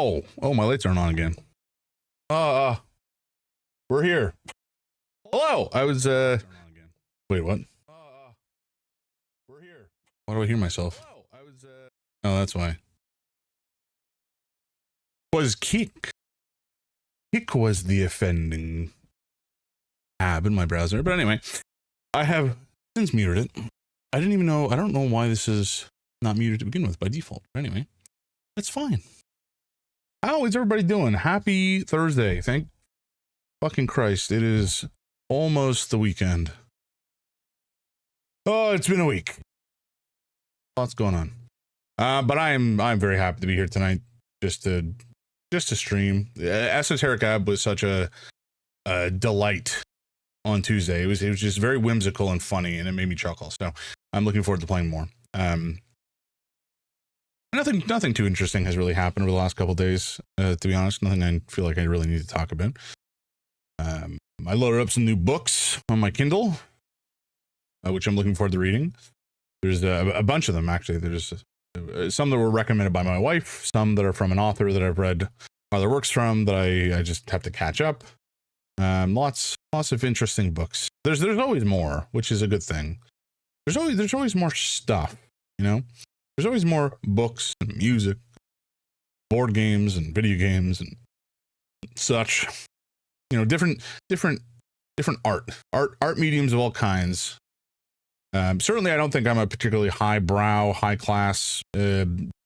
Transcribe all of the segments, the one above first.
Oh, my lights aren't on again. We're here. Hello. I was, wait, what? We're here. Why do I hear myself? Oh, that's why. Was Keek. Keek was the offending tab in my browser. But anyway, I have since muted it. I don't know why this is not muted to begin with by default. But anyway, that's fine. How is everybody doing? Happy Thursday. Thank fucking Christ. It is almost the weekend. Oh, it's been a week. Lots going on. But I'm very happy to be here tonight just to stream. Esoteric Ebb was such a delight on Tuesday. It was just very whimsical and funny, and it made me chuckle. So I'm looking forward to playing more. Nothing too interesting has really happened over the last couple of days, to be honest. Nothing I feel like I really need to talk about. I loaded up some new books on my Kindle, which I'm looking forward to reading. There's a bunch of them, actually. There's some that were recommended by my wife, some that are from an author that I've read other works from that I just have to catch up. Lots of interesting books. There's always more, which is a good thing. There's always more stuff, you know? There's always more books and music, board games and video games and such. You know, different art mediums of all kinds. Certainly, I don't think I'm a particularly highbrow, high class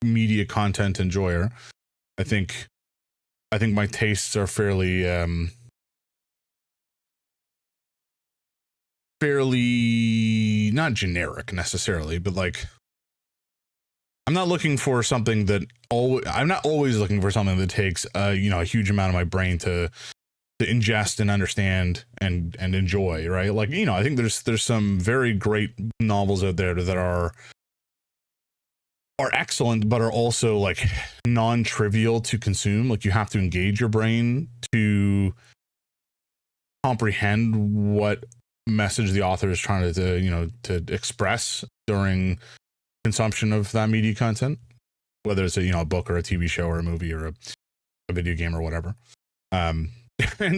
media content enjoyer. I think my tastes are fairly not generic necessarily, but like I'm not looking for something that I'm not always looking for something that takes a huge amount of my brain to ingest and understand and enjoy, right? Like, I think there's some very great novels out there that are excellent, but are also like non-trivial to consume. Like you have to engage your brain to comprehend what message the author is trying to express during consumption of that media content, whether it's a book or a TV show or a movie or a video game or whatever. And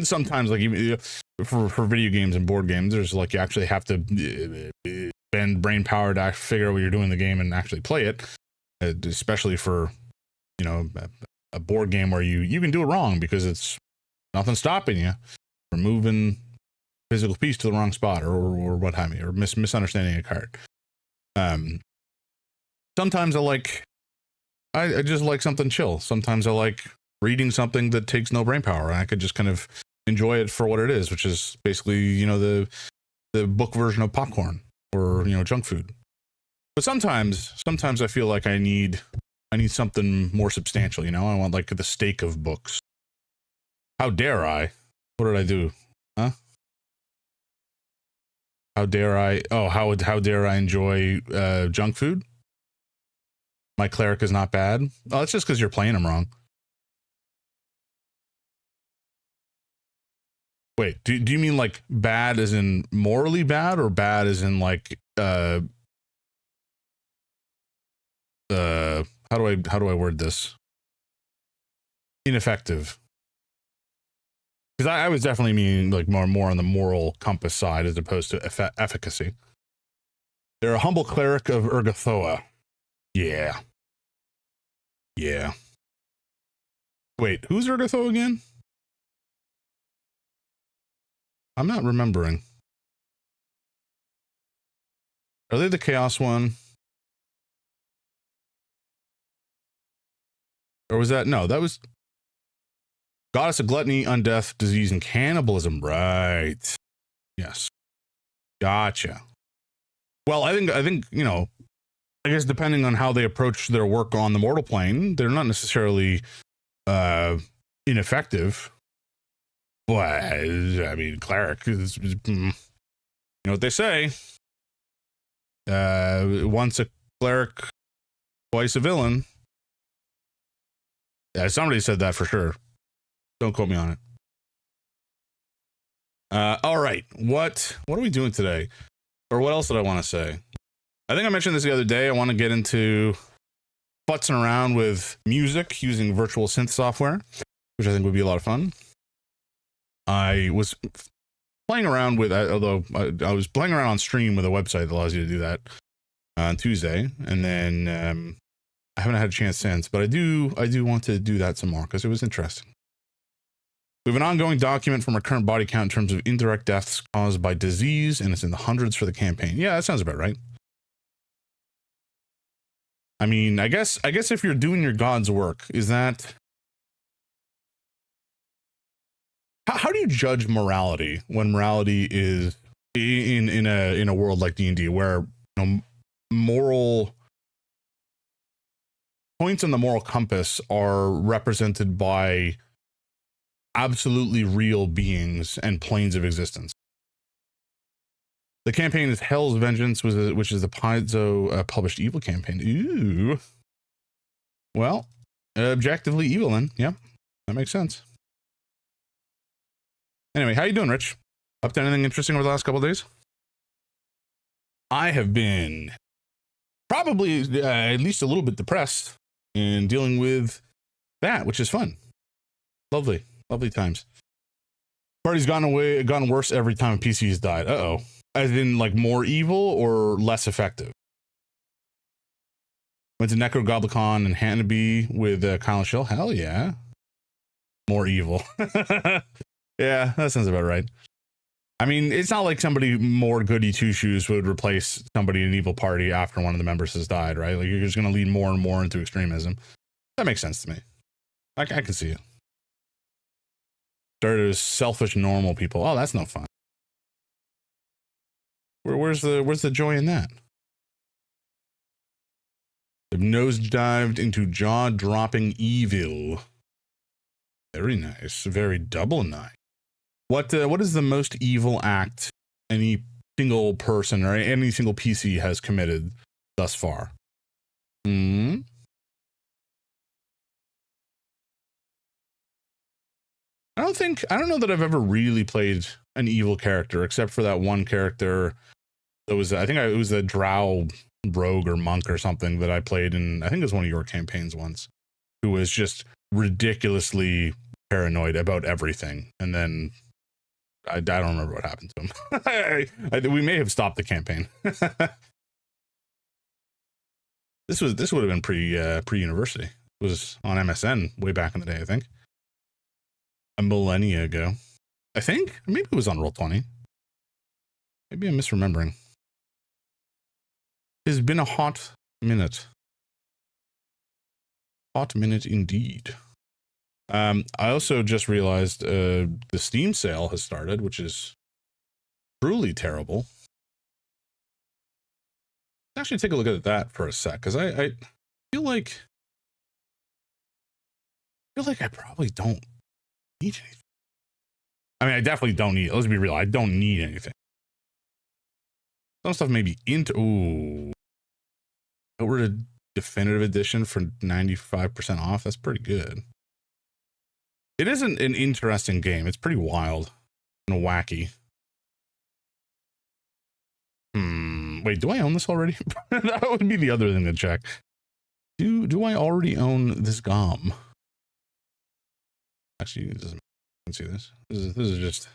sometimes, like even for video games and board games, there's like you actually have to spend brain power to figure out what you're doing in the game and actually play it. Especially for a board game where you can do it wrong because it's nothing stopping you from moving physical piece to the wrong spot or what have you, or misunderstanding a card. Sometimes I just like something chill. Sometimes I like reading something that takes no brain power, and I could just kind of enjoy it for what it is, which is basically, the book version of popcorn or, junk food. But sometimes I feel like I need something more substantial, I want like the steak of books. How dare I? What did I do? Huh? How dare I? Oh, how dare I enjoy junk food? My cleric is not bad. Oh, that's just because you're playing him wrong. Wait, do you mean like bad as in morally bad, or bad as in like how do I word this? Ineffective. Because I was definitely meaning like more on the moral compass side as opposed to efficacy. They're a humble cleric of Urgathoa. Yeah. Wait, who's Urgathoa again? I'm not remembering. Are they the Chaos one? Or was that? No, that was Goddess of Gluttony, Undeath, Disease, and Cannibalism. Right. Yes. Gotcha. Well, I think, I guess depending on how they approach their work on the mortal plane, they're not necessarily ineffective. But, I mean, cleric is, you know what they say. Once a cleric, twice a villain. Yeah, somebody said that for sure. Don't quote me on it. All right. What are we doing today? Or what else did I want to say? I think I mentioned this the other day. I want to get into futzing around with music using virtual synth software, which I think would be a lot of fun. I was playing around with, although I was playing around on stream with a website that allows you to do that on Tuesday, and then I haven't had a chance since, but I do want to do that some more because it was interesting. We have an ongoing document from our current body count in terms of indirect deaths caused by disease, and it's in the hundreds for the campaign. Yeah, that sounds about right. I mean, I guess if you're doing your god's work, is that how do you judge morality when morality is in a world like D&D where, you know, moral points on the moral compass are represented by absolutely real beings and planes of existence? The campaign is Hell's Vengeance, which is the Paizo published evil campaign. Ooh. Well, objectively evil then. Yeah, that makes sense. Anyway, how you doing, Rich? Up to anything interesting over the last couple of days? I have been probably at least a little bit depressed and dealing with that, which is fun. Lovely times. Party's gone worse every time a PC has died. Uh-oh. As in, like, more evil or less effective? Went to Necrogoblicon and Hanabi with Kyle and Shill. Hell yeah. More evil. Yeah, that sounds about right. I mean, it's not like somebody more goody two-shoes would replace somebody in an evil party after one of the members has died, right? Like, you're just going to lead more and more into extremism. That makes sense to me. I can see it. Started as selfish, normal people. Oh, that's no fun. Where's the joy in that? They've nosedived into jaw-dropping evil. Very nice. Very double nice. What is the most evil act any single person or any single PC has committed thus far? I don't know that I've ever really played an evil character except for that one character that was, I think it was a drow rogue or monk or something that I played in, I think it was one of your campaigns once, who was just ridiculously paranoid about everything. And then I don't remember what happened to him. We may have stopped the campaign. This would have been pre-university. It was on MSN way back in the day, I think. A millennia ago. I think. Maybe it was on Roll20. Maybe I'm misremembering. It's been a hot minute. Hot minute indeed. I also just realized the Steam sale has started, which is truly terrible. Let's actually take a look at that for a sec, because I feel like I probably don't need anything. I mean, I definitely don't need, let's be real, I don't need anything. Some stuff may be into, ooh. Outward Definitive Edition for 95% off. That's pretty good. It isn't an interesting game. It's pretty wild and wacky. Wait, do I own this already? That would be the other thing to check. Do I already own this GOM? Actually, it doesn't. I can see this. This is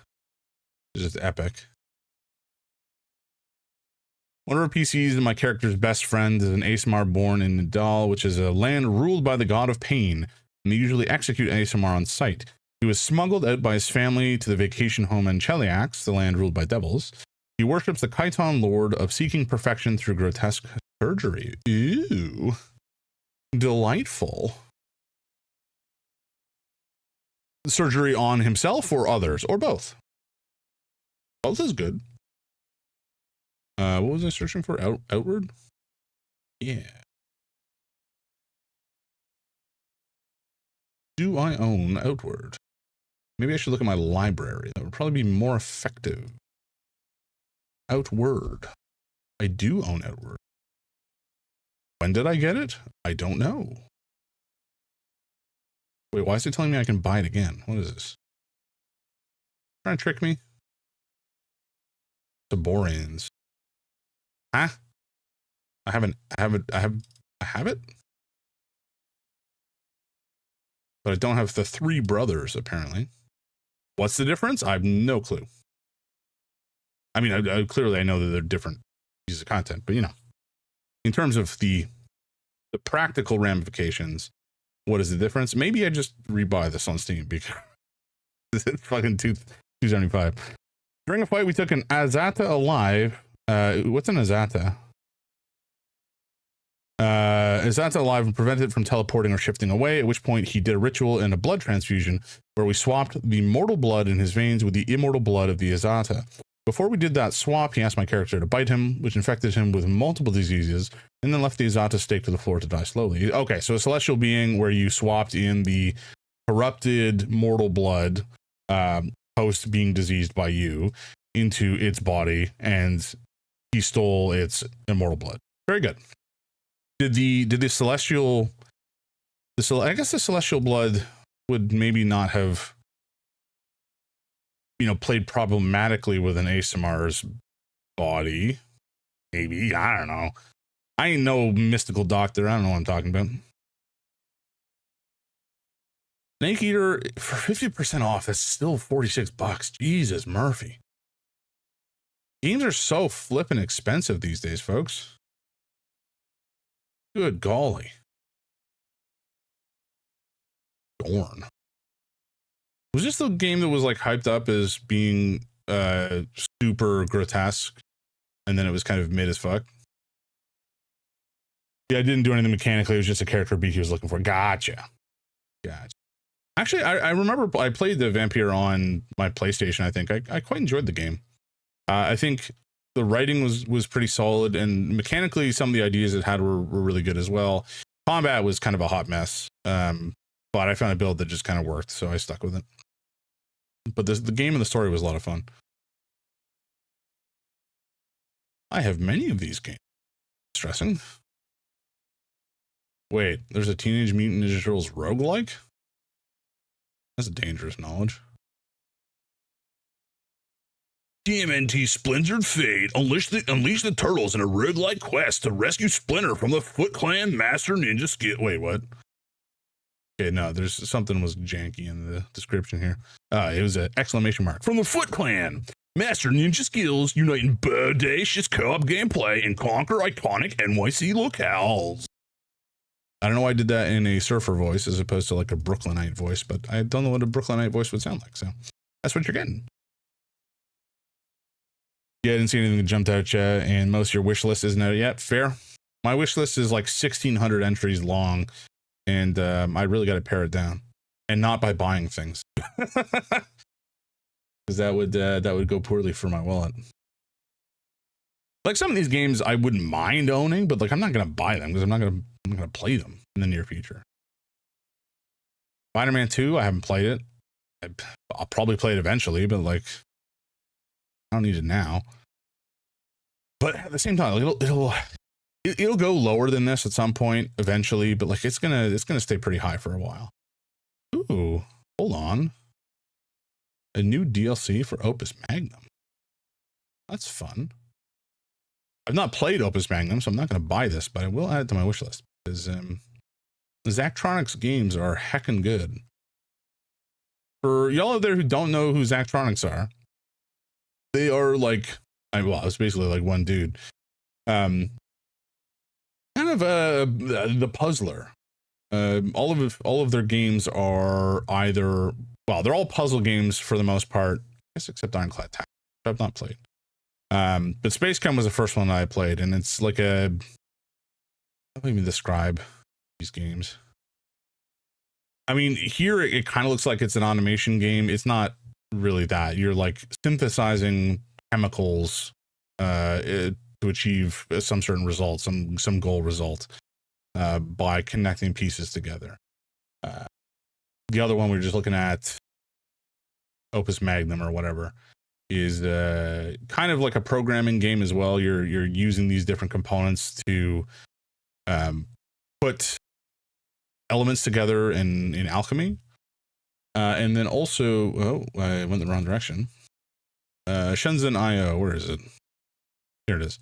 just epic. One of our PCs and my character's best friend is an Asimar born in Nadal, which is a land ruled by the god of pain, and they usually execute Asimar on sight. He was smuggled out by his family to the vacation home in Cheliax, the land ruled by devils. He worships the Khiton lord of seeking perfection through grotesque surgery. Ew. Delightful. Surgery on himself or others, or both. Both is good. What was I searching for? Outward? Yeah. Do I own Outward? Maybe I should look at my library. That would probably be more effective. Outward. I do own Outward. When did I get it? I don't know. Wait, why is it telling me I can buy it again? What is this? Trying to trick me? Saborians. Huh? I have it? but I don't have the 3 brothers, apparently. What's the difference? I have no clue. I mean, clearly I know that they're different pieces of content, but, you know, in terms of the practical ramifications, what is the difference? Maybe I just rebuy this on Steam because it's fucking $275. During a fight, we took an Azata alive. What's an Azata? Azata alive and prevented it from teleporting or shifting away, at which point he did a ritual and a blood transfusion where we swapped the mortal blood in his veins with the immortal blood of the Azata. Before we did that swap, he asked my character to bite him, which infected him with multiple diseases, and then left the Azata stake to the floor to die slowly. Okay, so a celestial being where you swapped in the corrupted mortal blood, post being diseased by you, into its body, and he stole its immortal blood. Very good. Did the celestial, I guess the celestial blood would maybe not have, you know, played problematically with an ASMR's body. Maybe, I don't know. I ain't no mystical doctor. I don't know what I'm talking about. Snake Eater for 50% off. That's still $46. Jesus, Murphy. Games are so flippin' expensive these days, folks. Good golly. Dorn. Was this the game that was like hyped up as being super grotesque, and then it was kind of mid as fuck? Yeah, I didn't do anything mechanically. It was just a character beat he was looking for. Gotcha. Actually, I remember I played the Vampire on my PlayStation. I think I quite enjoyed the game. I think the writing was pretty solid, and mechanically some of the ideas it had were really good as well. Combat was kind of a hot mess, but I found a build that just kind of worked, so I stuck with it. But the game and the story was a lot of fun. I have many of these games. Stressing. Wait, there's a Teenage Mutant Ninja Turtles roguelike? That's a dangerous knowledge. TMNT Splintered Fate. Unleash the turtles in a roguelike quest to rescue Splinter from the Foot Clan Master Ninja Skill. Wait, what? Okay, no, there's something was janky in the description here. It was an exclamation mark. From the Foot Clan Master Ninja Skills, unite in bodacious co-op gameplay and conquer iconic NYC locales. I don't know why I did that in a surfer voice as opposed to like a Brooklynite voice, but I don't know what a Brooklynite voice would sound like, so that's what you're getting. Yeah, I didn't see anything that jumped out at you, and most of your wish list isn't out yet. Fair. My wish list is like 1,600 entries long, and I really got to pare it down, and not by buying things, because that would go poorly for my wallet. Like some of these games, I wouldn't mind owning, but like I'm not gonna buy them because I'm not gonna play them in the near future. Spider-Man 2, I haven't played it. I'll probably play it eventually, but like I don't need it now. But at the same time, it'll go lower than this at some point eventually, but like it's gonna stay pretty high for a while. Ooh, hold on. A new DLC for Opus Magnum. That's fun. I've not played Opus Magnum, so I'm not going to buy this, but I will add it to my wish list because the Zachtronics games are heckin' good. For y'all out there who don't know who Zachtronics are, they are like, well, it's basically like one dude. Kind of the puzzler. All of their games are either, well, they're all puzzle games for the most part, I guess except Ironclad Tactics, which I've not played. But Spacecom was the first one that I played, and it's like a, how do I even describe these games? I mean, here it kind of looks like it's an automation game. It's not really that. You're like synthesizing chemicals to achieve some certain result, some goal result by connecting pieces together. The other one we were just looking at, Opus Magnum or whatever, is kind of like a programming game as well. You're using these different components to put elements together in alchemy, and then also, oh, I went the wrong direction. Shenzhen IO, where is it? Here it is.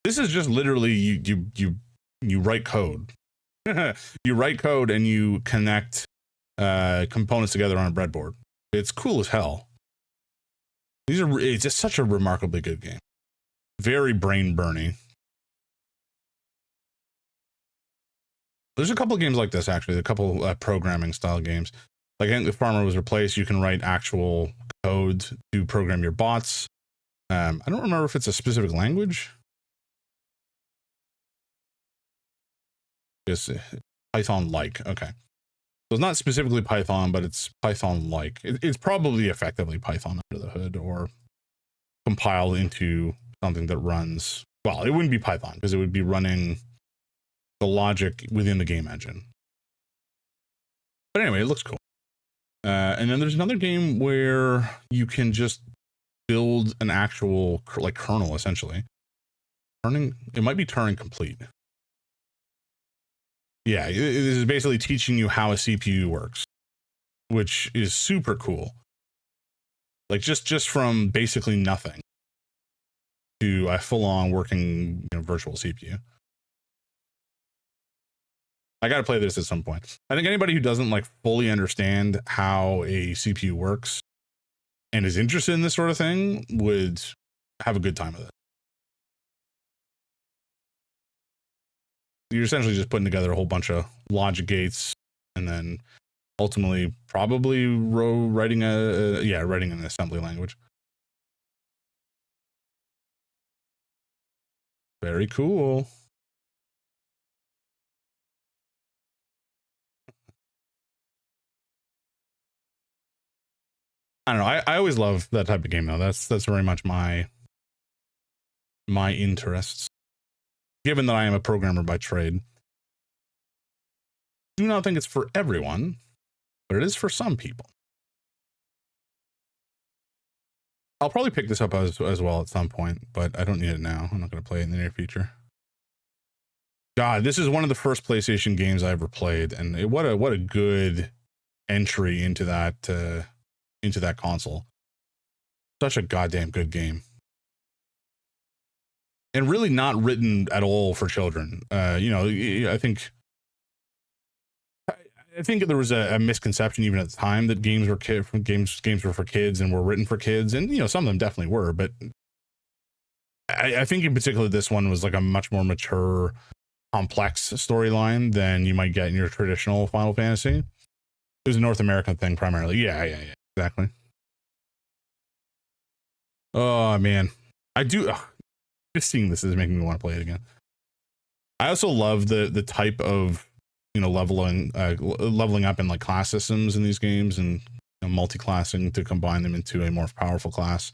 This is just literally you write code. You write code and you connect components together on a breadboard. It's cool as hell. It's just such a remarkably good game. Very brain burning. There's a couple of games like this, actually. A couple programming style games. Like, I think the Farmer was replaced. You can write actual code to program your bots. I don't remember if it's a specific language. It's Python-like. Okay. So it's not specifically Python, but it's Python-like. It's probably effectively Python under the hood, or compiled into something that runs. Well, it wouldn't be Python because it would be running the logic within the game engine. But anyway, it looks cool. And then there's another game where you can just build an actual like kernel, essentially. It might be Turing complete. Yeah, it is basically teaching you how a CPU works, which is super cool. Like just from basically nothing to a full-on working, virtual CPU. I got to play this at some point. I think anybody who doesn't like fully understand how a CPU works and is interested in this sort of thing would have a good time with it. You're essentially just putting together a whole bunch of logic gates and then ultimately probably writing an assembly language. Very cool. I don't know. I always love that type of game though. That's very much my interests. Given that I am a programmer by trade, I do not think it's for everyone, but it is for some people. I'll probably pick this up as well at some point, but I don't need it now. I'm not going to play it in the near future. God, this is one of the first PlayStation games I ever played, and what a good entry into that console. Such a goddamn good game, and really not written at all for children. I think there was a misconception even at the time that games were for kids and were written for kids, and some of them definitely were, but I think in particular this one was like a much more mature, complex storyline than you might get in your traditional Final Fantasy. It was a North American thing primarily. Yeah, exactly. Oh man, just seeing this is making me want to play it again. I also love the type of leveling up in like class systems in these games, and multi-classing to combine them into a more powerful class.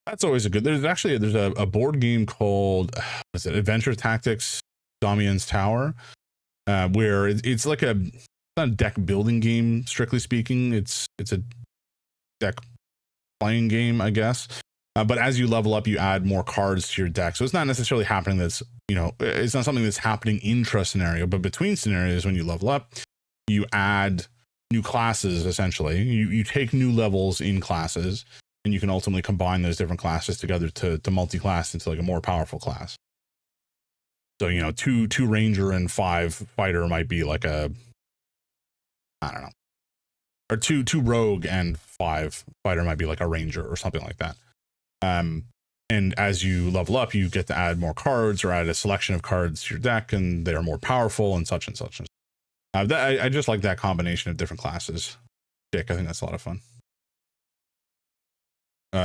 That's always a good. There's a board game called Adventure Tactics Damien's Tower, where it's like not a deck building game strictly speaking. It's a deck playing game, I guess. But as you level up, you add more cards to your deck. So it's not necessarily happening it's not something that's happening intra-scenario, but between scenarios when you level up, you add new classes, essentially. You take new levels in classes, and you can ultimately combine those different classes together to multi-class into like a more powerful class. So, two ranger and 5 fighter might be like I don't know. Or two rogue and 5 fighter might be like a ranger or something like that. And as you level up, you get to add more cards or add a selection of cards to your deck, and they're more powerful and such and such. I just like that combination of different classes. Dick, I think that's a lot of fun.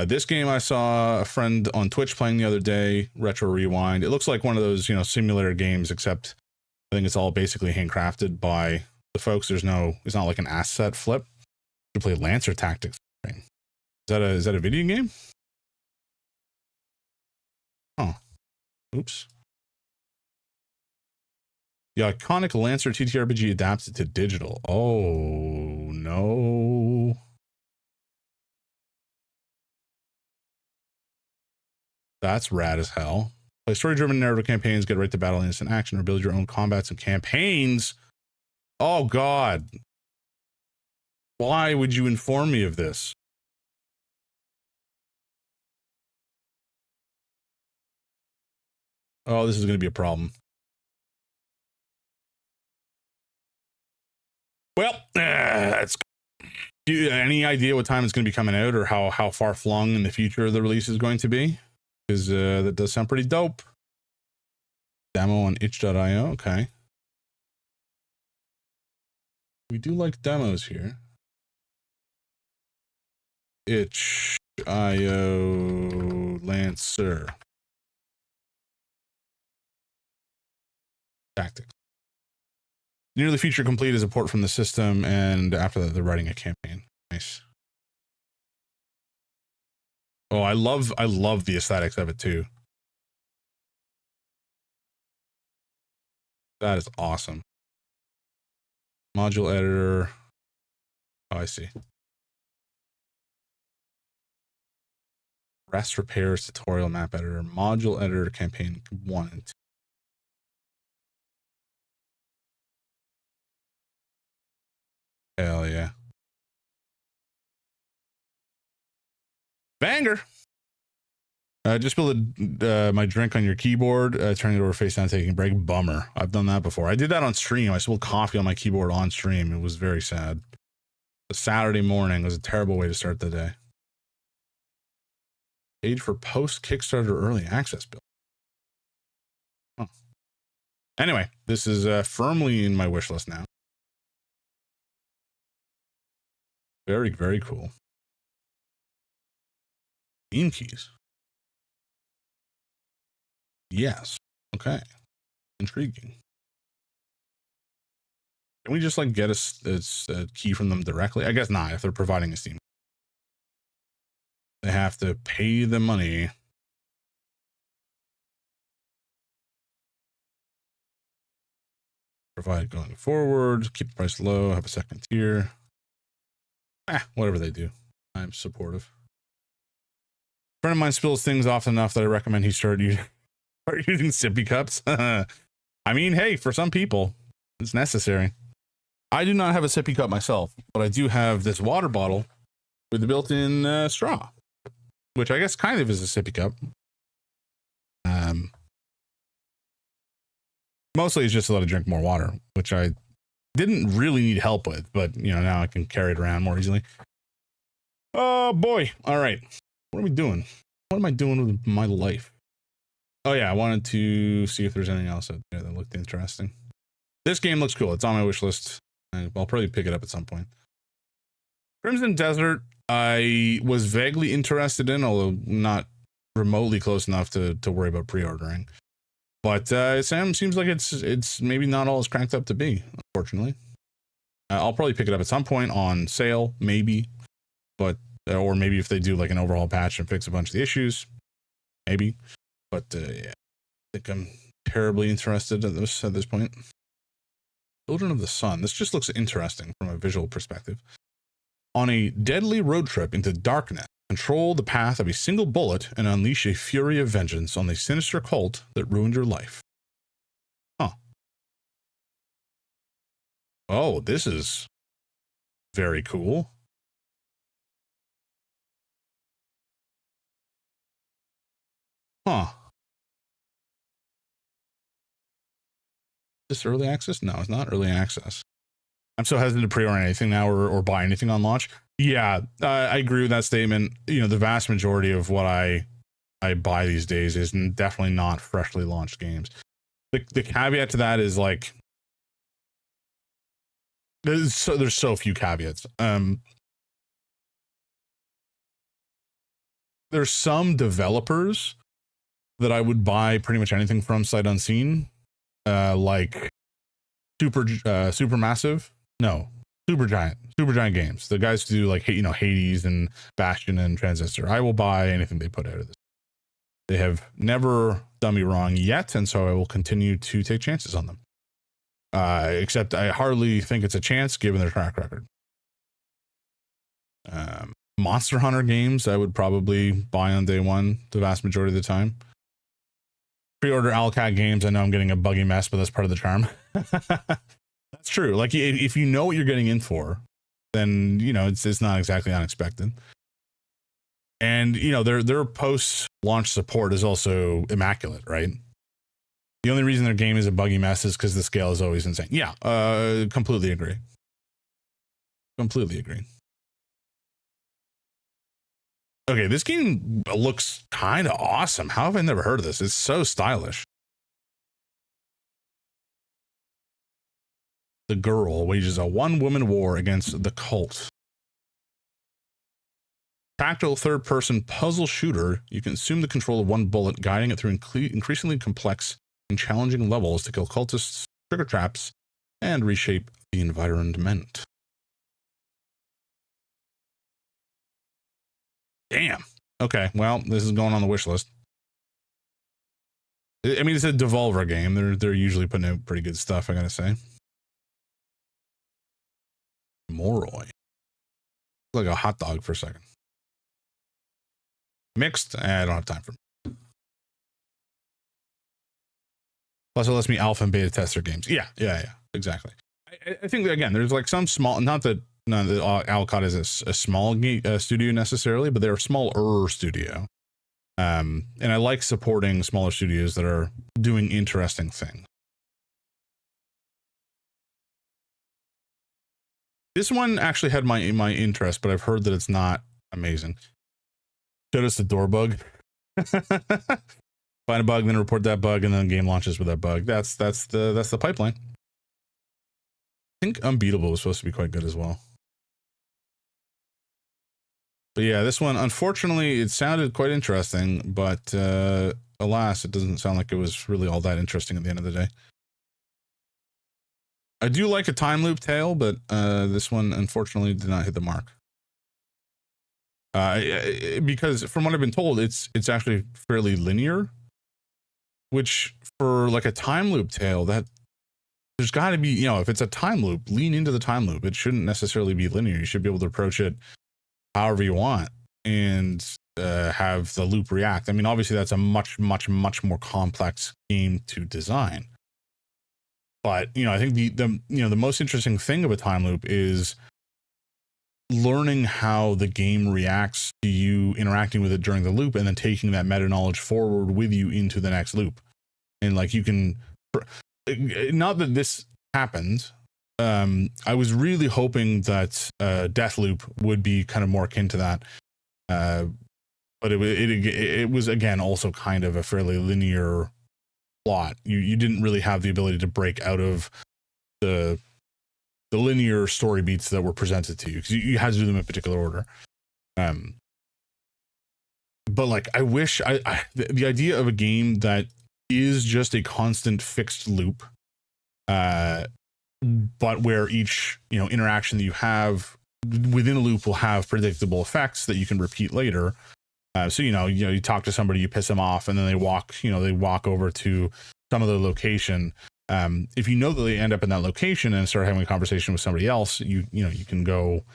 This game I saw a friend on Twitch playing the other day, Retro Rewind. It looks like one of those, simulator games, except I think it's all basically handcrafted by the folks. It's not like an asset flip. You play Lancer Tactics. Is that a video game? Oh, oops. The iconic Lancer TTRPG adapted to digital. Oh, no. That's rad as hell. Play story-driven narrative campaigns, get right to battle and instant action, or build your own combats and campaigns. Oh, God. Why would you inform me of this? Oh, this is going to be a problem. Well, that's. Any idea what time it's going to be coming out, or how far flung in the future the release is going to be? Because that does sound pretty dope. Demo on itch.io. Okay. We do like demos here. Itch.io Lancer. Tactics. Nearly feature complete is a port from the system, and after that, they're writing a campaign. Nice. Oh, I love the aesthetics of it too. That is awesome. Module editor. Oh, I see. Rest repairs tutorial map editor. Module editor campaign 1 and 2. Hell yeah. Banger. Just spilled my drink on your keyboard, turning it over face down, taking a break. Bummer. I've done that before. I did that on stream. I spilled coffee on my keyboard on stream. It was very sad. A Saturday morning was a terrible way to start the day. Page for post Kickstarter early access build. Huh. Anyway, this is firmly in my wish list now. Very, very cool. Theme keys. Yes. Okay. Intriguing. Can we just like get a key from them directly? I guess not. If they're providing a Steam, they have to pay the money. Provide going forward. Keep the price low. Have a second tier. Whatever they do, I'm supportive. A friend of mine spills things often enough that I recommend he start using sippy cups. I mean, hey, for some people, it's necessary. I do not have a sippy cup myself, but I do have this water bottle with the built-in straw, which I guess kind of is a sippy cup. Mostly it's just to let it drink more water, which I didn't really need help with, but you know, now I can carry it around more easily. Oh boy. All right. What are we doing? What am I doing with my life? Oh yeah, I wanted to see if there's anything else out there that looked interesting. This game looks cool. It's on my wish list. I'll probably pick it up at some point. Crimson Desert, I was vaguely interested in, although not remotely close enough to worry about pre-ordering. But Sam seems like it's maybe not all it's cranked up to be, unfortunately. I'll probably pick it up at some point on sale, maybe. But or maybe if they do like an overhaul patch and fix a bunch of the issues, maybe. But yeah, I think I'm terribly interested at this point. Children of the Sun. This just looks interesting from a visual perspective. On a deadly road trip into darkness, control the path of a single bullet and unleash a fury of vengeance on the sinister cult that ruined your life. Huh. Oh, this is very cool. Huh. Is this early access? No, it's not early access. I'm so hesitant to pre-order anything now or buy anything on launch. Yeah, I agree with that statement. You know, the vast majority of what I buy these days is definitely not freshly launched games. The caveat to that is like there's so few caveats. There's some developers that I would buy pretty much anything from sight unseen, like Supergiant Games, the guys who do like, you know, Hades and Bastion and Transistor. I will buy anything they put out of this. They have never done me wrong yet, and so I will continue to take chances on them. Except I hardly think it's a chance given their track record. Monster Hunter games I would probably buy on day one the vast majority of the time. Pre-order Alcat games, I know I'm getting a buggy mess, but that's part of the charm. That's true. Like if you know what you're getting in for, then you know it's not exactly unexpected. And you know their post-launch support is also immaculate, right? The only reason their game is a buggy mess is because the scale is always insane. Yeah, completely agree. Completely agree. Okay, this game looks kind of awesome. How have I never heard of this? It's so stylish. The girl wages a one-woman war against the cult. Tactile third-person puzzle shooter. You can assume the control of one bullet, guiding it through increasingly complex and challenging levels to kill cultists, trigger traps, and reshape the environment. Damn. Okay, well, this is going on the wish list. I mean, it's a Devolver game. They're usually putting out pretty good stuff, I gotta say. Moroi. Like a hot dog for a second. Mixed? I don't have time for it. Plus, it lets me alpha and beta test their games. Yeah, exactly. I think that, again, there's like some small, not that Alcott is a small studio necessarily, but they're a smaller studio. And I like supporting smaller studios that are doing interesting things. This one actually had my interest, but I've heard that it's not amazing. Showed us the door bug. Find a bug, then report that bug, and then the game launches with that bug. That's the pipeline. I think Unbeatable was supposed to be quite good as well. But yeah, this one, unfortunately, it sounded quite interesting, but alas, it doesn't sound like it was really all that interesting at the end of the day. I do like a time loop tale, but this one, unfortunately, did not hit the mark. Because from what I've been told, it's actually fairly linear, which for like a time loop tale, that there's got to be, you know, if it's a time loop, lean into the time loop. It shouldn't necessarily be linear. You should be able to approach it however you want and have the loop react. I mean, obviously that's a much more complex game to design. But, you know, I think the most interesting thing of a time loop is learning how the game reacts to you interacting with it during the loop and then taking that meta knowledge forward with you into the next loop. And like you can, not that this happened, I was really hoping that Deathloop would be kind of more akin to that. But it was, again, also kind of a fairly linear plot. You didn't really have the ability to break out of the linear story beats that were presented to you because you had to do them in particular order. But like, I wish the idea of a game that is just a constant fixed loop, but where each, you know, interaction that you have within a loop will have predictable effects that you can repeat later. So, you know, you talk to somebody, you piss them off, and then they walk over to some other location. If you know that they end up in that location and start having a conversation with somebody else, you can go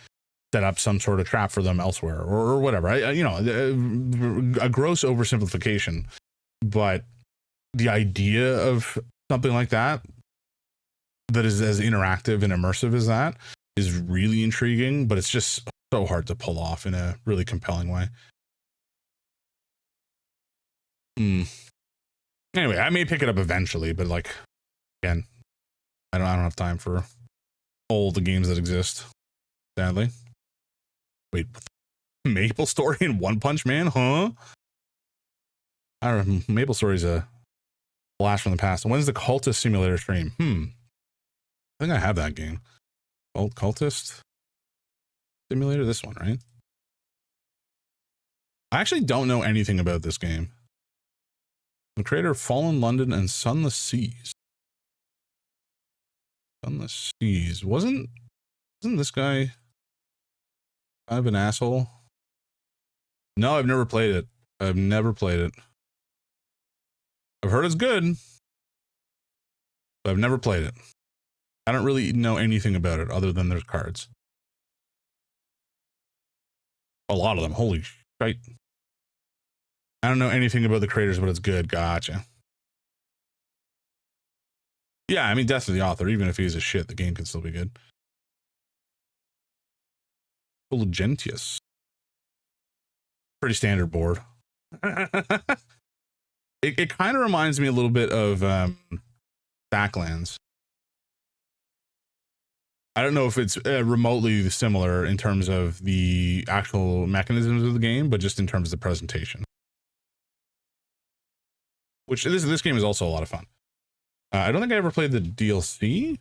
set up some sort of trap for them elsewhere or whatever. A gross oversimplification, but the idea of something like that is as interactive and immersive as that is really intriguing, but it's just so hard to pull off in a really compelling way. Anyway, I may pick it up eventually, but like, again, I don't have time for all the games that exist, sadly. Wait, Maple Story and One Punch Man, huh? I don't know. Maple Story's a blast from the past. When's the Cultist Simulator stream? I think I have that game. Cultist Simulator, this one, right? I actually don't know anything about this game. The creator of Fallen London and Sunless Seas. Sunless Seas. Wasn't this guy kind of an asshole? No, I've never played it. I've heard it's good, but I've never played it. I don't really know anything about it other than there's cards. A lot of them. Holy shit. I don't know anything about the creators, but it's good. Gotcha. Yeah, I mean, Death of the author. Even if he's a shit, the game can still be good. Fulgentius. Pretty standard board. It kind of reminds me a little bit of Backlands. I don't know if it's remotely similar in terms of the actual mechanisms of the game, but just in terms of the presentation. Which this game is also a lot of fun. I don't think I ever played the DLC,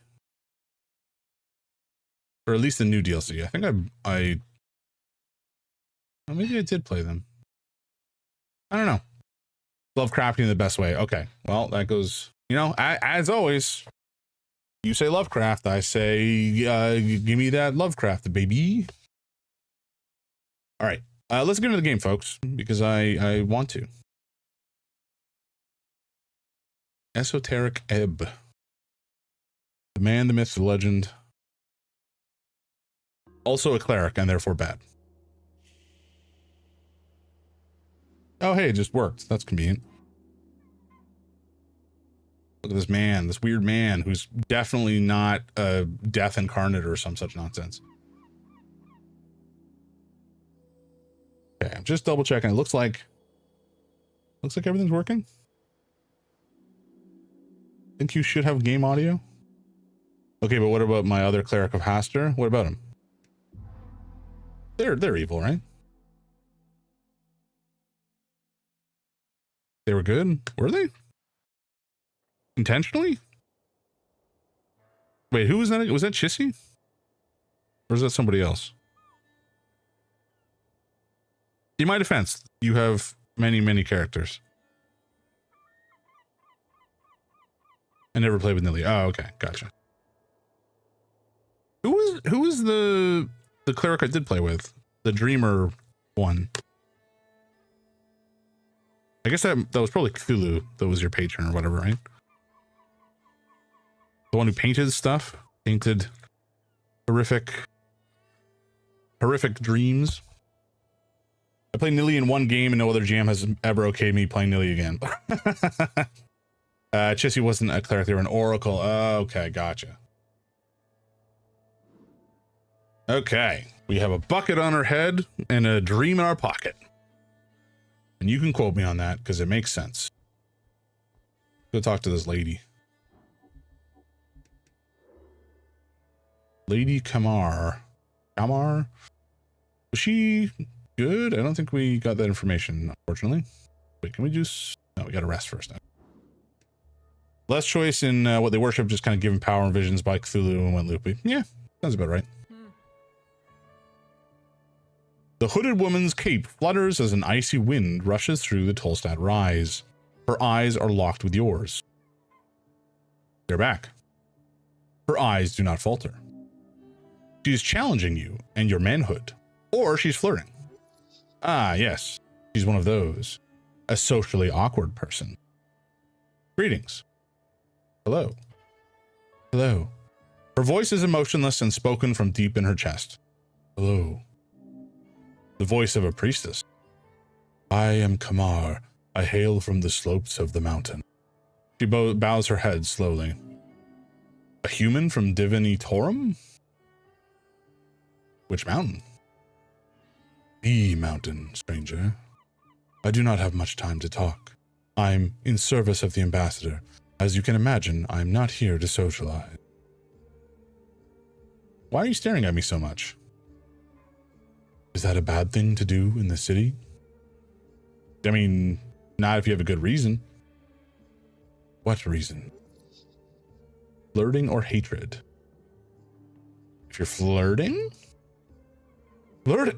or at least the new DLC. I think well, maybe I did play them. I don't know. Lovecrafting in the best way. Okay, well that goes. You know, as always, you say Lovecraft, I say give me that Lovecraft, baby. All right, let's get into the game, folks, because I want to. Esoteric Ebb. The man, the myth, the legend. Also a cleric, and therefore bad. Oh, hey, it just worked. That's convenient. Look at this man, this weird man who's definitely not a death incarnate or some such nonsense. Okay, I'm just double checking. It looks like everything's working. Think you should have game audio? Okay, but what about my other cleric of Hastur? What about him? They're evil, right? They were good? Were they? Intentionally? Wait, who was that? Was that Chissy? Or is that somebody else? In my defense, you have many characters. I never played with Nilly. Oh, okay, gotcha. Who was the cleric I did play with? The dreamer one. I guess that was probably Cthulhu. That was your patron or whatever, right? The one who painted stuff, painted horrific dreams. I played Nilly in one game and no other GM has ever okayed me playing Nilly again. Chissy wasn't a cleric, they were an oracle. Okay, gotcha. Okay, we have a bucket on our head and a dream in our pocket. And you can quote me on that because it makes sense. Go talk to this lady. Lady Kamar. Was she good? I don't think we got that information, unfortunately. Wait, can we just... No, we gotta rest first. Less choice in what they worship, just kind of given power and visions by Cthulhu and went loopy. Yeah, sounds about right. The hooded woman's cape flutters as an icy wind rushes through the Tolstad rise. Her eyes are locked with yours. They're back. Her eyes do not falter. She is challenging you and your manhood, or she's flirting. Ah, yes, she's one of those. A socially awkward person. Greetings. Hello. Hello. Her voice is emotionless and spoken from deep in her chest. Hello. The voice of a priestess. I am Kamar. I hail from the slopes of the mountain. She bows her head slowly. A human from Divinitorum? Which mountain? The mountain, stranger. I do not have much time to talk. I'm in service of the ambassador. As you can imagine, I'm not here to socialize. Why are you staring at me so much? Is that a bad thing to do in the city? I mean, not if you have a good reason. What reason? Flirting or hatred? If you're flirting? Flirt it!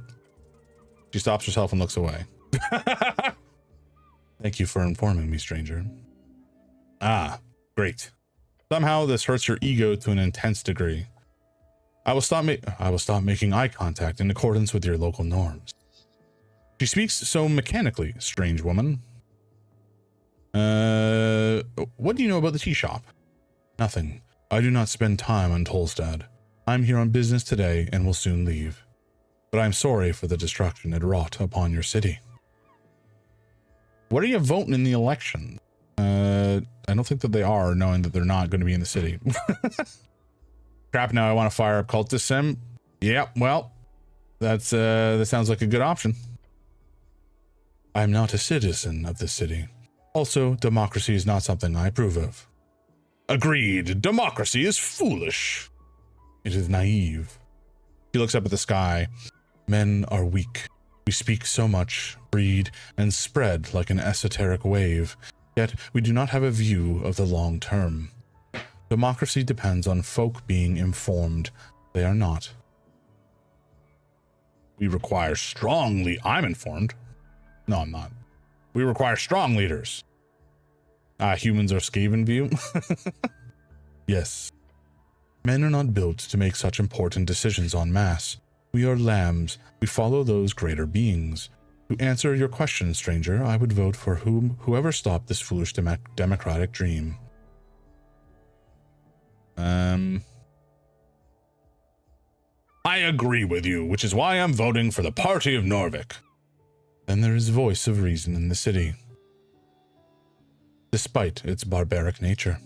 She stops herself and looks away. Thank you for informing me, stranger. Ah, great. Somehow this hurts your ego to an intense degree. I will stop making eye contact in accordance with your local norms. She speaks so mechanically, strange woman. What do you know about the tea shop? Nothing. I do not spend time on Tolstad. I'm here on business today and will soon leave. But I'm sorry for the destruction it wrought upon your city. What are you voting in the election? I don't think that they are, knowing that they're not going to be in the city. Crap, now I want to fire up Cultist Sim. Yeah, well, that sounds like a good option. I'm not a citizen of this city. Also, democracy is not something I approve of. Agreed. Democracy is foolish. It is naive. He looks up at the sky. Men are weak. We speak so much, breed, and spread like an esoteric wave, yet we do not have a view of the long term. Democracy depends on folk being informed. They are not. We require I'm informed. No, I'm not. We require strong leaders. Humans are Skaven view? Yes. Men are not built to make such important decisions en masse. We are lambs. We follow those greater beings. To answer your question, stranger, I would vote for whoever stopped this foolish democratic dream. I agree with you, which is why I'm voting for the party of Norvik. Then there is voice of reason in the city, despite its barbaric nature.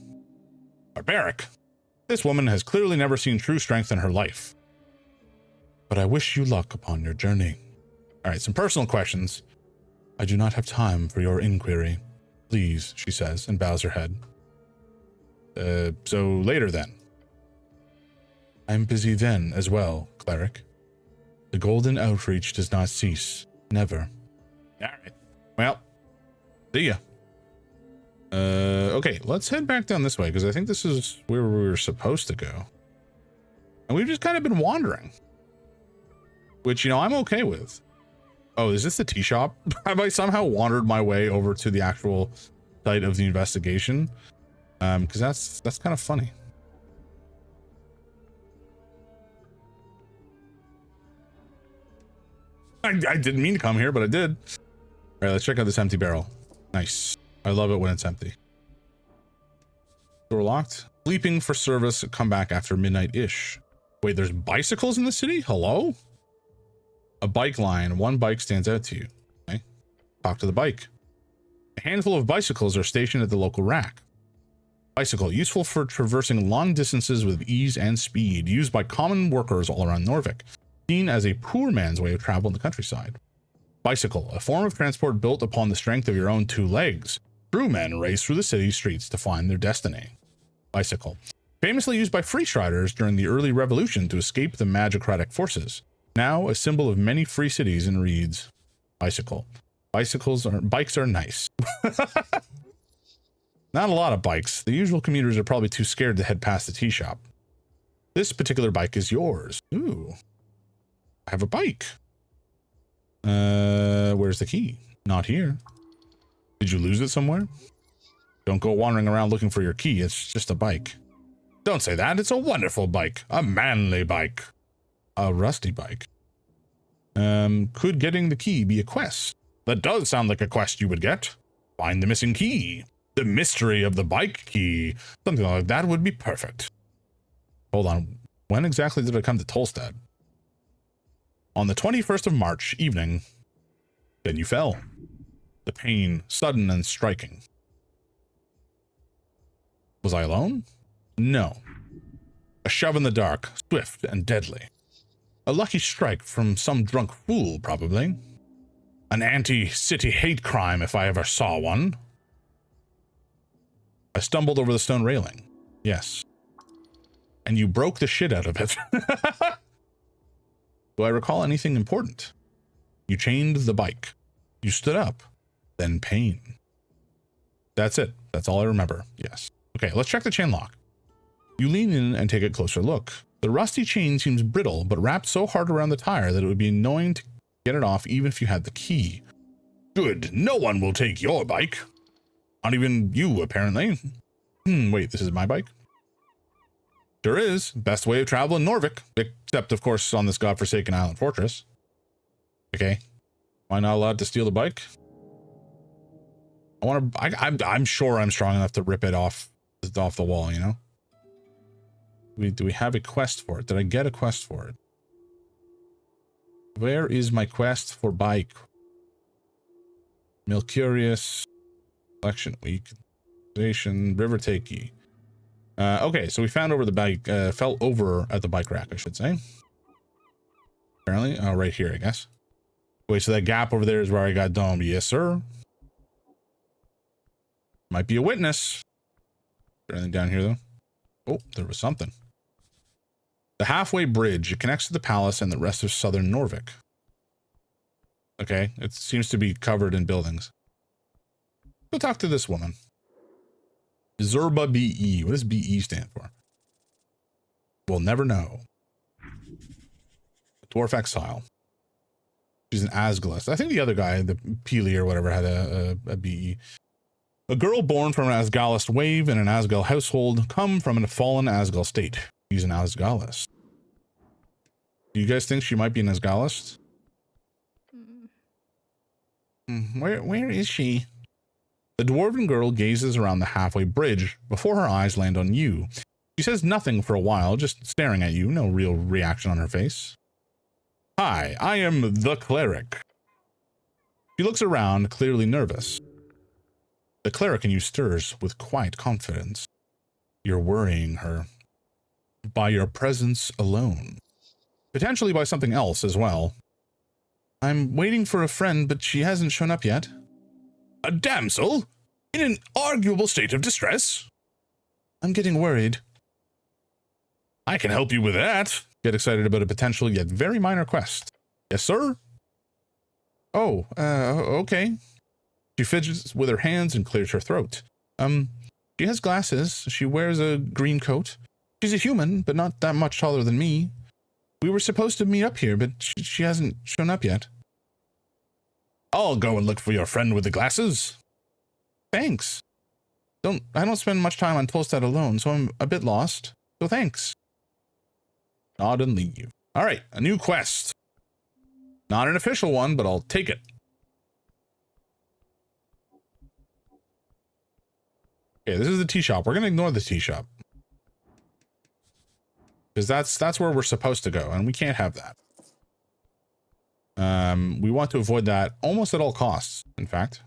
Barbaric? This woman has clearly never seen true strength in her life. But I wish you luck upon your journey. All right, some personal questions. I do not have time for your inquiry. Please, she says, and bows her head. So later then. I'm busy then as well, Cleric. The golden outreach does not cease. Never. All right. Well, see ya. Okay, let's head back down this way, because I think this is where we were supposed to go. And we've just kind of been wandering. Which, you know, I'm okay with. Oh, is this the tea shop? Have I somehow wandered my way over to the actual site of the investigation? Because that's kind of funny. I didn't mean to come here, but I did. All right, let's check out this empty barrel. Nice. I love it when it's empty. Door locked. Sleeping for service. Come back after midnight-ish. Wait, there's bicycles in the city? Hello? A bike line. One bike stands out to you. Okay. Talk to the bike. A handful of bicycles are stationed at the local rack. Bicycle. Useful for traversing long distances with ease and speed. Used by common workers all around Norvik. Seen as a poor man's way of travel in the countryside. Bicycle. A form of transport built upon the strength of your own two legs. True men race through the city streets to find their destiny. Bicycle. Famously used by free striders during the early revolution to escape the magocratic forces. Now a symbol of many free cities and reads, bicycle. Bikes are nice. Not a lot of bikes. The usual commuters are probably too scared to head past the tea shop. This particular bike is yours. Ooh. I have a bike. Where's the key? Not here. Did you lose it somewhere? Don't go wandering around looking for your key. It's just a bike. Don't say that. It's a wonderful bike. A manly bike. A rusty bike. Could getting the key be a quest? That does sound like a quest you would get. Find the missing key. The mystery of the bike key. Something like that would be perfect. Hold on. When exactly did I come to Tolstad? On the 21st of March evening. Then you fell. The pain, sudden and striking. Was I alone? No. A shove in the dark, swift and deadly. A lucky strike from some drunk fool, probably. An anti-city hate crime if I ever saw one. I stumbled over the stone railing. Yes. And you broke the shit out of it. Do I recall anything important? You chained the bike. You stood up. Then pain. That's it. That's all I remember. Yes. Okay, let's check the chain lock. You lean in and take a closer look. The rusty chain seems brittle, but wrapped so hard around the tire that it would be annoying to get it off even if you had the key. Good. No one will take your bike. Not even you, apparently. Wait, this is my bike? Sure is. Best way of travel in Norvik. Except, of course, on this godforsaken island fortress. Okay. Am I not allowed to steal the bike? I'm sure I'm strong enough to rip it off the wall, you know? Do we have a quest for it? Did I get a quest for it? Where is my quest for bike? Milcurious. Election week. Station. River Takey. Okay, so we found over the bike, fell over at the bike rack, I should say. Apparently. Oh, right here, I guess. Wait, so that gap over there is where I got domed. Yes, sir. Might be a witness. Is there anything down here, though? Oh, there was something. The halfway bridge, it connects to the palace and the rest of southern Norvik. Okay, it seems to be covered in buildings. Go talk to this woman. Zerba BE. What does BE stand for? We'll never know. Dwarf exile. She's an Asgalist. I think the other guy, the Peely or whatever, had a BE. A girl born from an Asgalist wave in an Asgal household, come from a fallen Asgal state. She's an Asgalist. Do you guys think she might be an Asgalist? Where is she? The dwarven girl gazes around the halfway bridge before her eyes land on you. She says nothing for a while, just staring at you, no real reaction on her face. Hi, I am the Cleric. She looks around, clearly nervous. The Cleric in you stirs with quiet confidence. You're worrying her. By your presence alone. Potentially by something else as well. I'm waiting for a friend, but she hasn't shown up yet. A damsel? In an arguable state of distress? I'm getting worried. I can help you with that. Get excited about a potential yet very minor quest. Yes, sir? Oh, okay. She fidgets with her hands and clears her throat. She has glasses. She wears a green coat. She's a human, but not that much taller than me. We were supposed to meet up here, but she hasn't shown up yet. I'll go and look for your friend with the glasses. Thanks. I don't spend much time on Tolstad alone, so I'm a bit lost. So thanks. Nod and leave. All right, a new quest. Not an official one, but I'll take it. Okay, this is the tea shop. We're going to ignore the tea shop. Because that's where we're supposed to go, and we can't have that. We want to avoid that almost at all costs, in fact.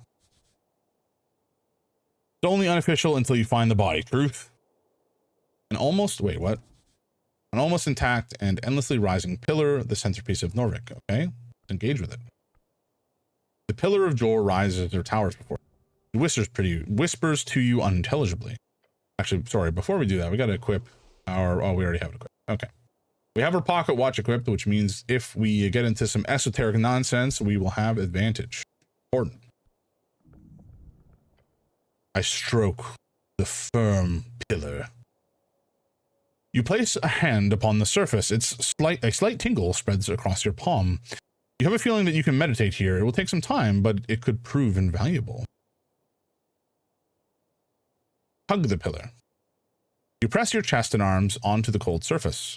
It's only unofficial until you find the body. Truth. An almost intact and endlessly rising pillar, the centerpiece of Norvik. Okay, let's engage with it. The pillar of Jor rises or towers before it. It whispers to you unintelligibly. Actually, sorry, before we do that, we got to equip our, we already have it equipped. Okay. We have our pocket watch equipped, which means if we get into some esoteric nonsense, we will have advantage. Important. I stroke the firm pillar. You place a hand upon the surface. A slight tingle spreads across your palm. You have a feeling that you can meditate here. It will take some time, but it could prove invaluable. Hug the pillar. You press your chest and arms onto the cold surface.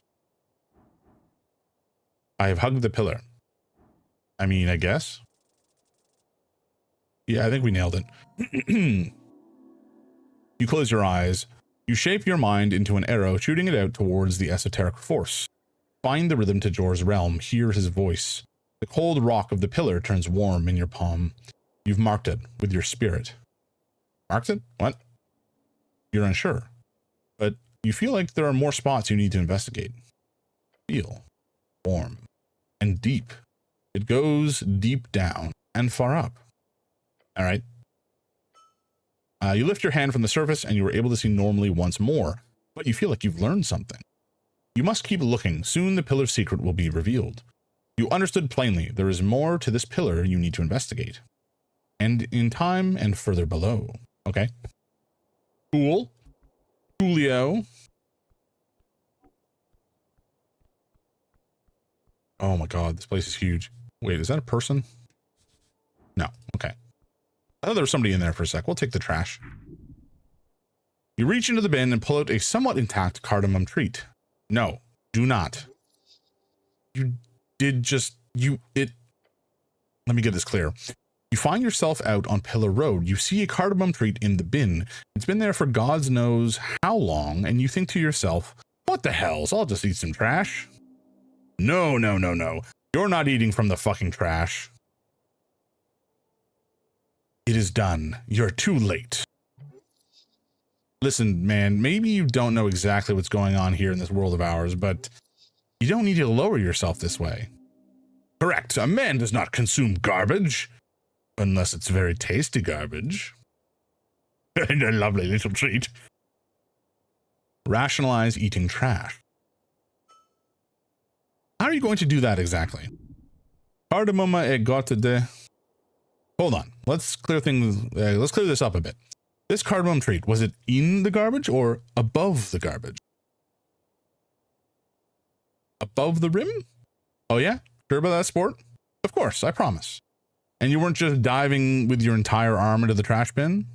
I have hugged the pillar. I mean, I guess. Yeah, I think we nailed it. You close your eyes. You shape your mind into an arrow, shooting it out towards the esoteric force. Find the rhythm to Jor's realm. Hear his voice. The cold rock of the pillar turns warm in your palm. You've marked it with your spirit. Marked it? What? You're unsure. But you feel like there are more spots you need to investigate. Feel. Warm. And deep. It goes deep down and far up. All right. You lift your hand from the surface and you are able to see normally once more, but you feel like you've learned something. You must keep looking. Soon the pillar's secret will be revealed. You understood plainly there is more to this pillar you need to investigate. And in time and further below. Okay. Cool. Coolio. Oh my god, this place is huge. Wait, is that a person? No. Okay. I thought there was somebody in there for a sec. We'll take the trash. You reach into the bin and pull out a somewhat intact cardamom treat. No, do not. You did just... Let me get this clear. You find yourself out on Pillar Road. You see a cardamom treat in the bin. It's been there for God knows how long, and you think to yourself, what the hells? I'll just eat some trash. No, no, no, no. You're not eating from the fucking trash. It is done. You're too late. Listen, man, maybe you don't know exactly what's going on here in this world of ours, but you don't need to lower yourself this way. Correct. A man does not consume garbage. Unless it's very tasty garbage. And a lovely little treat. Rationalize eating trash. How are you going to do that exactly? Cardamom et gotte de... Hold on. Let's clear things. Let's clear this up a bit. This cardamom treat, was it in the garbage or above the garbage? Above the rim? Oh yeah? Sure about that, sport? Of course, I promise. And you weren't just diving with your entire arm into the trash bin?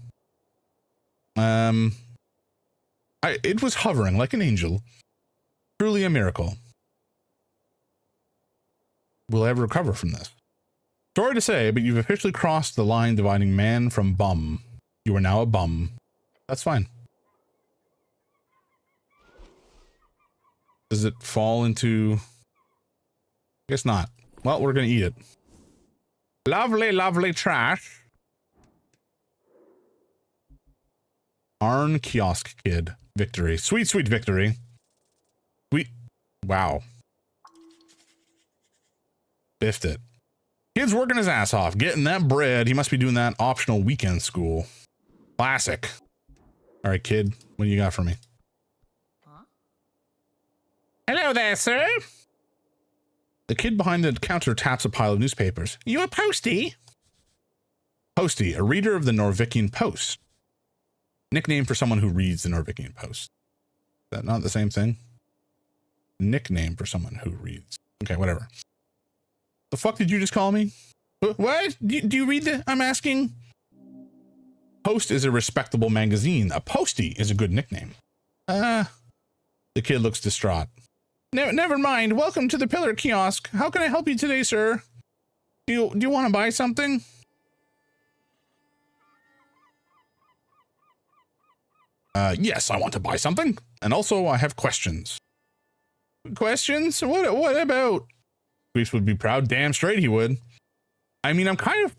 It was hovering like an angel. Truly a miracle. Will I ever recover from this? Sorry to say, but you've officially crossed the line dividing man from bum. You are now a bum. That's fine. Does it fall into... I guess not. Well, we're gonna eat it. Lovely, lovely trash. Arn Kiosk Kid. Victory. Sweet, sweet victory. Sweet. Wow. Biffed it. Kid's working his ass off, getting that bread. He must be doing that optional weekend school. Classic. All right, kid, what do you got for me? Huh? Hello there, sir. The kid behind the counter taps a pile of newspapers. You a postie? Postie, a reader of the Norvikian Post. Nickname for someone who reads the Norvikian Post. Is that not the same thing? Nickname for someone who reads. Okay, whatever. The fuck did you just call me? What? Do you read the... I'm asking? Post is a respectable magazine. A postie is a good nickname. The kid looks distraught. Never mind. Welcome to the Pillar Kiosk. How can I help you today, sir? Do you want to buy something? Yes, I want to buy something. And also, I have questions. Questions? What about? Squeeps would be proud. Damn straight he would. I mean, I'm kind of...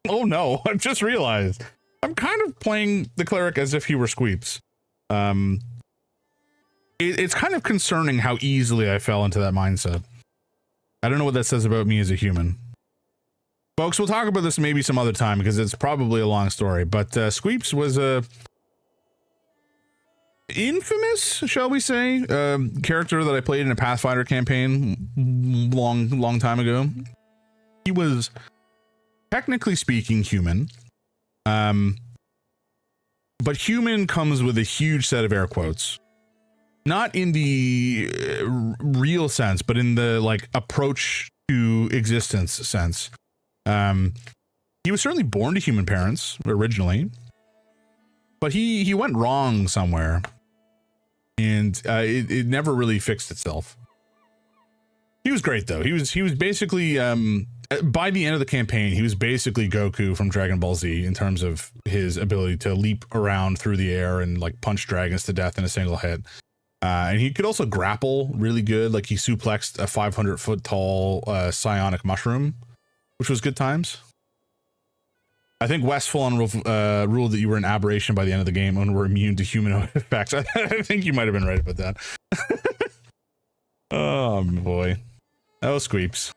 Oh no, I've just realized. I'm kind of playing the cleric as if he were Squeeps. It's kind of concerning how easily I fell into that mindset. I don't know what that says about me as a human. Folks, we'll talk about this maybe some other time because it's probably a long story, but Squeeps was a infamous, shall we say, character that I played in a Pathfinder campaign long time ago. He was, technically speaking, human. But human comes with a huge set of air quotes. Not in the real sense, but in the, like, approach to existence sense. He was certainly born to human parents, originally. But he went wrong somewhere. And it never really fixed itself. He was great, though. He was basically... by the end of the campaign, he was basically Goku from Dragon Ball Z in terms of his ability to leap around through the air and, like, punch dragons to death in a single hit. And he could also grapple really good. Like, he suplexed a 500-foot tall psionic mushroom, which was good times. I think West full-on ruled that you were an aberration by the end of the game and were immune to humanoid effects. I think you might have been right about that. Oh, boy. Oh, Squeeps.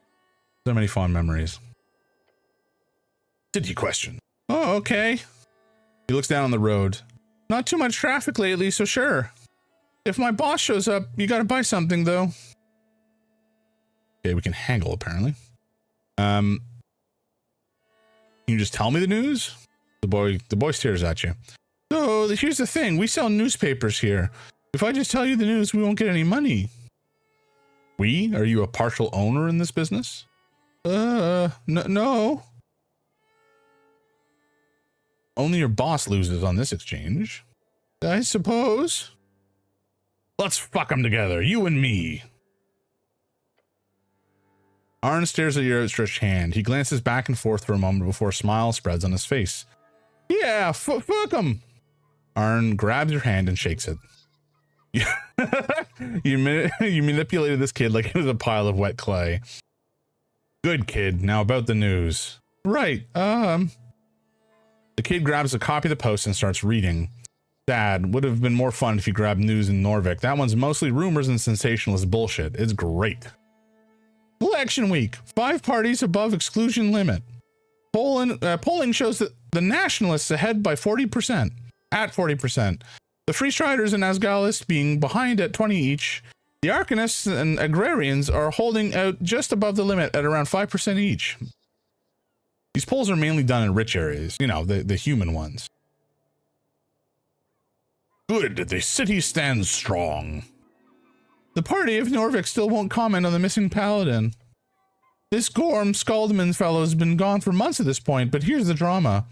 So many fond memories. Did you question? Oh, okay. He looks down on the road. Not too much traffic lately, so sure. If my boss shows up, you gotta buy something, though. Okay, we can haggle, apparently. Can you just tell me the news? The boy stares at you. So, here's the thing. We sell newspapers here. If I just tell you the news, we won't get any money. We? Are you a partial owner in this business? No. Only your boss loses on this exchange. I suppose. Let's fuck them together, you and me. Arn stares at your outstretched hand. He glances back and forth for a moment before a smile spreads on his face. Yeah, fuck them. Arn grabs your hand and shakes it. You manipulated this kid like it was a pile of wet clay. Good kid. Now about the news. Right. The kid grabs a copy of the Post and starts reading. Sad. Would have been more fun if you grabbed news in Norvik. That one's mostly rumors and sensationalist bullshit. It's great. Election week. 5 parties above exclusion limit. Polling shows that the Nationalists ahead by 40%. At 40%. The Free Striders and Asgalis being behind at 20 each. The Arcanists and Agrarians are holding out just above the limit at around 5% each. These polls are mainly done in rich areas, you know, the human ones. Good, the city stands strong. The party of Norvik still won't comment on the missing paladin. This Gorm Skaldman fellow has been gone for months at this point, but here's the drama.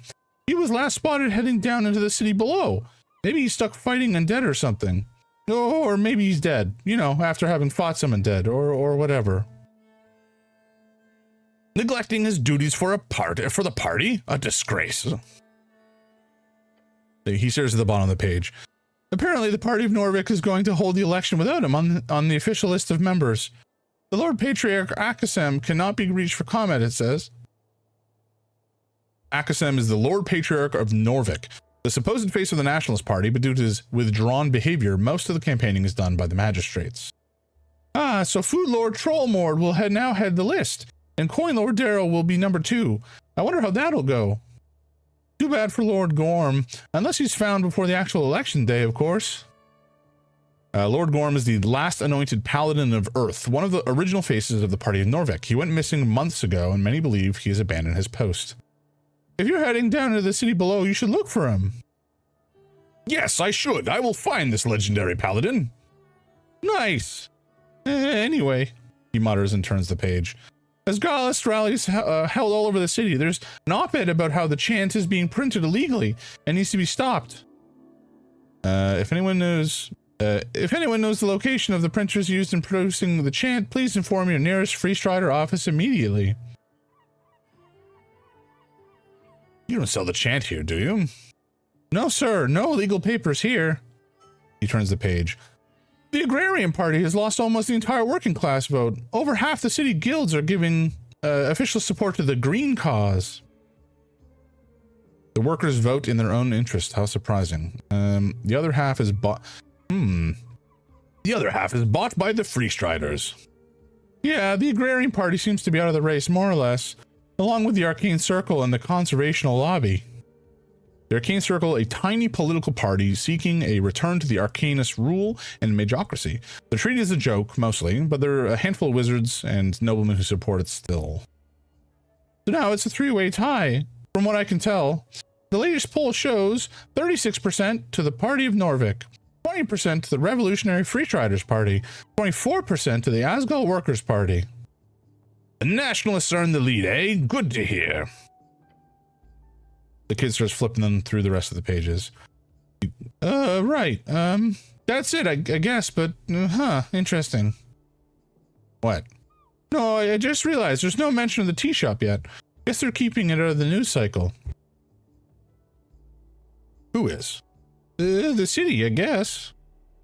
He was last spotted heading down into the city below. Maybe he's stuck fighting undead or something. Or maybe he's dead, you know, after having fought some undead, or whatever. Neglecting his duties for the party? A disgrace. He stares at the bottom of the page. Apparently, the party of Norvik is going to hold the election without him on the official list of members. The Lord Patriarch Akasem cannot be reached for comment, it says. Akasem is the Lord Patriarch of Norvik, the supposed face of the Nationalist Party, but due to his withdrawn behavior, most of the campaigning is done by the magistrates. Ah, so Food Lord Trollmord will now head the list, and Coin Lord Darrow will be number 2. I wonder how that'll go. Too bad for Lord Gorm, unless he's found before the actual election day, of course. Lord Gorm is the last anointed paladin of Earth, one of the original faces of the party of Norvik. He went missing months ago, and many believe he has abandoned his post. If you're heading down to the city below, you should look for him. Yes, I should. I will find this legendary paladin. Nice. Anyway, he mutters and turns the page. As Gaullist rallies held all over the city, there's an op-ed about how the chant is being printed illegally and needs to be stopped. If anyone knows the location of the printers used in producing the chant, please inform your nearest Free Strider office immediately. You don't sell the chant here, do you? No, sir. No legal papers here. He turns the page. The Agrarian Party has lost almost the entire working class vote. Over half the city guilds are giving official support to the Green cause. The workers vote in their own interest. How surprising. The other half is bought. The other half is bought by the Free Striders. Yeah, the Agrarian Party seems to be out of the race, more or less, along with the Arcane Circle and the Conservational Lobby. The Arcane Circle, a tiny political party seeking a return to the Arcanist rule and magocracy. The treaty is a joke, mostly, but there are a handful of wizards and noblemen who support it still. So now it's a three-way tie. From what I can tell, the latest poll shows 36% to the party of Norvik, 20% to the Revolutionary Free Striders Party, 24% to the Asgol Workers Party. The Nationalists are in the lead, eh? Good to hear. The kid starts flipping them through the rest of the pages. Right. That's it, I guess, but, interesting. What? No, I just realized there's no mention of the tea shop yet. Guess they're keeping it out of the news cycle. Who is? The city, I guess.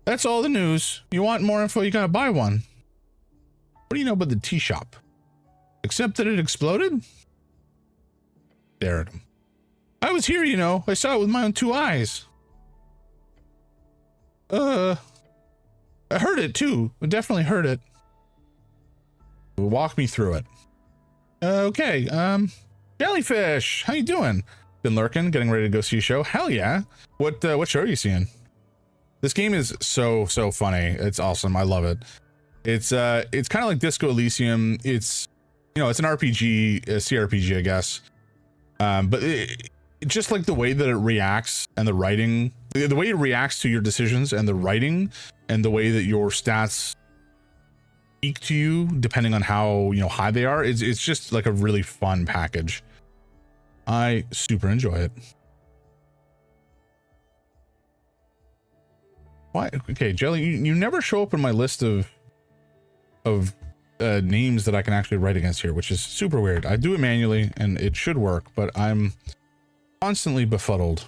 That's all the news. You want more info, you gotta buy one. What do you know about the tea shop? Except that it exploded? Stare at him. I was here, you know. I saw it with my own 2 eyes. I heard it too. I definitely heard it. Walk me through it. Okay. Jellyfish, how you doing? Been lurking, getting ready to go see a show. Hell yeah. What show are you seeing? This game is so funny. It's awesome. I love it. It's kind of like Disco Elysium. It's, you know, it's an RPG, a CRPG, I guess. But just like the way that it reacts and the writing, the way it reacts to your decisions and the writing and the way that your stats speak to you, depending on how, you know, high they are, it's just like a really fun package. I super enjoy it. Why? Okay, Jelly, you never show up in my list of names that I can actually write against here, which is super weird. I do it manually and it should work, but I'm constantly befuddled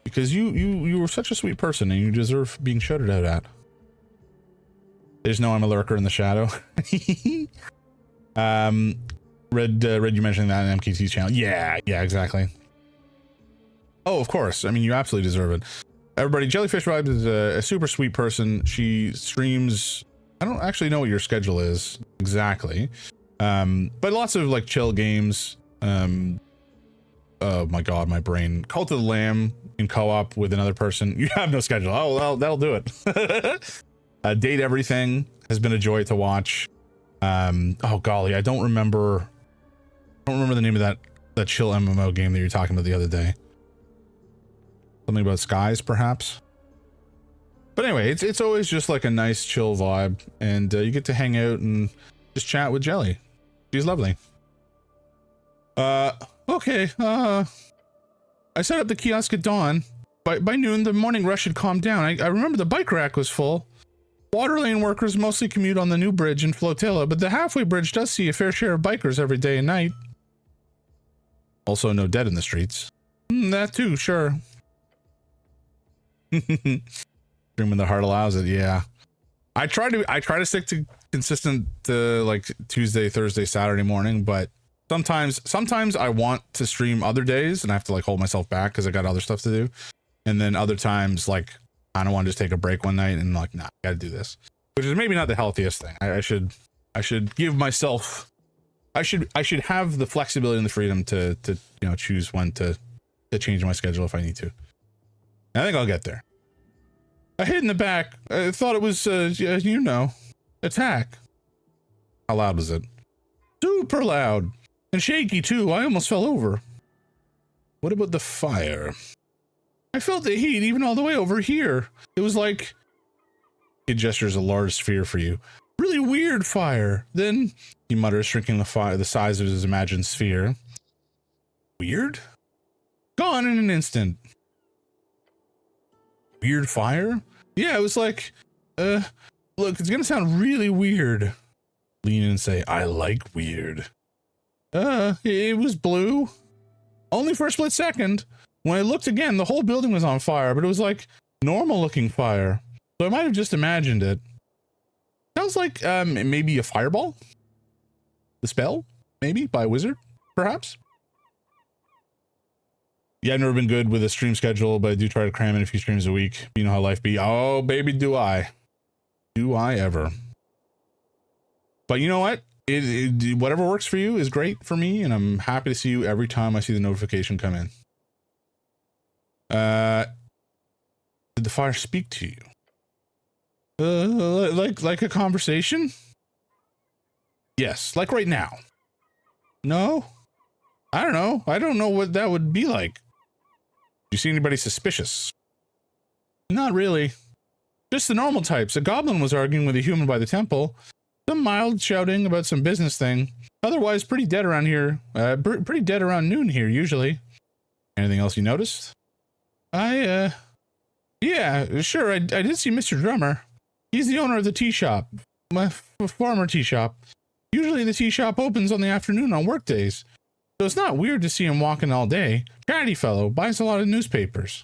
because you were such a sweet person and you deserve being shouted out at. They just know I'm a lurker in the shadow. Read you mentioning that in MKT's channel. Yeah, exactly. Oh, of course. I mean, you absolutely deserve it. Everybody, Jellyfish Vibes is a super sweet person. She streams, I don't actually know what your schedule is exactly, but lots of like chill games. Oh my god, my brain. Cult of the Lamb in co-op with another person. You have no schedule. Oh well, that'll do it. Date Everything has been a joy to watch. Oh golly, I don't remember the name of that chill MMO game that you were talking about the other day. Something about skies, perhaps. But anyway, it's always just like a nice chill vibe, and you get to hang out and just chat with Jelly. She's lovely. Okay. I set up the kiosk at dawn. By noon, the morning rush had calmed down. I remember the bike rack was full. Water lane workers mostly commute on the new bridge in Flotilla, but the halfway bridge does see a fair share of bikers every day and night. Also, no dead in the streets. That too, sure. Dream when the heart allows it, yeah. I try to stick to consistent like Tuesday, Thursday, Saturday morning, but sometimes I want to stream other days and I have to like hold myself back because I got other stuff to do. And then other times, like, I don't want to just take a break one night and like, nah, I gotta do this, which is maybe not the healthiest thing. I should give myself, I should have the flexibility and the freedom to choose when to change my schedule if I need to. I think I'll get there. I hid in the back. I thought it was, attack. How loud was it? Super loud and shaky too. I almost fell over. What about the fire? I felt the heat even all the way over here. It was like... He gestures a large sphere for you. Really weird fire. Then he mutters, shrinking the size of his imagined sphere. Weird? Gone in an instant. Weird fire? Yeah, it was like... look, it's gonna sound really weird. Lean in and say, I like weird. It was blue. Only for a split second. When I looked again, the whole building was on fire, but it was like normal looking fire. So I might have just imagined it. Sounds like maybe a fireball? The spell? Maybe? By a wizard? Perhaps? Yeah, I've never been good with a stream schedule, but I do try to cram in a few streams a week. You know how life be. Oh, baby, do I. Do I ever. But you know what? Whatever works for you is great for me, and I'm happy to see you every time I see the notification come in. Did the fire speak to you? Like a conversation? Yes, like right now. No? I don't know. I don't know what that would be like. Do you see anybody suspicious? Not really. Just the normal types. A goblin was arguing with a human by the temple. Some mild shouting about some business thing. Otherwise, pretty dead around here. Pretty dead around noon here, usually. Anything else you noticed? Yeah, sure. I did see Mr. Drummer. He's the owner of the tea shop. My former tea shop. Usually the tea shop opens on the afternoon on work days. So it's not weird to see him walking all day. Chatty fellow, buys a lot of newspapers.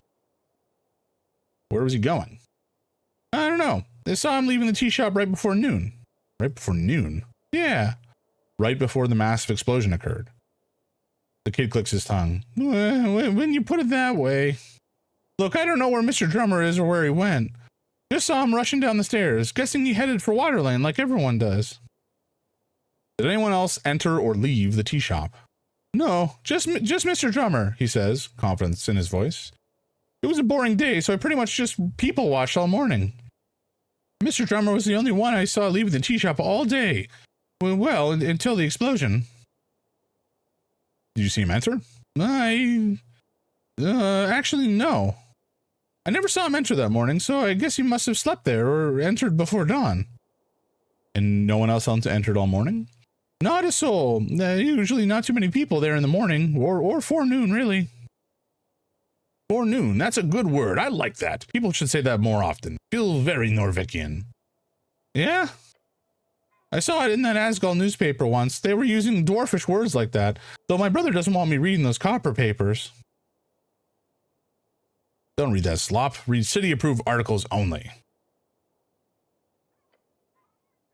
Where was he going? I don't know. I saw him leaving the tea shop right before noon. Right before noon? Yeah. Right before the massive explosion occurred. The kid clicks his tongue. When you put it that way. Look, I don't know where Mr. Drummer is or where he went. Just saw him rushing down the stairs, guessing he headed for Water Lane like everyone does. Did anyone else enter or leave the tea shop? No, just Mr. Drummer, he says, confidence in his voice. It was a boring day, so I pretty much just people watched all morning. Mr. Drummer was the only one I saw leaving the tea shop all day. Well, until the explosion. Did you see him enter? Actually, no. I never saw him enter that morning, so I guess he must have slept there or entered before dawn. And no one else entered all morning? Not a soul. Usually not too many people there in the morning, or forenoon, really. Forenoon, that's a good word. I like that. People should say that more often. Feel very Norvegian. Yeah? I saw it in that Asgol newspaper once. They were using dwarfish words like that, though my brother doesn't want me reading those copper papers. Don't read that slop. Read city-approved articles only.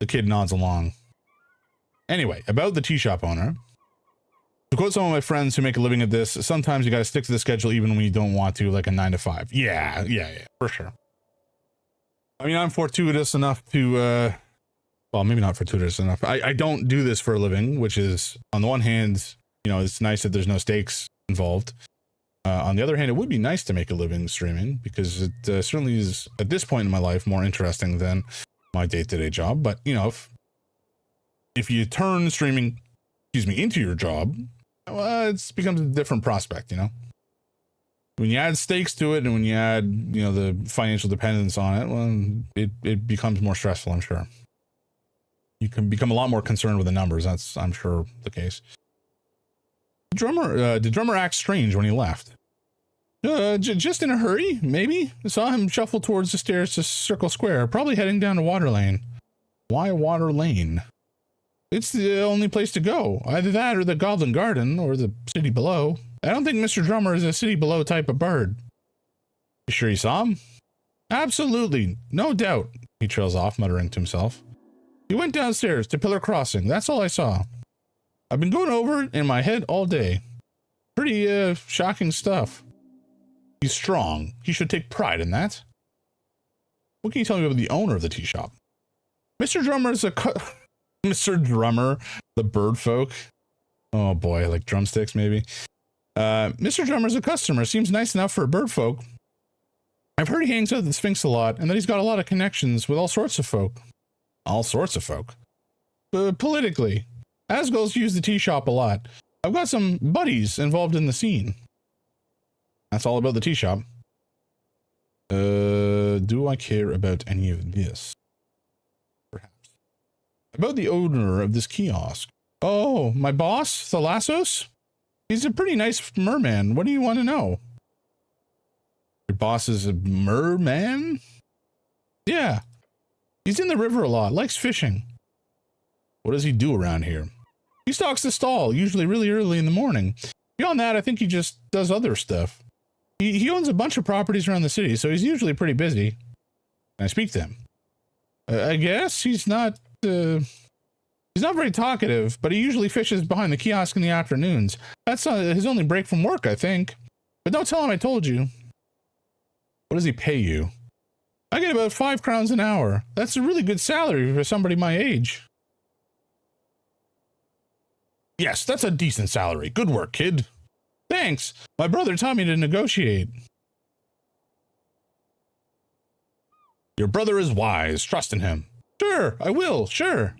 The kid nods along. Anyway, about the tea shop owner. To quote some of my friends who make a living at this, sometimes you gotta stick to the schedule even when you don't want to, like a 9 to 5. Yeah, for sure. I mean, I'm fortuitous enough to, well, maybe not fortuitous enough. I don't do this for a living, which is, on the one hand, it's nice that there's no stakes involved. On the other hand, it would be nice to make a living streaming because it certainly is, at this point in my life, more interesting than my day-to-day job. But, you know, if you turn streaming, into your job, well, it becomes a different prospect, you know? When you add stakes to it and when you add, you know, the financial dependence on it, well, it becomes more stressful, I'm sure. You can become a lot more concerned with the numbers. That's, I'm sure, the case. Did drummer act strange when he left? Just in a hurry, maybe? I saw him shuffle towards the stairs to Circle Square, probably heading down to Water Lane. Why Water Lane? It's the only place to go. Either that or the Goblin Garden or the city below. I don't think Mr. Drummer is a city below type of bird. You sure you saw him? Absolutely. No doubt. He trails off, muttering to himself. He went downstairs to Pillar Crossing. That's all I saw. I've been going over it in my head all day. Pretty, shocking stuff. He's strong. He should take pride in that. What can you tell me about the owner of the tea shop? Mr. Drummer is a Mr. Drummer, the bird folk. Oh boy, like drumsticks maybe. Mr. Drummer's a customer. Seems nice enough for a bird folk. I've heard he hangs out at the Sphinx a lot, and that he's got a lot of connections with all sorts of folk. All sorts of folk? Politically. Asgul's use the tea shop a lot. I've got some buddies involved in the scene. That's all about the tea shop. Do I care about any of this? Perhaps. About the owner of this kiosk. Oh, my boss, Thalassos? He's a pretty nice merman. What do you want to know? Your boss is a merman? Yeah. He's in the river a lot, likes fishing. What does he do around here? He stocks the stall, usually really early in the morning. Beyond that, I think he just does other stuff. He owns a bunch of properties around the city, so he's usually pretty busy. I speak to him. I guess he's not very talkative, but he usually fishes behind the kiosk in the afternoons. That's his only break from work, I think. But don't tell him I told you. What does he pay you? I get about 5 crowns an hour. That's a really good salary for somebody my age. Yes, that's a decent salary. Good work, kid. Thanks. My brother taught me to negotiate. Your brother is wise. Trust in him. Sure, I will. Sure.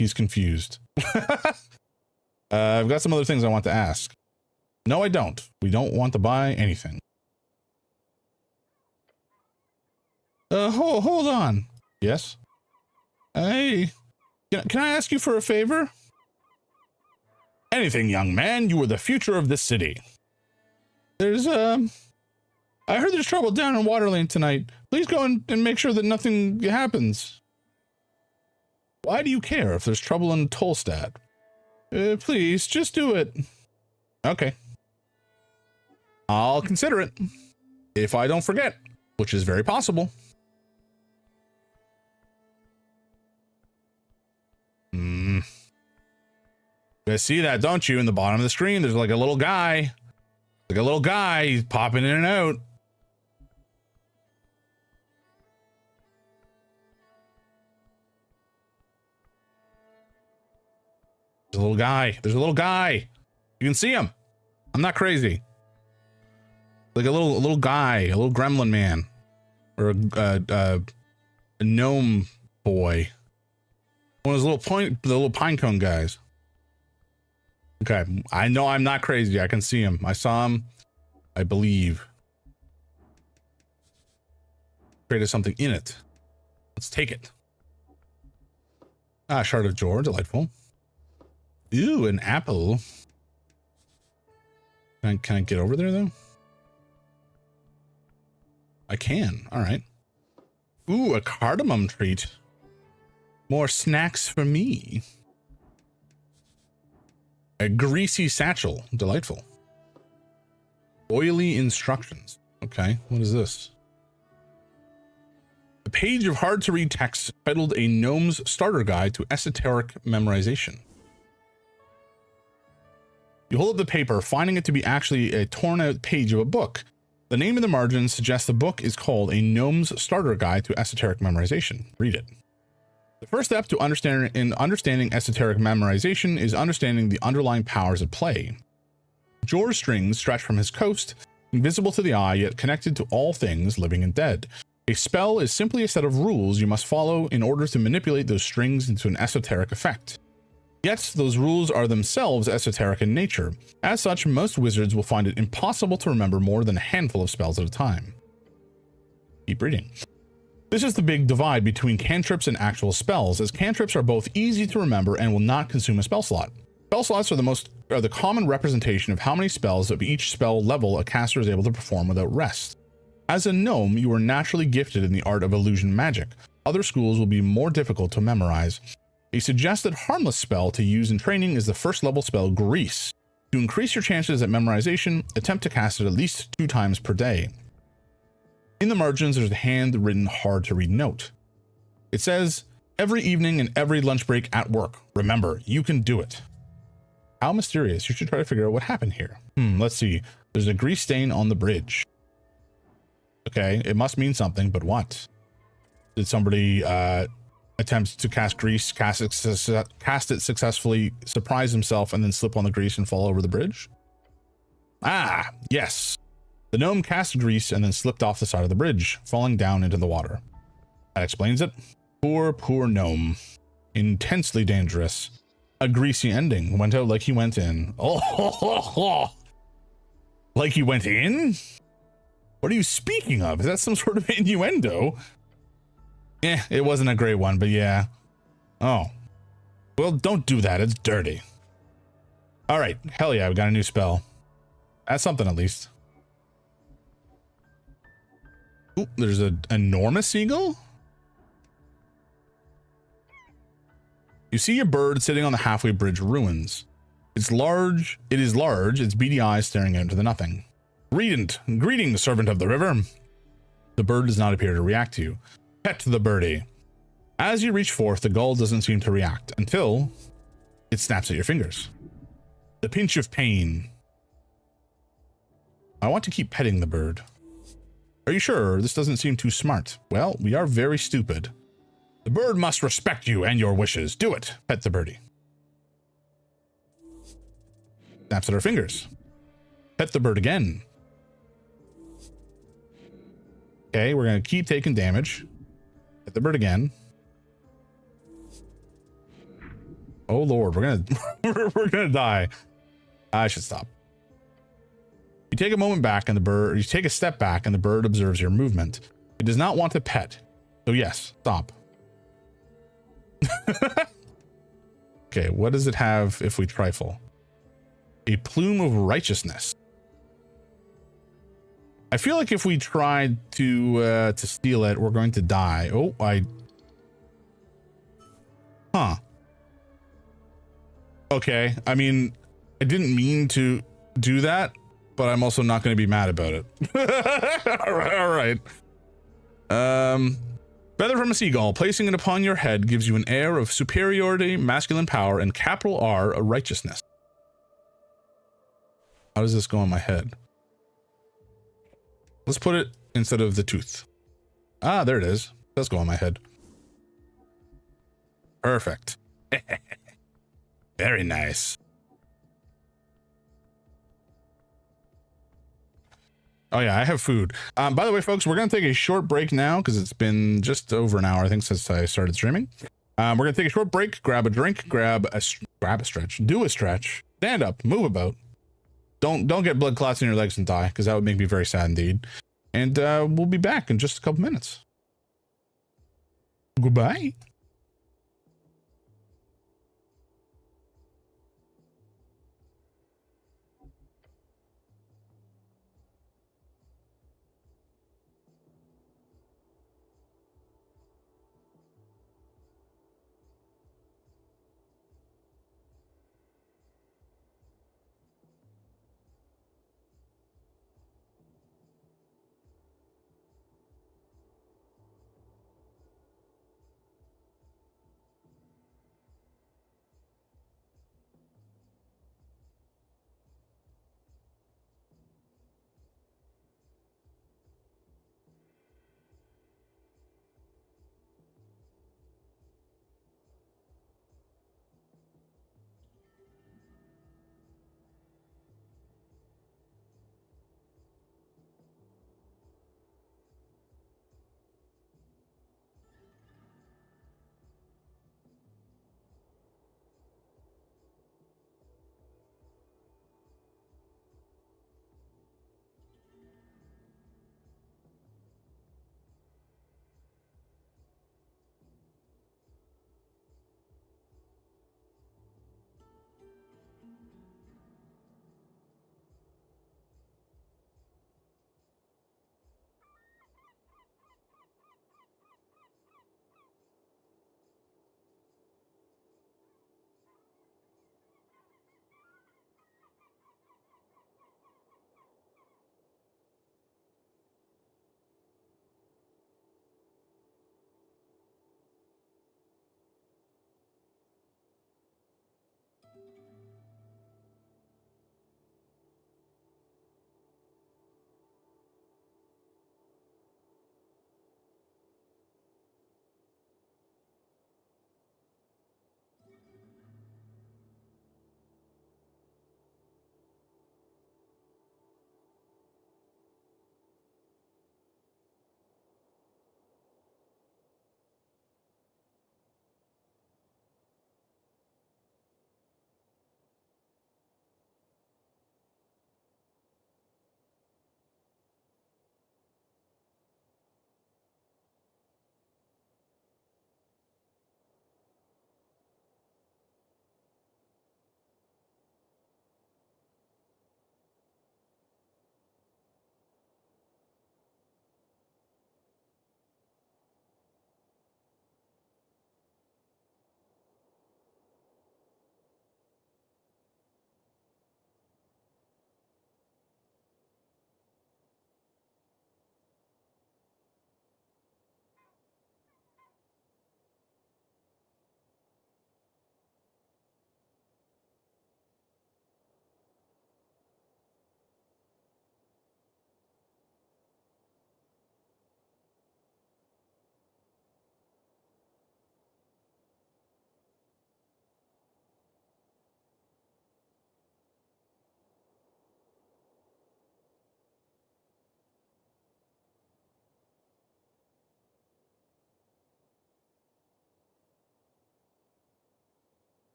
He's confused. I've got some other things I want to ask. No, I don't. We don't want to buy anything. Hold on. Yes? Hey, can I ask you for a favor? Anything, young man. You are the future of this city. There's, I heard there's trouble down in Water Lane tonight. Please go and make sure that nothing happens. Why do you care if there's trouble in Tolstad? Please, just do it. Okay. I'll consider it. If I don't forget, which is very possible. You guys see that, don't you? In the bottom of the screen, there's like a little guy. Like a little guy. He's popping in and out. There's a little guy. There's a little guy. You can see him. I'm not crazy. Like a little guy, a little gremlin man, or a gnome boy. One of those the little pine cone guys. Okay, I know I'm not crazy. I can see him. I saw him. I believe. Created something in it. Let's take it. Ah, Shard of Jor, delightful. Ooh, an apple. Can I get over there though? I can. All right. Ooh, a cardamom treat. More snacks for me. A greasy satchel. Delightful. Oily instructions. Okay, what is this? A page of hard-to-read text titled A Gnome's Starter Guide to Esoteric Memorization. You hold up the paper, finding it to be actually a torn-out page of a book. The name in the margin suggests the book is called A Gnome's Starter Guide to Esoteric Memorization. Read it. The first step to understanding esoteric memorization is understanding the underlying powers at play. Jor's strings stretch from his coast, invisible to the eye, yet connected to all things living and dead. A spell is simply a set of rules you must follow in order to manipulate those strings into an esoteric effect. Yet, those rules are themselves esoteric in nature. As such, most wizards will find it impossible to remember more than a handful of spells at a time. Keep reading. This is the big divide between cantrips and actual spells, as cantrips are both easy to remember and will not consume a spell slot. Spell slots are the common representation of how many spells of each spell level a caster is able to perform without rest. As a gnome, you are naturally gifted in the art of illusion magic. Other schools will be more difficult to memorize. A suggested harmless spell to use in training is the first level spell Grease. To increase your chances at memorization, attempt to cast it at least 2 times per day. In the margins, there's a handwritten, hard-to-read note. It says, "Every evening and every lunch break at work. Remember, you can do it." How mysterious. You should try to figure out what happened here. Let's see. There's a grease stain on the bridge. Okay, it must mean something, but what? Did somebody attempt to cast grease, cast it successfully, surprise himself, and then slip on the grease and fall over the bridge? Ah, yes. The gnome cast grease and then slipped off the side of the bridge, falling down into the water. That explains it. Poor, poor gnome. Intensely dangerous. A greasy ending. Went out like he went in. Oh, like he went in? What are you speaking of? Is that some sort of innuendo? It wasn't a great one, but yeah. Oh. Well, don't do that. It's dirty. All right. Hell yeah, we got a new spell. That's something at least. Ooh, there's an enormous seagull? You see a bird sitting on the halfway bridge ruins. It is large, its beady eyes staring out into the nothing. Greetings, servant of the river. The bird does not appear to react to you. Pet the birdie. As you reach forth, the gull doesn't seem to react until it snaps at your fingers. The pinch of pain. I want to keep petting the bird. Are you sure? This doesn't seem too smart. Well, we are very stupid. The bird must respect you and your wishes. Do it. Pet the birdie. Snaps at our fingers. Pet the bird again. Okay, we're going to keep taking damage. Pet the bird again. Oh Lord, we're gonna die. I should stop. You take a moment back and you take a step back and the bird observes your movement. It does not want to pet. So yes, stop. Okay, what does it have if we trifle? A plume of righteousness. I feel like if we tried to steal it, we're going to die. Oh, Huh. Okay, I mean, I didn't mean to do that, but I'm also not going to be mad about it. All right. Feather from a seagull. Placing it upon your head gives you an air of superiority, masculine power, and capital R, a righteousness. How does this go on my head? Let's put it instead of the tooth. Ah, there it is. It does go on my head. Perfect. Very nice. Oh yeah, I have food. By the way, folks, we're going to take a short break now because it's been just over an hour, I think, since I started streaming. We're going to take a short break, grab a drink, grab a stretch, do a stretch, stand up, move about. Don't get blood clots in your legs and die, because that would make me very sad indeed. And we'll be back in just a couple minutes. Goodbye.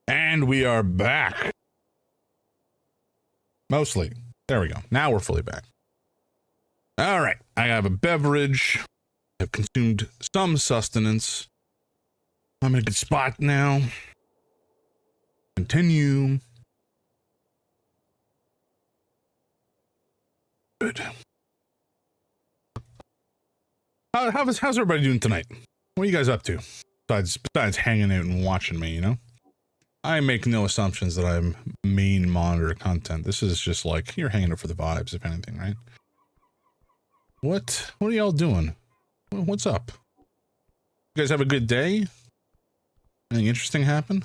And we are back. Mostly. There we go. Now we're fully back. All right. I have a beverage. I've consumed some sustenance. I'm in a good spot now. Continue. Good. How's everybody doing tonight? What are you guys up to? Besides hanging out and watching me, you know? I make no assumptions that I'm main monitor content. This is just like, you're hanging out for the vibes, if anything, right? What are y'all doing? What's up? You guys have a good day? Anything interesting happen?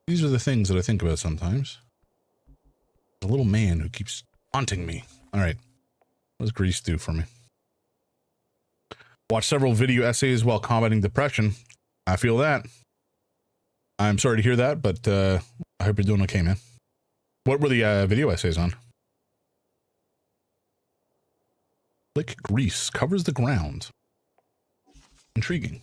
These are the things that I think about sometimes. The little man who keeps haunting me. All right. What does Grease do for me? Watch several video essays while combating depression. I feel that. I'm sorry to hear that, but I hope you're doing okay, man. What were the video essays on? Like grease covers the ground. Intriguing.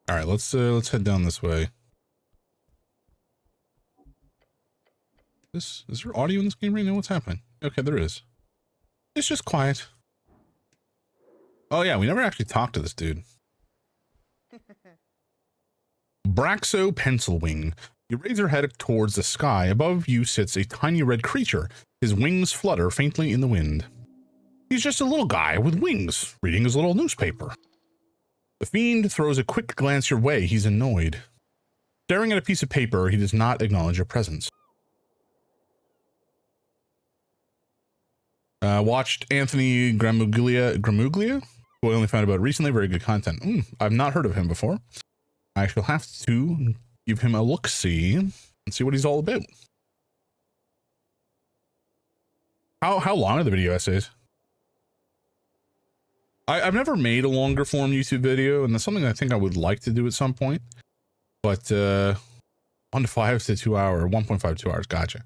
All right, let's head down this way. Is there audio in this game right now? What's happening? Okay, there is. It's just quiet. Oh yeah, we never actually talked to this dude. Braxo Pencilwing. You raise your head towards the sky. Above you sits a tiny red creature. His wings flutter faintly in the wind. He's just a little guy with wings, reading his little newspaper. The fiend throws a quick glance your way. He's annoyed. Staring at a piece of paper, he does not acknowledge your presence. Watched Anthony Gramuglia, who I only found about recently. Very good content. I've not heard of him before. I shall have to give him a look-see and see what he's all about. How long are the video essays? I've never made a longer form YouTube video, and that's something I think I would like to do at some point. But 1 to 5 to 2 hour, 1.5 2 hours, gotcha.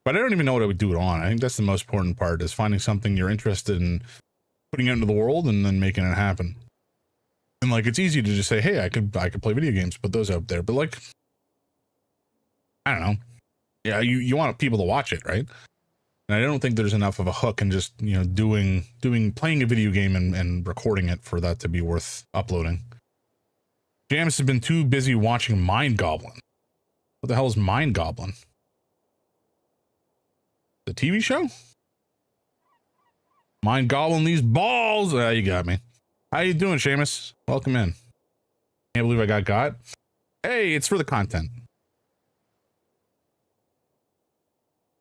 But I don't even know what I would do it on. I think that's the most important part, is finding something you're interested in putting out into the world and then making it happen. And like, it's easy to just say, hey, I could play video games, put those out there. But like, I don't know. Yeah, you want people to watch it, right? And I don't think there's enough of a hook in just, you know, playing a video game and recording it for that to be worth uploading. James has been too busy watching Mind Goblin. What the hell is Mind Goblin? The TV show? Mind Goblin these balls. You got me. How you doing, Seamus? Welcome in. Can't believe I got. Hey, it's for the content.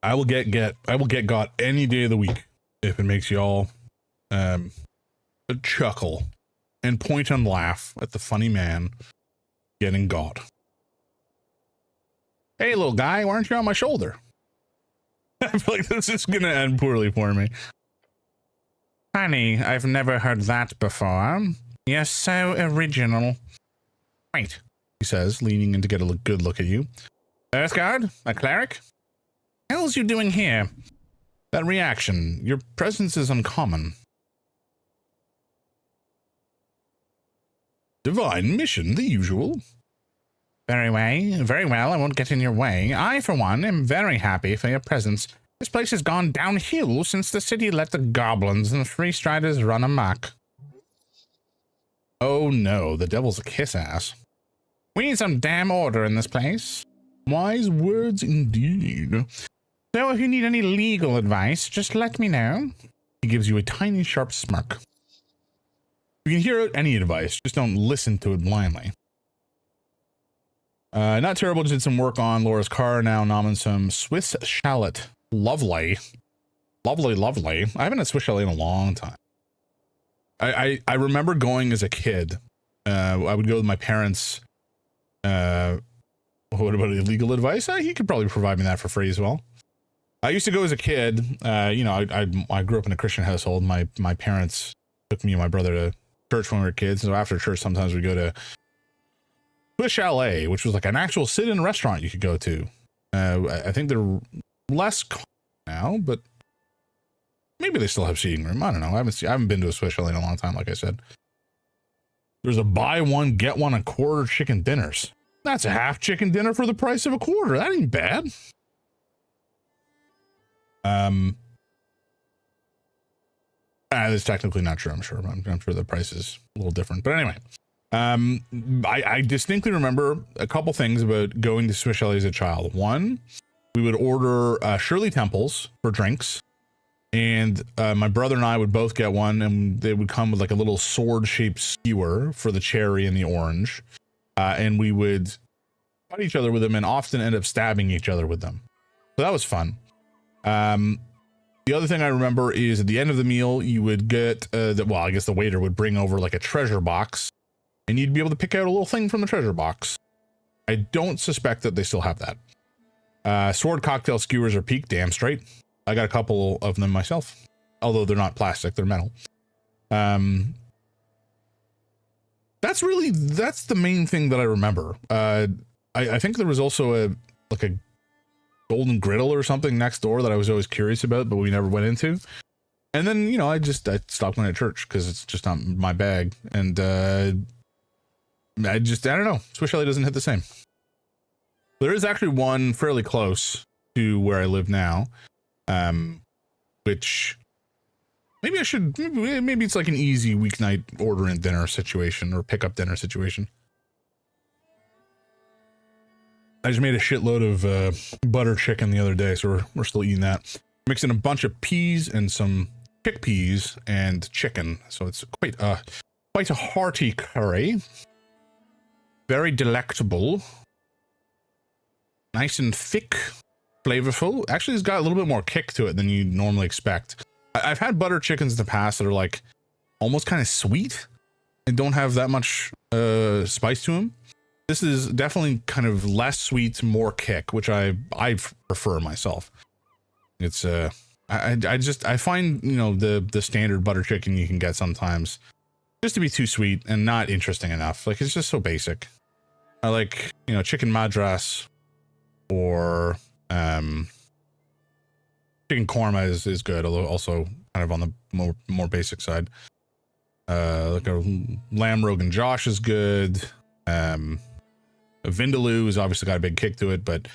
I will get got any day of the week if it makes y'all chuckle and point and laugh at the funny man getting got. Hey, little guy, why aren't you on my shoulder? I feel like this is gonna end poorly for me. Honey, I've never heard that before. You're so original. Wait, he says, leaning in to get a good look at you. Earthguard? A cleric? What the hell's you doing here? That reaction. Your presence is uncommon. Divine mission, the usual. Very well, I won't get in your way. I, for one, am very happy for your presence. This place has gone downhill since the city let the goblins and free striders run amok. Oh no, the devil's a kiss-ass. We need some damn order in this place. Wise words indeed. So if you need any legal advice, just let me know. He gives you a tiny sharp smirk. You can hear out any advice, just don't listen to it blindly. Not terrible, just did some work on Laura's car, now nomming some Swiss shallot. Lovely. Lovely. I haven't had Swiss shallot in a long time. I remember going as a kid. I would go with my parents. What about legal advice? He could probably provide me that for free as well. I used to go as a kid. You know, I grew up in a Christian household. My parents took me and my brother to church when we were kids. So after church, sometimes we'd go to Swiss Chalet, which was like an actual sit-in restaurant you could go to. I think they're less common now, but maybe they still have seating room. I don't know. I haven't been to a Swiss chalet in a long time, like I said. There's a buy one, get one a quarter chicken dinners. That's a half chicken dinner for the price of a quarter. That ain't bad. That's technically not true, I'm sure. I'm sure the price is a little different. But anyway, I distinctly remember a couple things about going to Swiss chalet as a child. One, we would order Shirley Temples for drinks. And my brother and I would both get one, and they would come with like a little sword-shaped skewer for the cherry and the orange. And we would fight each other with them and often end up stabbing each other with them. So that was fun. The other thing I remember is at the end of the meal, you would get, I guess the waiter would bring over like a treasure box, and you'd be able to pick out a little thing from the treasure box. I don't suspect that they still have that. Sword cocktail skewers are peak, damn straight. I got a couple of them myself, although they're not plastic, they're metal. That's the main thing that I remember. I think there was also a golden griddle or something next door that I was always curious about, but we never went into. And then, I stopped going to church because it's just not my bag. And I don't know. Swiss chalet doesn't hit the same. There is actually one fairly close to where I live now. Which maybe it's like an easy weeknight order and dinner situation or pick up dinner situation. I just made a shitload of butter chicken the other day, so we're still eating that. Mixing a bunch of peas and some chickpeas and chicken, so it's quite a hearty curry. Very delectable, nice and thick. Flavorful. Actually, it's got a little bit more kick to it than you'd normally expect. I've had butter chickens in the past that are like almost kind of sweet and don't have that much spice to them. This is definitely kind of less sweet, more kick, which I prefer myself. It's I find the standard butter chicken you can get sometimes just to be too sweet and not interesting enough. Like, it's just so basic. I like chicken madras or chicken korma is good, although also kind of on the more basic side. Like a lamb rogan josh is good. A vindaloo has obviously got a big kick to it, but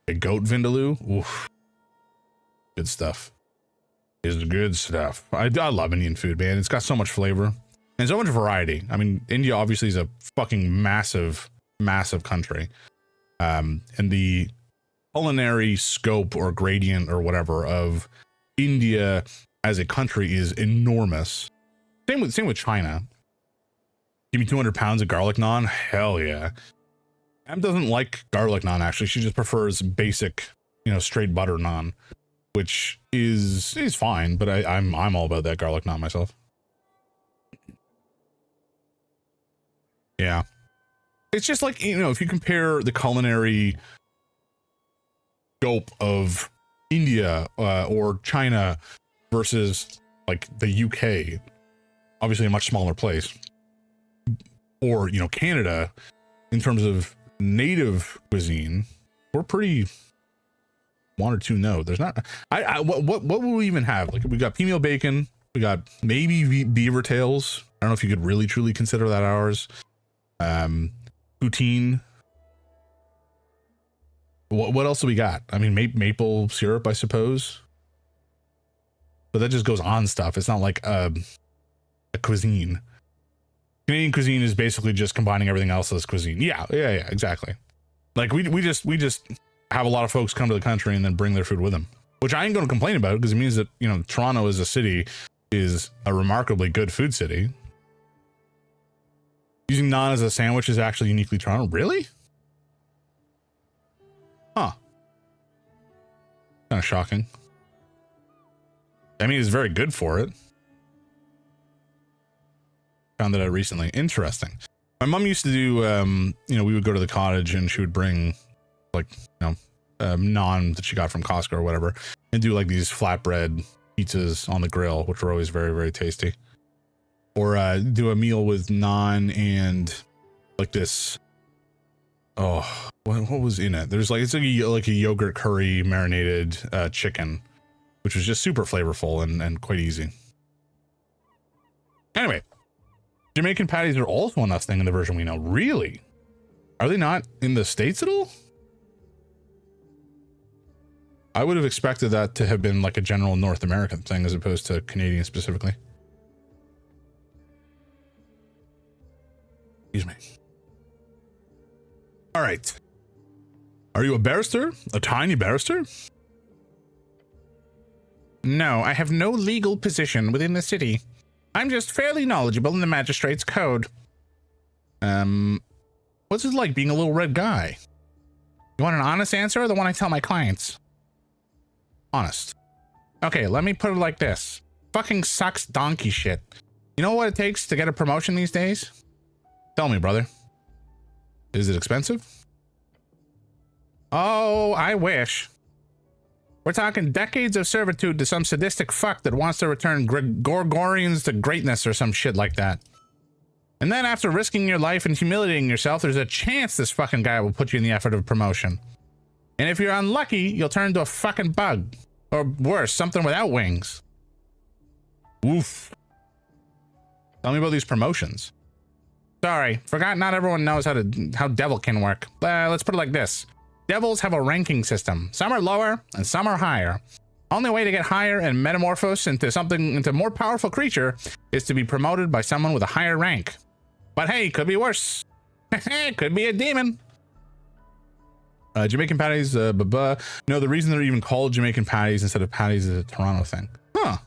a goat vindaloo, oof, good stuff. Is good stuff. I love Indian food, man. It's got so much flavor and so much variety. I mean, India obviously is a fucking massive country, and the culinary scope or gradient or whatever of India as a country is enormous. Same with China. Give me 200 pounds of garlic naan. Hell yeah. Em doesn't like garlic naan, actually. She just prefers basic, straight butter naan, which is fine, but I'm all about that garlic naan myself. Yeah. It's just like, if you compare the culinary scope of India or China versus like the UK, obviously a much smaller place, or Canada, in terms of native cuisine, we're pretty one or two. No, there's not. What will we even have? Like, we got female bacon, we got maybe beaver tails. I don't know if you could really truly consider that ours. Poutine. What else do we got? I mean, maple syrup, I suppose. But that just goes on stuff. It's not like a cuisine. Canadian cuisine is basically just combining everything else as cuisine. Yeah, exactly. Like, we just have a lot of folks come to the country and then bring their food with them, which I ain't going to complain about, because it means that, Toronto as a city is a remarkably good food city. Using naan as a sandwich is actually uniquely Toronto. Really? Huh. Kind of shocking. I mean, it's very good for it. Found that out recently. Interesting. My mom used to do, we would go to the cottage and she would bring like, naan that she got from Costco or whatever, and do like these flatbread pizzas on the grill, which were always very, very tasty. Or do a meal with naan and like this Oh, what was in it? There's like, it's like a yogurt curry marinated chicken, which was just super flavorful and quite easy. Anyway, Jamaican patties are also a thing in the version we know. Really? Are they not in the States at all? I would have expected that to have been like a general North American thing as opposed to Canadian specifically. Excuse me. All right. Are you a barrister? A tiny barrister? No, I have no legal position within the city. I'm just fairly knowledgeable in the magistrate's code. What's it like being a little red guy? You want an honest answer or the one I tell my clients? Honest. Okay, let me put it like this. Fucking sucks donkey shit. You know what it takes to get a promotion these days? Tell me, brother. Is it expensive? Oh, I wish. We're talking decades of servitude to some sadistic fuck that wants to return Gorgorians to greatness or some shit like that. And then after risking your life and humiliating yourself, there's a chance this fucking guy will put you in the effort of promotion. And if you're unlucky, you'll turn into a fucking bug. Or worse, something without wings. Oof. Tell me about these promotions. Sorry, forgot not everyone knows how devil can work. Let's put it like this. Devils have a ranking system. Some are lower and some are higher. Only way to get higher and metamorphose into a more powerful creature is to be promoted by someone with a higher rank. But hey, could be worse. Could be a demon. Jamaican patties, No, the reason they're even called Jamaican patties instead of patties is a Toronto thing. Huh.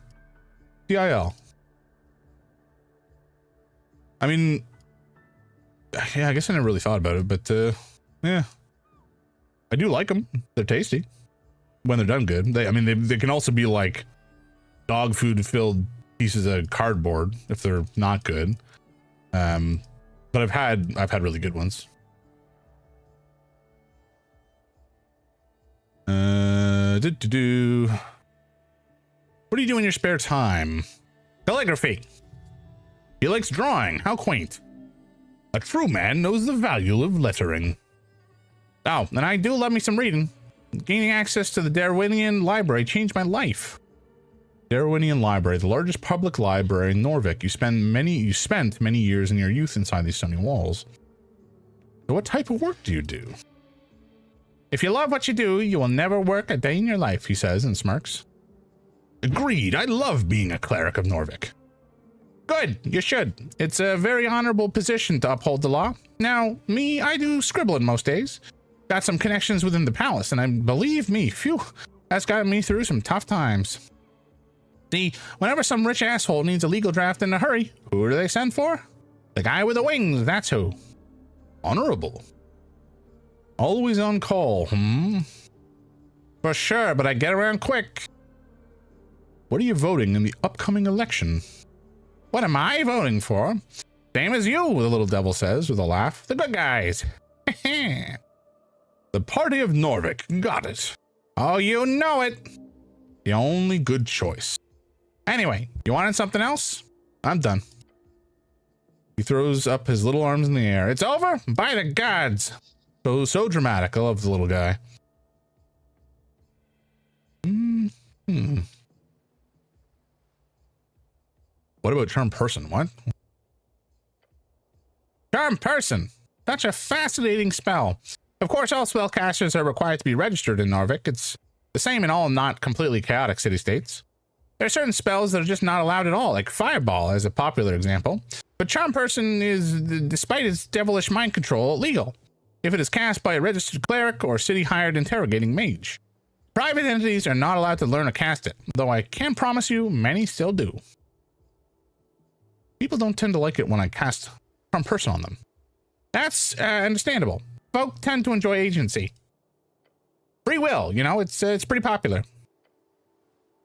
TIL. I mean, yeah, I guess I never really thought about it, but yeah. I do like them. They're tasty when they're done good. They can also be like dog food filled pieces of cardboard if they're not good. But I've had really good ones. What do you do in your spare time? Calligraphy. He likes drawing. How quaint. A true man knows the value of lettering. Oh, and I do love me some reading. Gaining access to the Darwinian Library changed my life. Darwinian Library, the largest public library in Norvik. You spent many years in your youth inside these stony walls. So what type of work do you do? If you love what you do, you will never work a day in your life, he says and smirks. Agreed. I love being a cleric of Norvik. Good, you should. It's a very honorable position to uphold the law. Now, me, I do scribbling most days. Got some connections within the palace, and believe me, phew, that's gotten me through some tough times. See, whenever some rich asshole needs a legal draft in a hurry, who do they send for? The guy with the wings, that's who. Honorable. Always on call, For sure, but I get around quick. What are you voting in the upcoming election? What am I voting for? Same as you, the little devil says with a laugh. The good guys. The Party of Norvik. Got it. Oh, you know it. The only good choice. Anyway, you wanted something else? I'm done. He throws up his little arms in the air. It's over? By the gods. So dramatic. I love the little guy. What about Charm Person? What? Charm Person. Such a fascinating spell. Of course, all spellcasters are required to be registered in Norvik. It's the same in all not completely chaotic city-states. There are certain spells that are just not allowed at all, like Fireball as a popular example. But Charm Person is, despite its devilish mind control, legal if it is cast by a registered cleric or city-hired interrogating mage. Private entities are not allowed to learn or cast it, though I can promise you many still do. People don't tend to like it when I cast Charm Person on them. That's understandable. Folk tend to enjoy agency. Free will, you know, it's pretty popular.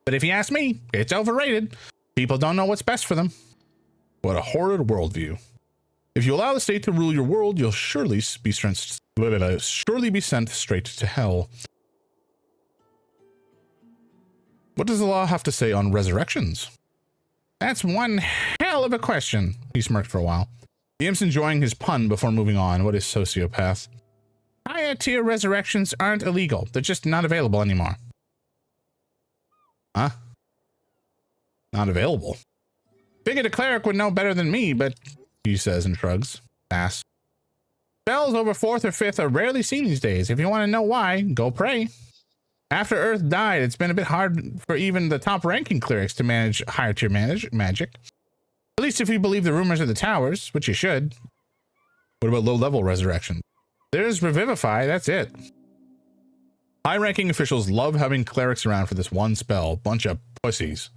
But if you ask me, it's overrated. People don't know what's best for them. What a horrid worldview. If you allow the state to rule your world, you'll surely be sent straight to hell. What does the law have to say on resurrections? That's one hell of a question. He smirked for a while. The imp's enjoying his pun before moving on. What is sociopath? higher tier resurrections aren't illegal. They're just not available anymore. Huh? Not available. Figured a cleric would know better than me, but he says and shrugs. Ass. Spells over 4th or 5th are rarely seen these days. If you want to know why, go pray. After Earth died, it's been a bit hard for even the top-ranking clerics to manage higher-tier magic. At least if you believe the rumors of the towers, which you should. What about low-level resurrection? There's Revivify, that's it. High-ranking officials love having clerics around for this one spell. Bunch of pussies.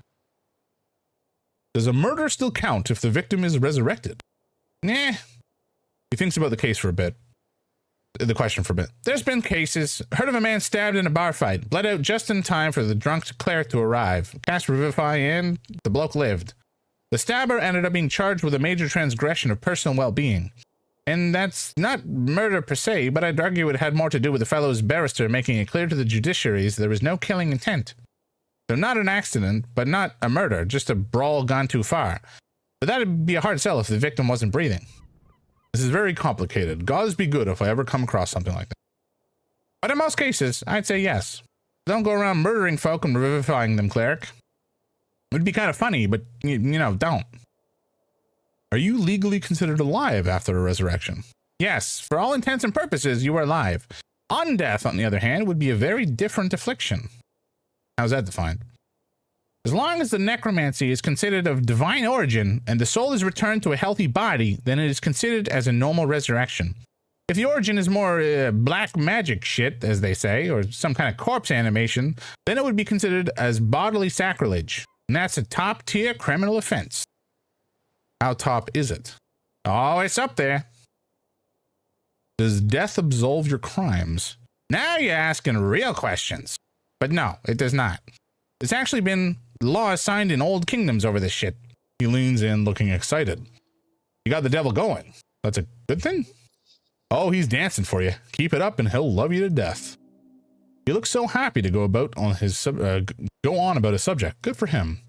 Does a murder still count if the victim is resurrected? Nah. He thinks about the case for a bit. The question for a bit. There's been cases. Heard of a man stabbed in a bar fight. Bled out just in time for the drunk cleric to arrive. Cast Revivify and the bloke lived. The stabber ended up being charged with a major transgression of personal well-being. And that's not murder per se, but I'd argue it had more to do with the fellow's barrister making it clear to the judiciaries there was no killing intent. So not an accident, but not a murder, just a brawl gone too far. But that'd be a hard sell if the victim wasn't breathing. This is very complicated. Gods be good if I ever come across something like that. But in most cases, I'd say yes. Don't go around murdering folk and revivifying them, cleric. It'd be kind of funny, but, you know, don't. Are you legally considered alive after a resurrection? Yes, for all intents and purposes, you are alive. Undeath, on the other hand, would be a very different affliction. How's that defined? As long as the necromancy is considered of divine origin and the soul is returned to a healthy body, then it is considered as a normal resurrection. If the origin is more black magic shit, as they say, or some kind of corpse animation, then it would be considered as bodily sacrilege. And that's a top-tier criminal offense. How top is it? Oh, it's up there. Does death absolve your crimes? Now you're asking real questions. But no, it does not. There's actually been laws signed in old kingdoms over this shit. He leans in, looking excited. You got the devil going. That's a good thing? Oh, he's dancing for you. Keep it up and he'll love you to death. He looks so happy to go about on his go on about his subject. Good for him.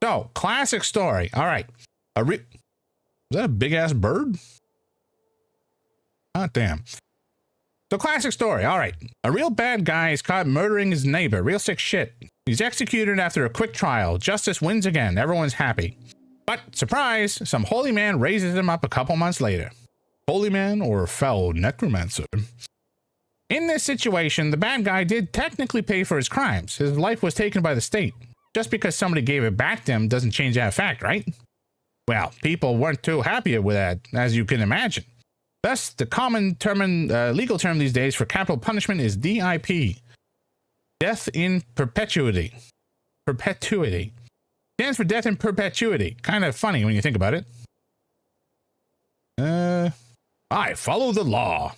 So, classic story. All right. Is that a big-ass bird? Ah, damn. So, classic story. All right. A real bad guy is caught murdering his neighbor. Real sick shit. He's executed after a quick trial. Justice wins again. Everyone's happy. But, surprise, some holy man raises him up a couple months later. Holy man or foul necromancer? In this situation, the bad guy did technically pay for his crimes. His life was taken by the state. Just because somebody gave it back to him doesn't change that fact, right? Well, people weren't too happy with that, as you can imagine. Thus, the common legal term these days for capital punishment is DIP. Death in perpetuity. Perpetuity. Stands for death in perpetuity. Kind of funny when you think about it. I follow the law.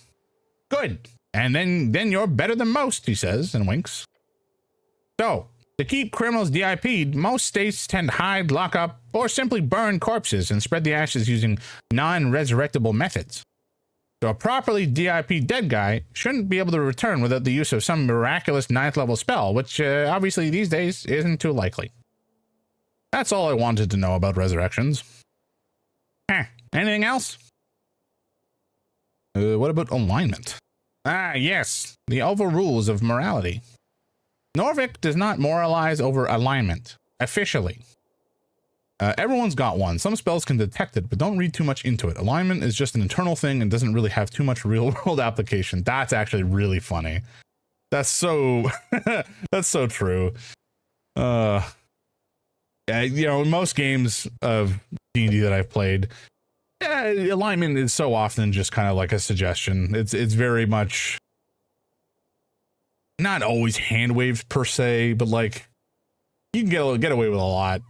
Good. And then you're better than most, he says and winks. So, to keep criminals DIP'd, most states tend to hide, lock up, or simply burn corpses and spread the ashes using non-resurrectable methods. So a properly DIP'd dead guy shouldn't be able to return without the use of some miraculous 9th level spell, which obviously these days isn't too likely. That's all I wanted to know about resurrections. Anything else? What about alignment? Ah, yes, the overrules of morality. Norvik does not moralize over alignment, officially. Everyone's got one. Some spells can detect it, but don't read too much into it. Alignment is just an internal thing and doesn't really have too much real-world application. That's actually really funny. That's so... that's so true. You know, in most games of D&D that I've played, alignment is so often just kind of like a suggestion. It's very much... not always hand waved per se, but like you can get away with a lot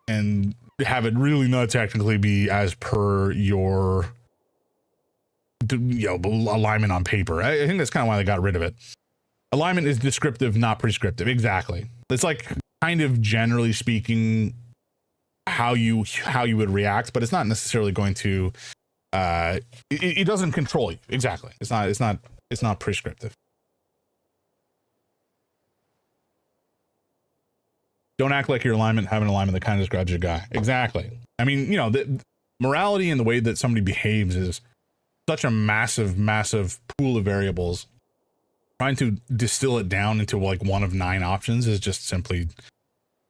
and have it really not technically be as per your alignment on paper. I think that's kind of why they got rid of it. Alignment is descriptive, not prescriptive. Exactly. It's like kind of generally speaking how you would react, but it's not necessarily going to it doesn't control you. Exactly. It's not prescriptive. Don't act like your alignment, have an alignment that kind of describes your guy. Exactly. I mean, you know, the morality and the way that somebody behaves is such a massive, massive pool of variables. Trying to distill it down into like one of 9 options is just simply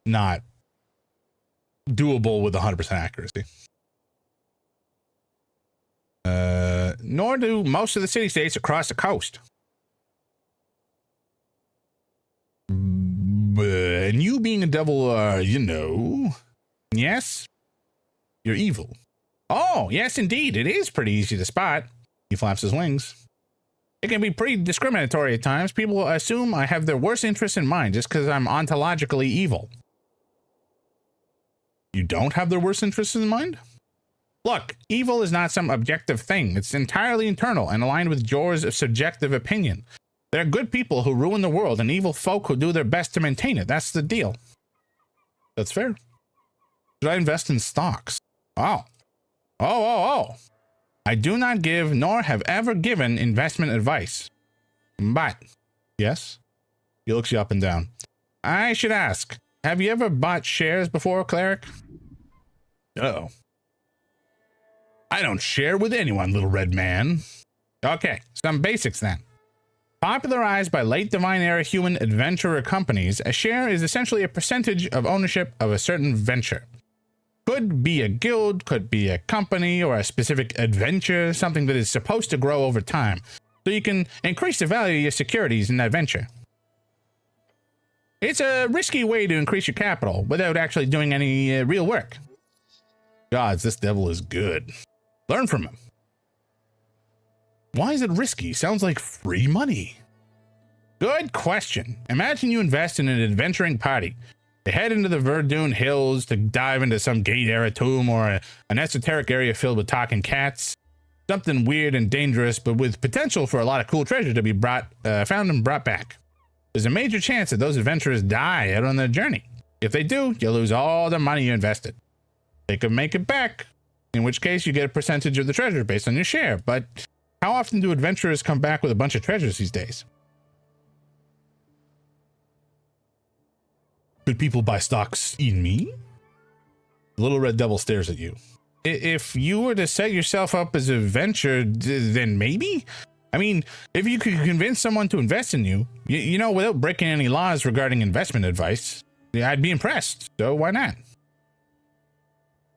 not doable with 100% accuracy. Nor do most of the city-states across the coast. And you being a devil, you know, yes, you're evil. Oh, yes, indeed. It is pretty easy to spot. He flaps his wings. It can be pretty discriminatory at times. People assume I have their worst interests in mind just because I'm ontologically evil. You don't have their worst interests in mind? Look, evil is not some objective thing. It's entirely internal and aligned with yours subjective opinion. There are good people who ruin the world and evil folk who do their best to maintain it. That's the deal. That's fair. Should I invest in stocks? Oh. I do not give nor have ever given investment advice. But, yes? He looks you up and down. I should ask, have you ever bought shares before, Cleric? Uh-oh. I don't share with anyone, little red man. Okay, some basics then. Popularized by late Divine Era human adventurer companies, a share is essentially a percentage of ownership of a certain venture. Could be a guild, could be a company, or a specific adventure, something that is supposed to grow over time, so you can increase the value of your securities in that venture. It's a risky way to increase your capital without actually doing any real work. Gods, this devil is good. Learn from him. Why is it risky? Sounds like free money. Good question. Imagine you invest in an adventuring party. They head into the Verdun Hills to dive into some Gate Era tomb or an esoteric area filled with talking cats. Something weird and dangerous, but with potential for a lot of cool treasure to be found and brought back. There's a major chance that those adventurers die out on their journey. If they do, you'll lose all the money you invested. They could make it back, in which case you get a percentage of the treasure based on your share. But how often do adventurers come back with a bunch of treasures these days? Could people buy stocks in me? The little red devil stares at you. If you were to set yourself up as a venture, then maybe? I mean, if you could convince someone to invest in you, you know, without breaking any laws regarding investment advice, I'd be impressed. So why not?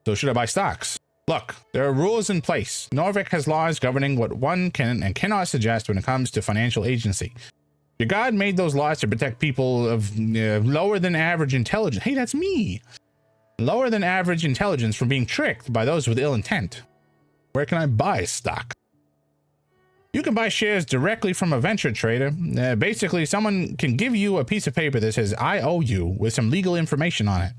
So should I buy stocks? Look, there are rules in place. Norvik has laws governing what one can and cannot suggest when it comes to financial agency. Your god made those laws to protect people of lower than average intelligence. Hey, that's me. Lower than average intelligence from being tricked by those with ill intent. Where can I buy stock? You can buy shares directly from a venture trader. Basically, someone can give you a piece of paper that says, I owe you, with some legal information on it.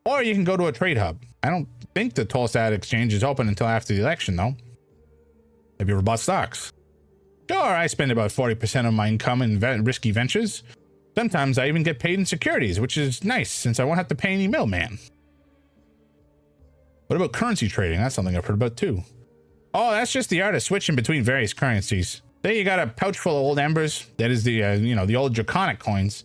Or you can go to a trade hub. I don't think the Tolstad exchange is open until after the election, though. Have you ever bought stocks? Sure, I spend about 40% of my income in risky ventures. Sometimes I even get paid in securities, which is nice since I won't have to pay any middleman. What about currency trading? That's something I've heard about too. Oh, that's just the art of switching between various currencies. Say you got a pouch full of old embers. That is the, the old draconic coins.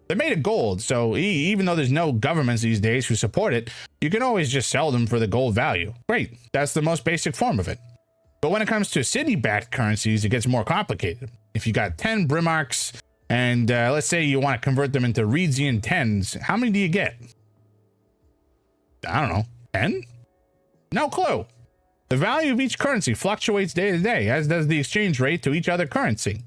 They're made of gold, so even though there's no governments these days who support it, you can always just sell them for the gold value. Great, that's the most basic form of it. But when it comes to city-backed currencies, it gets more complicated. If you got 10 Brimarks, and let's say you want to convert them into Reedsian 10s, how many do you get? I don't know, 10? No clue. The value of each currency fluctuates day to day, as does the exchange rate to each other currency.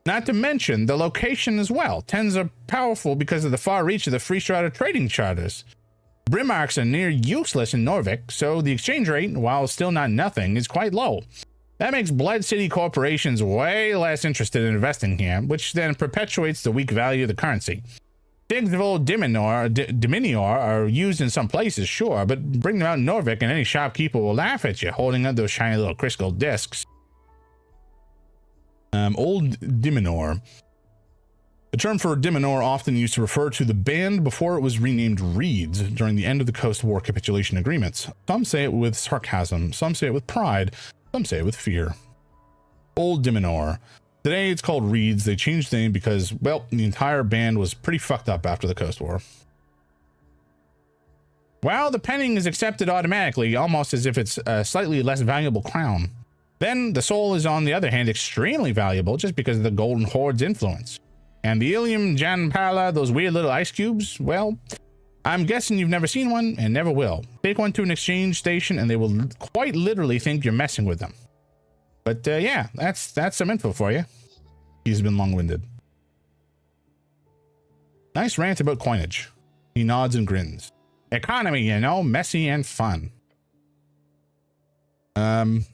Not to mention the location as well. 10s are powerful because of the far reach of the free strata trading charters. Brimarks are near useless in Norvik, so the exchange rate, while still not nothing, is quite low. That makes Blood City corporations way less interested in investing here, which then perpetuates the weak value of the currency. Digs of old Diminior are used in some places, sure, but bring them out in Norvik and any shopkeeper will laugh at you holding up those shiny little crystal discs. Old Diminor. The term for Diminor often used to refer to the band before it was renamed Reeds during the end of the Coast War capitulation agreements. Some say it with sarcasm, some say it with pride, some say it with fear. Old Diminor. Today it's called Reeds. They changed the name because, well, the entire band was pretty fucked up after the Coast War. Well, the penning is accepted automatically, almost as if it's a slightly less valuable crown. Then the soul is, on the other hand, extremely valuable just because of the Golden Horde's influence. And the Ilium Janpala, those weird little ice cubes, well, I'm guessing you've never seen one and never will. Take one to an exchange station and they will quite literally think you're messing with them. But yeah, that's some info for you. He's been long-winded. Nice rant about coinage. He nods and grins. Economy, you know, messy and fun. Can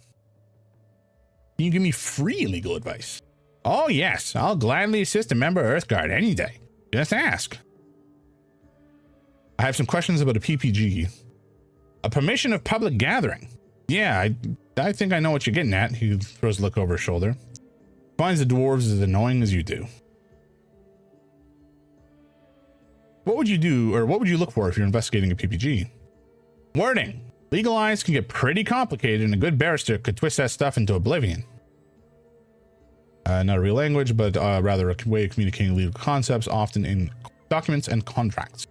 you give me free legal advice? Oh yes, I'll gladly assist a member of Earthguard any day. Just ask. I have some questions about a PPG. A permission of public gathering. Yeah, I think I know what you're getting at. He throws a look over his shoulder. Finds the dwarves as annoying as you do. What would you do, or what would you look for if you're investigating a PPG? Wording. Legalized can get pretty complicated, and a good barrister could twist that stuff into oblivion. Not a real language, but rather a way of communicating legal concepts, often in documents and contracts.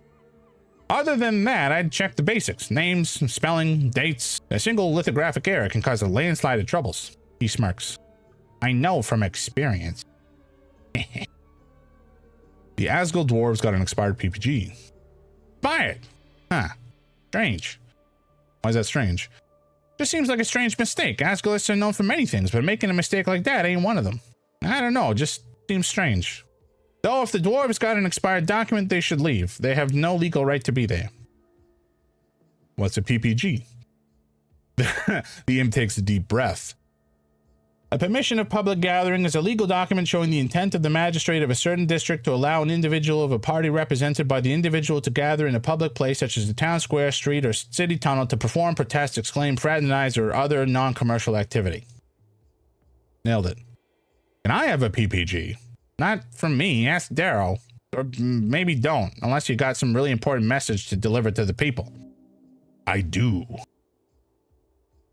Other than that, I'd check the basics. Names, spelling, dates. A single lithographic error can cause a landslide of troubles. He smirks. I know from experience. The Asgul dwarves got an expired PPG. Expired? Huh. Strange. Why is that strange? Just seems like a strange mistake. Asgulists are known for many things, but making a mistake like that ain't one of them. I don't know, just seems strange. Though if the dwarves got an expired document, they should leave. They have no legal right to be there. What's a PPG? The imp takes a deep breath. A permission of public gathering is a legal document showing the intent of the magistrate of a certain district to allow an individual of a party represented by the individual to gather in a public place such as the town square, street, or city tunnel to perform, protest, exclaim, fraternize, or other non-commercial activity. Nailed it. Can I have a PPG? Not from me, ask Darrow. Or maybe don't, unless you got some really important message to deliver to the people. I do.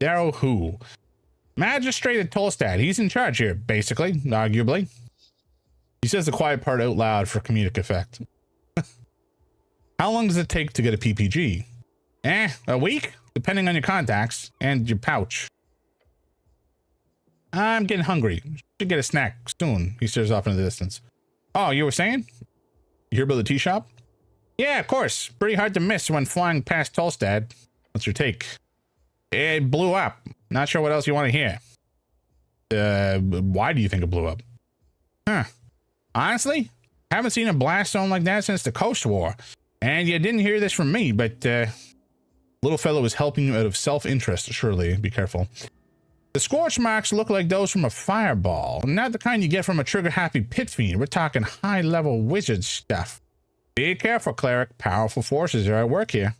Darrow who? Magistrate at Tolstad. He's in charge here, basically, arguably. He says the quiet part out loud for comedic effect. How long does it take to get a PPG? A week? Depending on your contacts and your pouch. I'm getting hungry. Should get a snack soon. He stares off into the distance. Oh, you were saying? You hear about the tea shop? Yeah, of course. Pretty hard to miss when flying past Tolstad. What's your take? It blew up. Not sure what else you want to hear. Why do you think it blew up? Huh. Honestly, haven't seen a blast zone like that since the Coast War. And you didn't hear this from me, but little fellow is helping you out of self-interest, surely. Be careful. The scorch marks look like those from a fireball. Not the kind you get from a trigger-happy pit fiend. We're talking high-level wizard stuff. Be careful, Cleric. Powerful forces are at work here.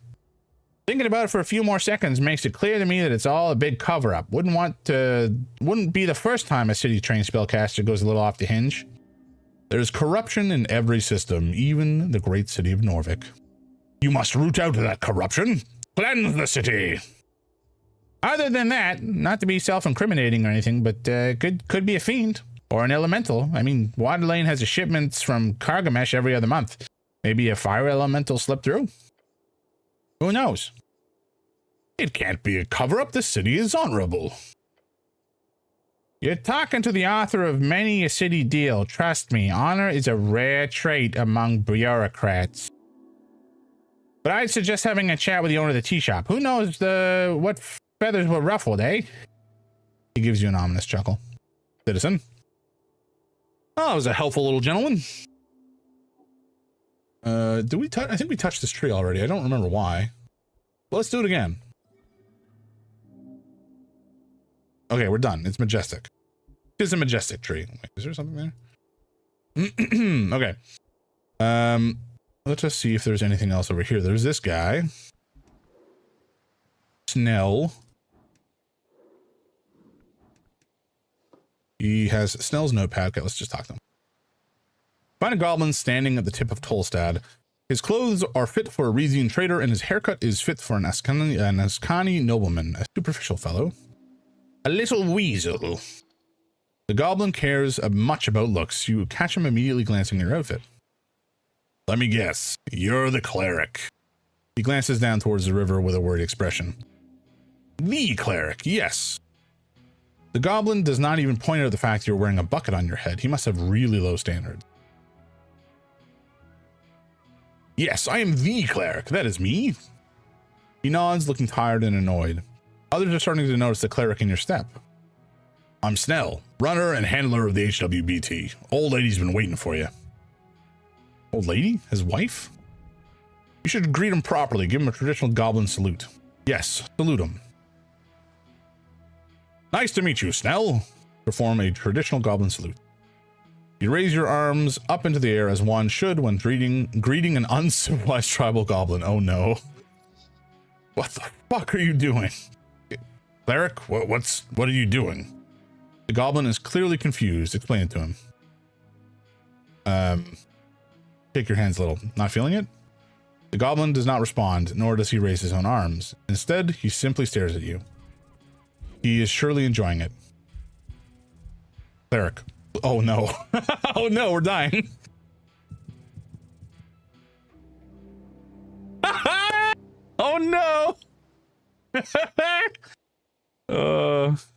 Thinking about it for a few more seconds makes it clear to me that it's all a big cover-up. Wouldn't be the first time a city-trained spellcaster goes a little off the hinge. There's corruption in every system, even the great city of Norvik. You must root out that corruption. Cleanse the city. Other than that, not to be self-incriminating or anything, but could be a fiend or an elemental. I mean, Waterlane has shipments from Kargamesh every other month. Maybe a fire elemental slipped through? Who knows? It can't be a cover-up. The city is honorable. You're talking to the author of many a city deal. Trust me, honor is a rare trait among bureaucrats. But I'd suggest having a chat with the owner of the tea shop. Who knows what feathers were ruffled, eh? He gives you an ominous chuckle. Citizen. Oh, that was a helpful little gentleman. Did we touch? I think we touched this tree already. I don't remember why. Well, let's do it again. Okay, we're done. It's majestic. It's a majestic tree. Wait, is there something there? Okay. Let's just see if there's anything else over here. There's this guy. Snell. He has Snell's notepad. Okay, let's just talk to him. Find a goblin standing at the tip of Tolstad. His clothes are fit for a Riesian trader, and his haircut is fit for an Ascani nobleman, a superficial fellow. A little weasel. The goblin cares much about looks. You catch him immediately glancing at your outfit. Let me guess. You're the cleric. He glances down towards the river with a worried expression. The cleric, yes. The goblin does not even point out the fact you're wearing a bucket on your head. He must have really low standards. Yes, I am the cleric. That is me. He nods, looking tired and annoyed. Others are starting to notice the cleric in your step. I'm Snell, runner and handler of the HWBT. Old lady's been waiting for you. Old lady? His wife? You should greet him properly. Give him a traditional goblin salute. Yes, salute him. Nice to meet you, Snell. Perform a traditional goblin salute. You raise your arms up into the air as one should when greeting an uncivilized tribal goblin. Oh no. What the fuck are you doing? Cleric, what are you doing? The goblin is clearly confused. Explain it to him. Take your hands a little. Not feeling it? The goblin does not respond, nor does he raise his own arms. Instead, he simply stares at you. He is surely enjoying it. Cleric. Oh no. Oh no, we're dying. Oh no.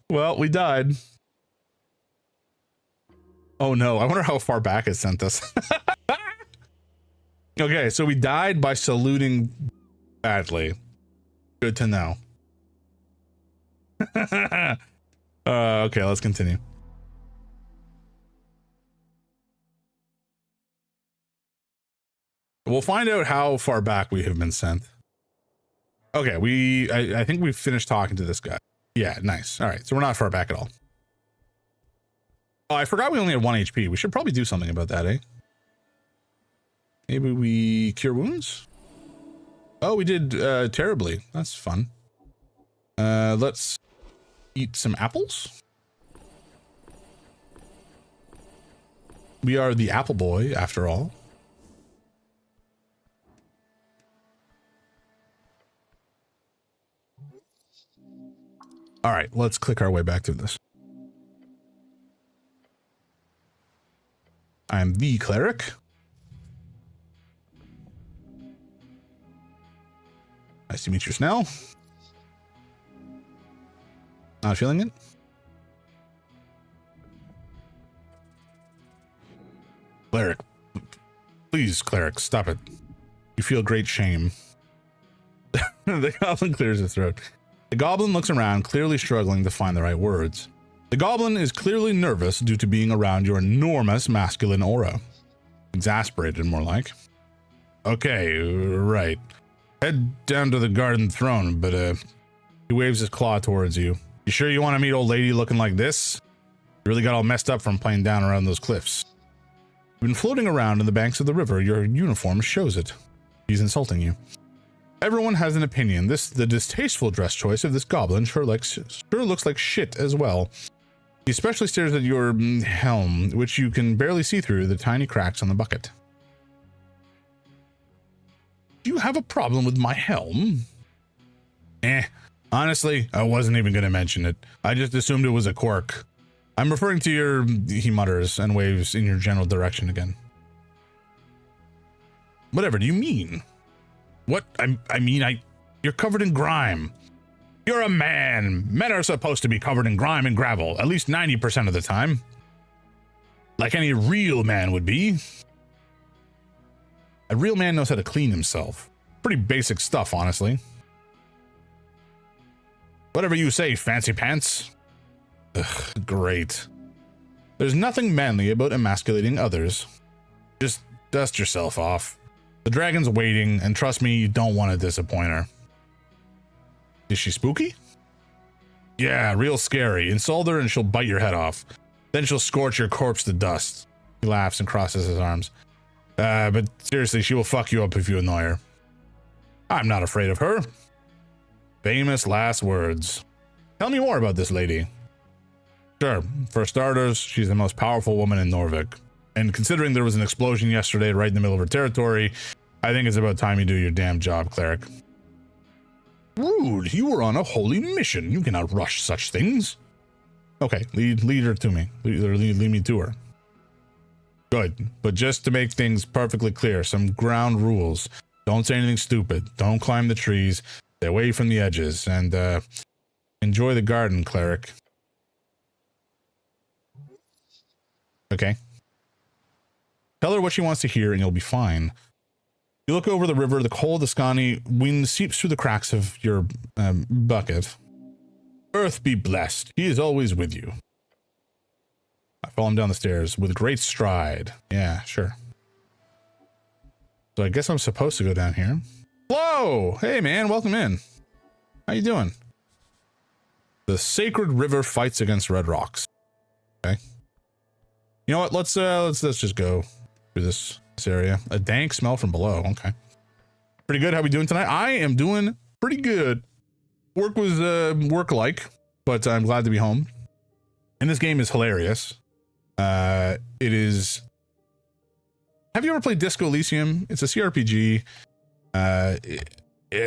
Well, we died. Oh no, I wonder how far back it sent us. Okay, so we died by saluting badly. Good to know. Okay, let's continue. We'll find out how far back we have been sent. Okay, I think we've finished talking to this guy. Yeah, nice. All right, so we're not far back at all. Oh, I forgot we only had 1 HP. We should probably do something about that, eh? Maybe we cure wounds? Oh, we did terribly. That's fun. Let's eat some apples. We are the apple boy, after all. All right, let's click our way back through this. I'm the cleric. Nice to meet you, Snell. Not feeling it? Cleric. Please, cleric, stop it. You feel great shame. The goblin clears his throat. The goblin looks around, clearly struggling to find the right words. The goblin is clearly nervous due to being around your enormous masculine aura. Exasperated, more like. Okay, right. Head down to the garden throne, but he waves his claw towards you. You sure you want to meet old lady looking like this? You really got all messed up from playing down around those cliffs. You've been floating around in the banks of the river. Your uniform shows it. He's insulting you. Everyone has an opinion. The distasteful dress choice of this goblin sure looks like shit as well. He especially stares at your helm, which you can barely see through the tiny cracks on the bucket. Do you have a problem with my helm? Honestly, I wasn't even going to mention it. I just assumed it was a quirk. I'm referring to your... He mutters and waves in your general direction again. Whatever do you mean? What? I mean, you're covered in grime. You're a man. Men are supposed to be covered in grime and gravel, at least 90% of the time. Like any real man would be. A real man knows how to clean himself. Pretty basic stuff, honestly. Whatever you say, fancy pants. Ugh, great. There's nothing manly about emasculating others. Just dust yourself off. The dragon's waiting, and trust me, you don't want to disappoint her. Is she spooky? Yeah, real scary. Insult her and she'll bite your head off. Then she'll scorch your corpse to dust. He laughs and crosses his arms. But seriously, she will fuck you up if you annoy her. I'm not afraid of her. Famous last words. Tell me more about this lady. Sure, for starters, she's the most powerful woman in Norvik. And considering there was an explosion yesterday right in the middle of her territory, I think it's about time you do your damn job, cleric. Rude, you were on a holy mission. You cannot rush such things. Okay, lead her to me. Lead me to her. Good, but just to make things perfectly clear, some ground rules. Don't say anything stupid. Don't climb the trees. Stay away from the edges. And, enjoy the garden, cleric. Okay. Tell her what she wants to hear and you'll be fine. You look over the river, the cold Ascani wind seeps through the cracks of your bucket. Earth be blessed. He is always with you. I follow him down the stairs with great stride. Yeah, sure. So I guess I'm supposed to go down here. Whoa! Hey man, welcome in. How you doing? The sacred river fights against red rocks. Okay. You know what? Let's just go through this area. A dank smell from below. Okay. Pretty good. How we doing tonight? I am doing pretty good. Work was work-like, but I'm glad to be home. And this game is hilarious. It is. Have you ever played Disco Elysium? It's a CRPG. A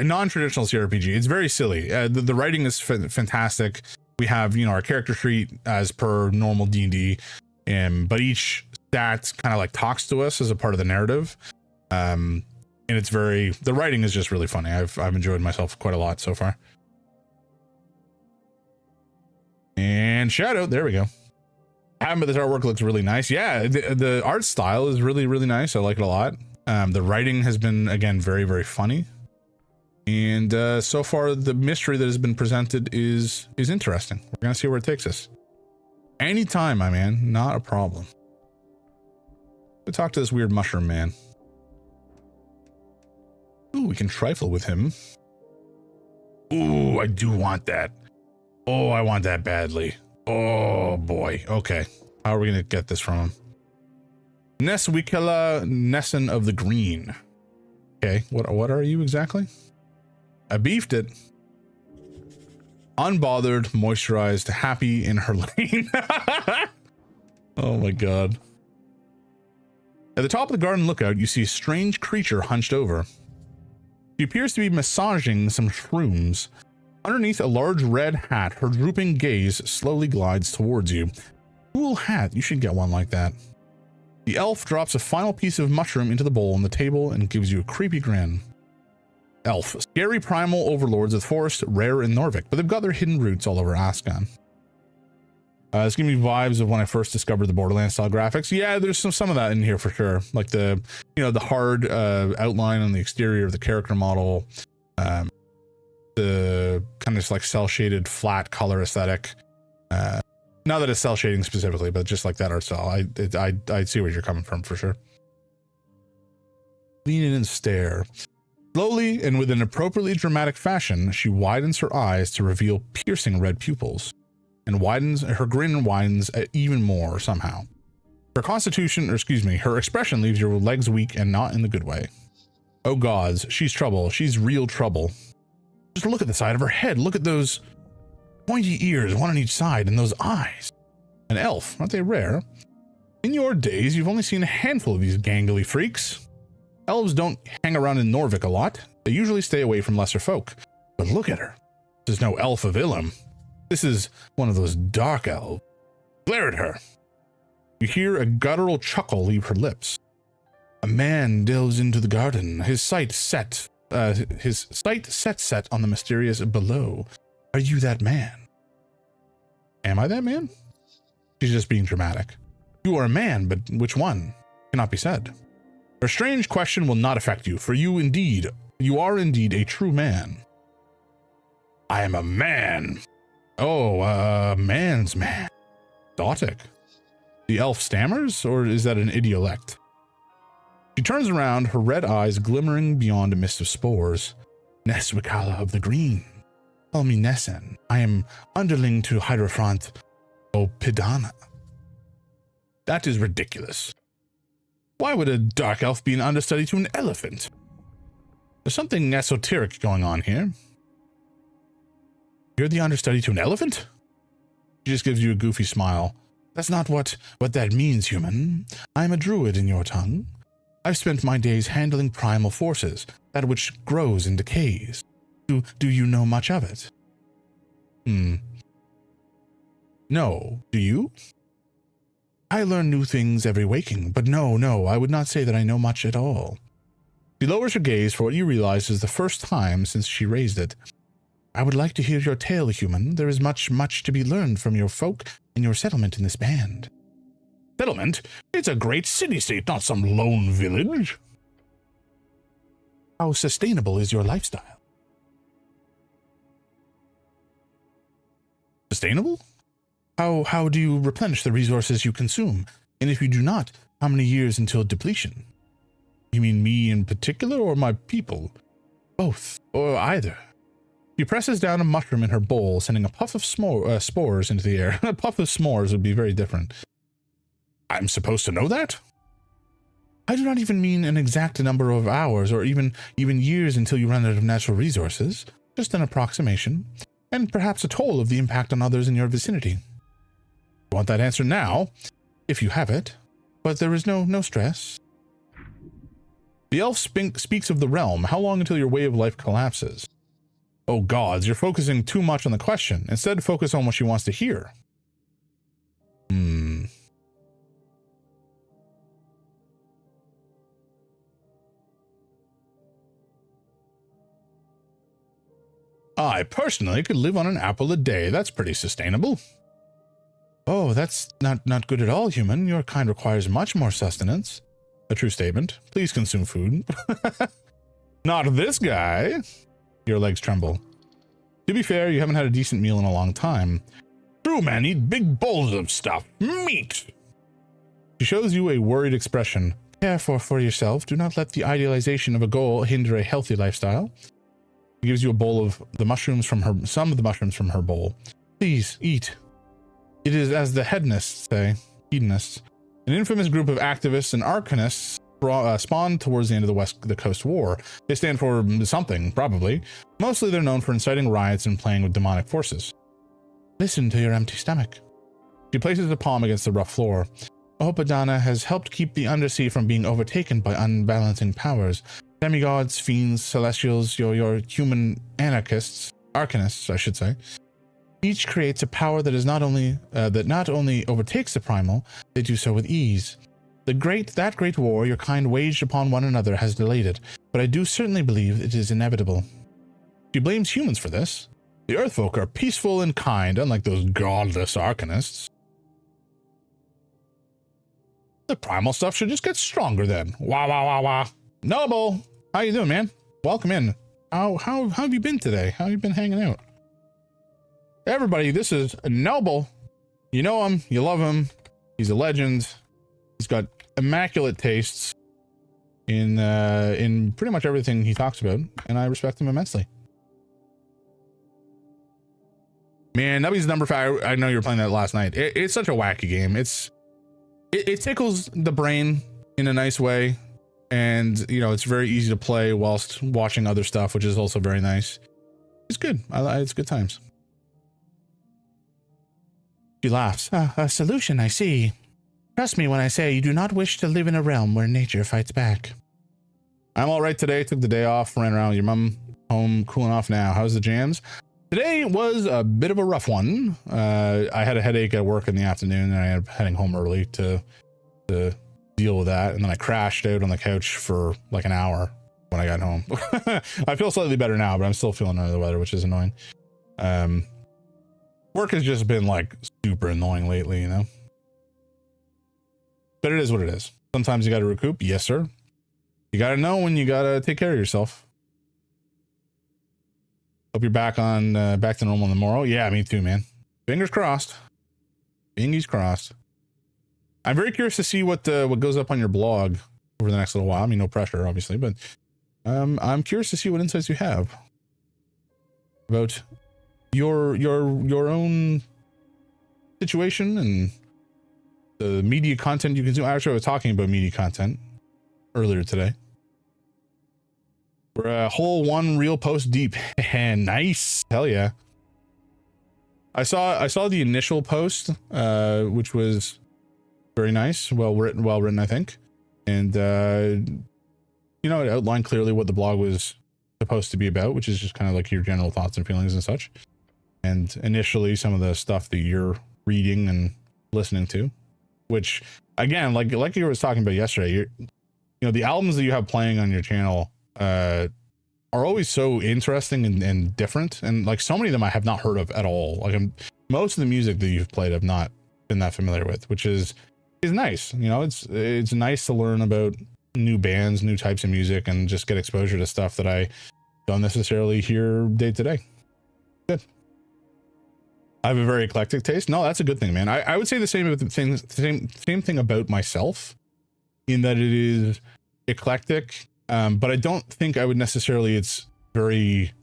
non-traditional CRPG. It's very silly. The writing is fantastic. We have, you know, our character sheet as per normal D&D, but each stat kind of like talks to us as a part of the narrative. And it's the writing is just really funny. I've enjoyed myself quite a lot so far. And shout out, there we go. But this artwork looks really nice. Yeah, the art style is really, really nice. I like it a lot. The writing has been, again, very, very funny. And so far, the mystery that has been presented is interesting. We're going to see where it takes us. Anytime, my man. Not a problem. We'll talk to this weird mushroom man. Ooh, we can trifle with him. Ooh, I do want that. Oh, I want that badly. Oh, boy. Okay. How are we going to get this from him? Neswikela Nessen of the Green. Okay, what are you exactly? I beefed it. Unbothered, moisturized, happy in her lane. Oh my god. At the top of the garden lookout, you see a strange creature hunched over. She appears to be massaging some shrooms. Underneath a large red hat, her drooping gaze slowly glides towards you. Cool hat, you should get one like that. The elf drops a final piece of mushroom into the bowl on the table and gives you a creepy grin. Elf, scary primal overlords of the forest, rare in Norvik, but they've got their hidden roots all over Ascan. It's giving me vibes of when I first discovered the Borderlands style graphics. Yeah, there's some of that in here for sure. Like the hard outline on the exterior of the character model, the kind of like cell shaded flat color aesthetic. Not that it's cell shading specifically, but just like that art style. I see where you're coming from for sure. Lean in and stare. Slowly and with an appropriately dramatic fashion, she widens her eyes to reveal piercing red pupils, and her grin widens even more somehow. Her expression leaves your legs weak and not in the good way. Oh gods, she's trouble. She's real trouble. Just look at the side of her head. Look at those pointy ears, one on each side, and those eyes. An elf, aren't they rare? In your days, you've only seen a handful of these gangly freaks. Elves don't hang around in Norvik a lot. They usually stay away from lesser folk. But look at her. This is no elf of Ilum. This is one of those dark elves. Glare at her. You hear a guttural chuckle leave her lips. A man delves into the garden, his sight set on the mysterious below. Are you that man? Am I that man? She's just being dramatic. You are a man, but which one? Cannot be said. Her strange question will not affect you, for you are indeed a true man. I am a man. Oh, a man's man. Exotic. The elf stammers, or is that an idiolect? She turns around, her red eyes glimmering beyond a mist of spores. Neswikala of the Green. Call me Nessen. I am underling to Hierophant Opidana. That is ridiculous. Why would a dark elf be an understudy to an elephant? There's something esoteric going on here. You're the understudy to an elephant? She just gives you a goofy smile. That's not what that means, human. I'm a druid in your tongue. I've spent my days handling primal forces, that which grows and decays. Do you know much of it? No, do you? I learn new things every waking, but no, I would not say that I know much at all. She lowers her gaze for what you realize is the first time since she raised it. I would like to hear your tale, human. There is much to be learned from your folk and your settlement in this band. settlement. It's a great city-state, not some lone village. How sustainable is your lifestyle? Sustainable? How do you replenish the resources you consume? And if you do not, how many years until depletion? You mean me in particular, or my people? Both, or either. She presses down a mushroom in her bowl, sending a puff of spores into the air. A puff of s'mores would be very different. I'm supposed to know that? I do not even mean an exact number of hours, or even years until you run out of natural resources. Just an approximation, and perhaps a toll of the impact on others in your vicinity. I want that answer now, if you have it, but there is no stress. The elf speaks of the realm. How long until your way of life collapses? Oh gods, you're focusing too much on the question. Instead, focus on what she wants to hear. I personally could live on an apple a day. That's pretty sustainable. Oh, that's not good at all, human. Your kind requires much more sustenance. A true statement. Please consume food. Not this guy. Your legs tremble. To be fair, you haven't had a decent meal in a long time. True, man, eat big bowls of stuff. Meat. She shows you a worried expression. Care for yourself. Do not let the idealization of a goal hinder a healthy lifestyle. She gives you a bowl of the mushrooms from her, some of the mushrooms from her bowl. Please, eat. It is as the hedonists say, hedonists, an infamous group of activists and arcanists spawned towards the end of the Coast War. They stand for something, probably. Mostly they're known for inciting riots and playing with demonic forces. Listen to your empty stomach. She places a palm against the rough floor. Ohopadana has helped keep the undersea from being overtaken by unbalancing powers. Demigods, fiends, celestials, your human arcanists, I should say. Each creates a power that is not only overtakes the primal, they do so with ease. That great war your kind waged upon one another has delayed it, but I do certainly believe it is inevitable. She blames humans for this. The Earthfolk are peaceful and kind, unlike those godless arcanists. The primal stuff should just get stronger then. Wah wah wah wah. Noble, how you doing, man? Welcome in. How have you been today? How have you been hanging out? Everybody, this is Noble. You know him, you love him. He's a legend. He's got immaculate tastes in pretty much everything he talks about, and I respect him immensely. Man, Nubby's number 5. I know you were playing that last night. It's such a wacky game. It tickles the brain in a nice way, and you know it's very easy to play whilst watching other stuff, which is also very nice. It's good. It's good times. She laughs. A solution, I see. Trust me when I say you do not wish to live in a realm where nature fights back. I'm all right today. Took the day off, ran around with your mom, home, cooling off now. How's the jams? Today was a bit of a rough one. I had a headache at work in the afternoon, and I ended up heading home early to deal with that. And then I crashed out on the couch for like an hour when I got home. I feel slightly better now, but I'm still feeling under the weather, which is annoying. Work has just been like super annoying lately, you know? But it is what it is. Sometimes you got to recoup. Yes, sir. You got to know when you got to take care of yourself. Hope you're back to normal tomorrow. Yeah, me too, man. Fingers crossed. Fingies crossed. I'm very curious to see what goes up on your blog over the next little while. I mean, no pressure, obviously, but I'm curious to see what insights you have about your own situation and the media content you consume. Actually, I was talking about media content earlier today. We're a whole one real post deep. Nice. Hell yeah. I saw the initial post, which was very nice, well written, I think. And you know, it outlined clearly what the blog was supposed to be about, which is just kind of like your general thoughts and feelings and such. And initially some of the stuff that you're reading and listening to, which again, like you were talking about yesterday, you know, the albums that you have playing on your channel are always so interesting and different, and like so many of them I have not heard of at all. Like most of the music that you've played I've not been that familiar with, which is is nice. You know, it's nice to learn about new bands, new types of music, and just get exposure to stuff that I don't necessarily hear day to day. Good. I have a very eclectic taste. No, that's a good thing, man. I would say the same same thing about myself, in that it is eclectic, but I don't think I would necessarily. It's very,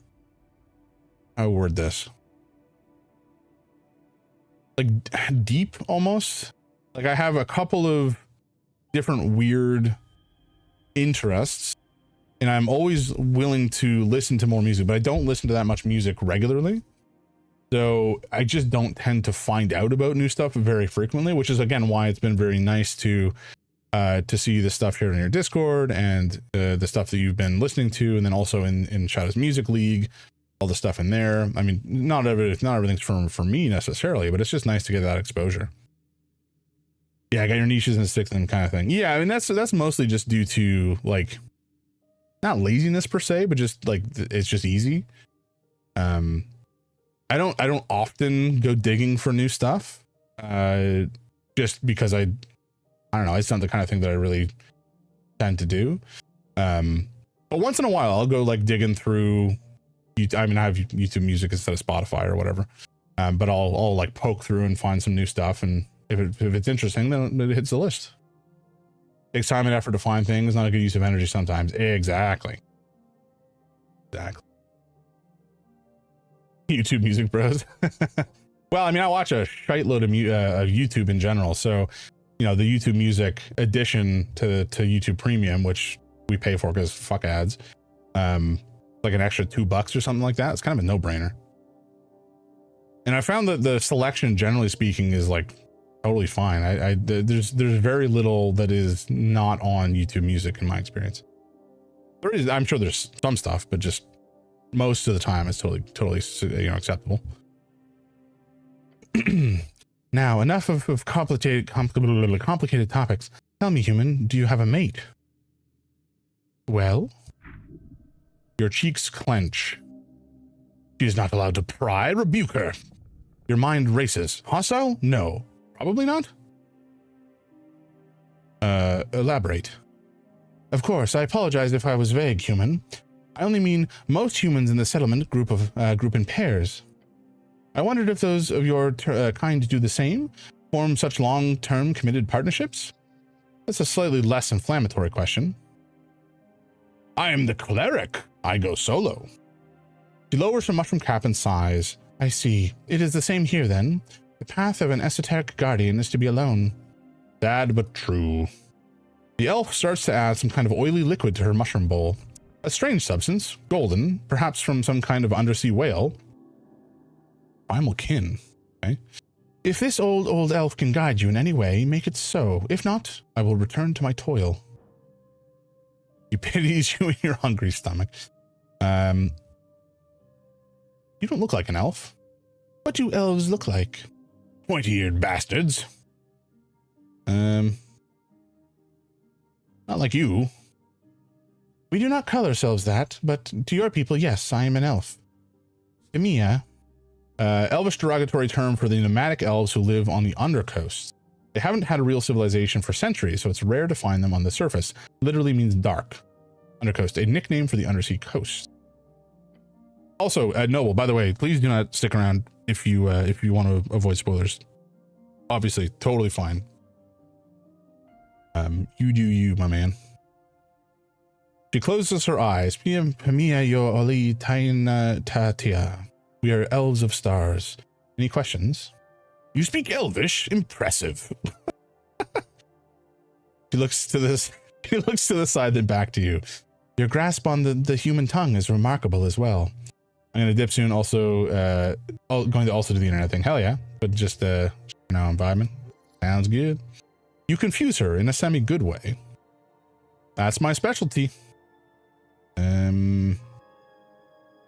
how word this, like deep almost. Like I have a couple of different weird interests, and I'm always willing to listen to more music, but I don't listen to that much music regularly. So I just don't tend to find out about new stuff very frequently, which is again why it's been very nice to see the stuff here in your Discord and the stuff that you've been listening to, and then also in Shadow's Music League, all the stuff in there. I mean, not everything's for me necessarily, but it's just nice to get that exposure. Yeah, I got your niches and sticks and kind of thing. Yeah, I mean that's mostly just due to like not laziness per se, but just like it's just easy. I don't often go digging for new stuff, just because I don't know, it's not the kind of thing that I really tend to do. But once in a while, I'll go like digging through. I mean, I have YouTube Music instead of Spotify or whatever, but I'll like poke through and find some new stuff, and if it's interesting, then it hits the list. Takes time and effort to find things. Not a good use of energy sometimes. Exactly. YouTube Music Bros. Well, I mean, I watch a shite load of YouTube in general, so you know, the YouTube Music addition to YouTube Premium, which we pay for because fuck ads, like an extra $2 or something like that. It's kind of a no-brainer. And I found that the selection, generally speaking, is like totally fine. There's very little that is not on YouTube Music in my experience. There is, I'm sure there's some stuff, but just most of the time it's totally you know, acceptable. Now, enough of complicated topics. Tell me, human, do you have a mate? Well, your cheeks clench. She is not allowed to pry. Rebuke her. Your mind races. Hostile? No. Probably not. Elaborate. Of course, I apologize if I was vague, human. I only mean most humans in the settlement group in pairs. I wondered if those of your kind do the same, form such long-term committed partnerships? That's a slightly less inflammatory question. I am the cleric. I go solo. She lowers her mushroom cap and sighs. I see. It is the same here, then. The path of an esoteric guardian is to be alone. Sad but true. The elf starts to add some kind of oily liquid to her mushroom bowl. A strange substance, golden, perhaps from some kind of undersea whale. Primal kin. Okay. If this old elf can guide you in any way, make it so. If not, I will return to my toil. He pities you in your hungry stomach. You don't look like an elf. What do elves look like? Pointy-eared bastards. Not like you. We do not call ourselves that, but to your people, yes, I am an elf. Emia, elvish derogatory term for the nomadic elves who live on the undercoast. They haven't had a real civilization for centuries, so it's rare to find them on the surface. Literally means dark. Undercoast, a nickname for the undersea coast. Also, Noble, by the way, please do not stick around if you want to avoid spoilers. Obviously, totally fine. You do you, my man. She closes her eyes. Pamia yo oli taina tatia. We are elves of stars. Any questions? You speak Elvish? Impressive. She looks to this. She looks to the side, then back to you. Your grasp on the human tongue is remarkable as well. I'm gonna dip soon. Also, going to also do the internet thing. Hell yeah! But just now I'm vibing. Sounds good. You confuse her in a semi-good way. That's my specialty. Do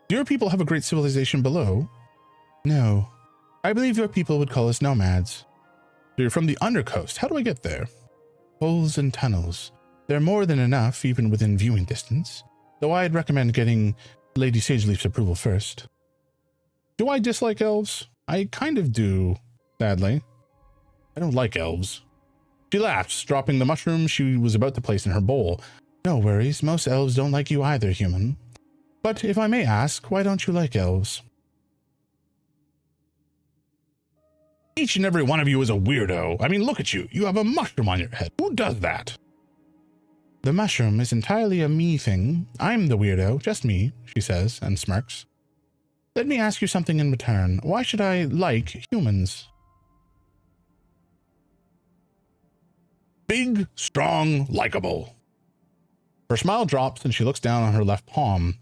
your people have a great civilization below? No. I believe your people would call us nomads. You're from the undercoast. How do I get there? Holes and tunnels. They're more than enough, even within viewing distance. Though I'd recommend getting Lady Sageleaf's approval first. Do I dislike elves? I kind of do, sadly. I don't like elves. She laughs, dropping the mushroom she was about to place in her bowl. No worries, most elves don't like you either, human. But if I may ask, why don't you like elves? Each and every one of you is a weirdo. I mean, look at you. You have a mushroom on your head. Who does that? The mushroom is entirely a me thing. I'm the weirdo, just me, she says, and smirks. Let me ask you something in return. Why should I like humans? Big, strong, likable. Her smile drops and she looks down on her left palm.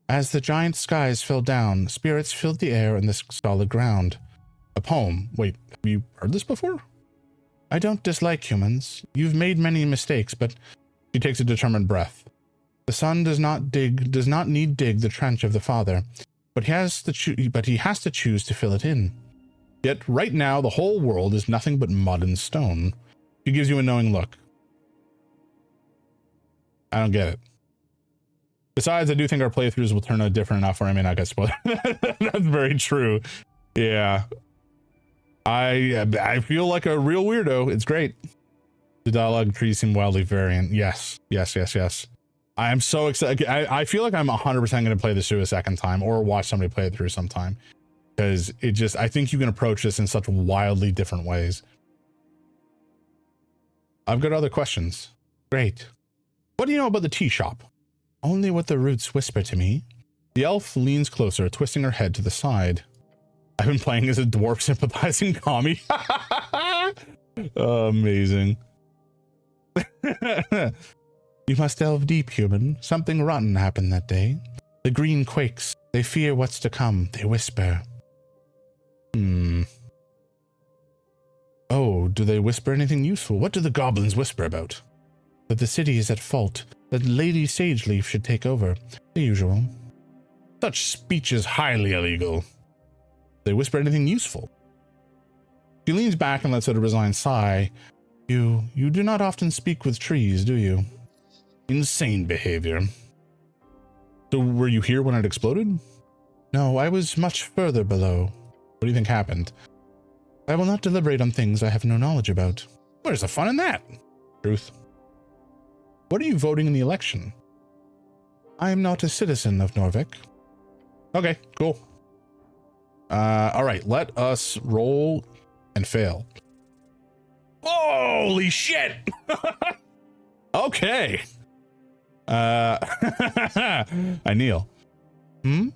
As the giant skies fell down, spirits filled the air and the solid ground. A poem. Wait, have you heard this before? I don't dislike humans. You've made many mistakes, but she takes a determined breath. The son does not need dig the trench of the father, but he has to choose to fill it in. Yet right now the whole world is nothing but mud and stone. She gives you a knowing look. I don't get it. Besides, I do think our playthroughs will turn out different enough where I may not get spoiled. That's very true. Yeah. I feel like a real weirdo. It's great. The dialogue trees seem wildly variant. Yes. I am so excited. I feel like I'm 100% going to play this through a second time or watch somebody play it through sometime. Because I think you can approach this in such wildly different ways. I've got other questions. Great. What do you know about the tea shop? Only what the roots whisper to me. The elf leans closer, twisting her head to the side. I've been playing as a dwarf sympathizing commie. Amazing. You must delve deep, human. Something rotten happened that day. The green quakes. They fear what's to come. They whisper. Oh, do they whisper anything useful? What do the goblins whisper about? That the city is at fault. That Lady Sageleaf should take over. The usual. Such speech is highly illegal. They whisper anything useful. She leans back and lets out a resigned sigh. You do not often speak with trees, do you? Insane behavior. So were you here when it exploded? No, I was much further below. What do you think happened? I will not deliberate on things I have no knowledge about. Where's the fun in that? Truth. What are you voting in the election? I am not a citizen of Norvik. Okay, cool. All right, let us roll and fail. Holy shit! Okay. I kneel. You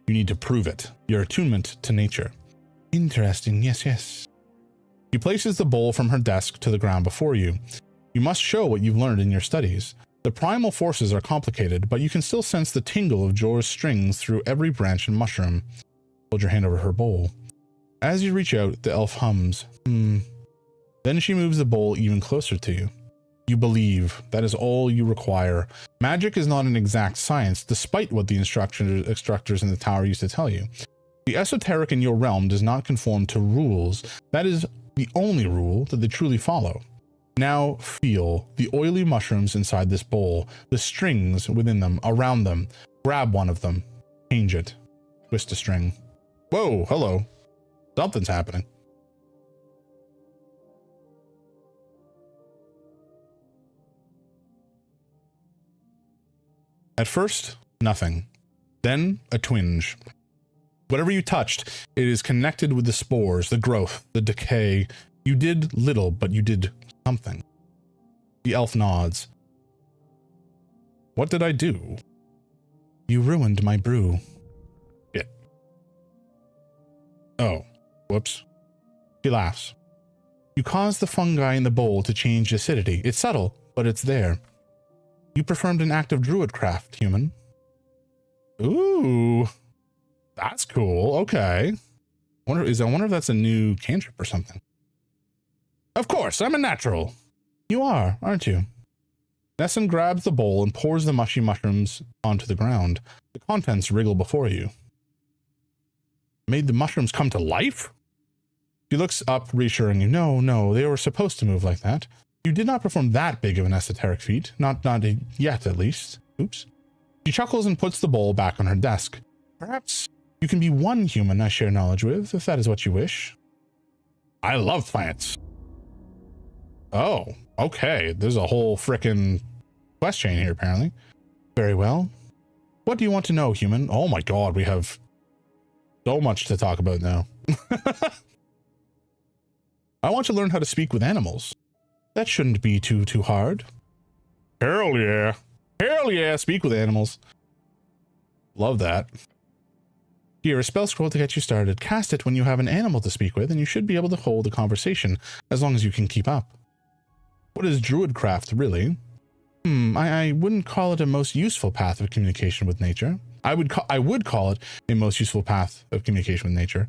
need to prove it. Your attunement to nature. Interesting, yes. She places the bowl from her desk to the ground before you. You must show what you've learned in your studies. The primal forces are complicated, but you can still sense the tingle of Jor's strings through every branch and mushroom. Hold your hand over her bowl. As you reach out, the elf hums. Then she moves the bowl even closer to you. You believe. That is all you require. Magic is not an exact science, despite what the instructors in the tower used to tell you. The esoteric in your realm does not conform to rules. That is the only rule that they truly follow. Now feel the oily mushrooms inside this bowl, the strings within them, around them. Grab one of them. Change it. Twist a string. Whoa, hello. Something's happening. At first, nothing. Then a twinge. Whatever you touched, it is connected with the spores, the growth, the decay. You did little, but you did something. The elf nods. What did I do? You ruined my brew. Shit. Oh, whoops. He laughs. You caused the fungi in the bowl to change acidity. It's subtle, but it's there. You performed an act of druidcraft, human. Ooh. That's cool. Okay. I wonder if that's a new cantrip or something. Of course, I'm a natural. You are, aren't you? Nessun grabs the bowl and pours the mushy mushrooms onto the ground. The contents wriggle before you. Made the mushrooms come to life? She looks up, reassuring you. No, they were supposed to move like that. You did not perform that big of an esoteric feat. Not yet, at least. Oops. She chuckles and puts the bowl back on her desk. Perhaps you can be one human I share knowledge with, if that is what you wish. I love plants. Oh, okay. There's a whole frickin' quest chain here, apparently. Very well. What do you want to know, human? Oh my god, we have so much to talk about now. I want to learn how to speak with animals. That shouldn't be too hard. Hell yeah. Hell yeah, speak with animals. Love that. Here, a spell scroll to get you started. Cast it when you have an animal to speak with, and you should be able to hold a conversation, as long as you can keep up. What is druidcraft, really? I wouldn't call it a most useful path of communication with nature. I would call it a most useful path of communication with nature.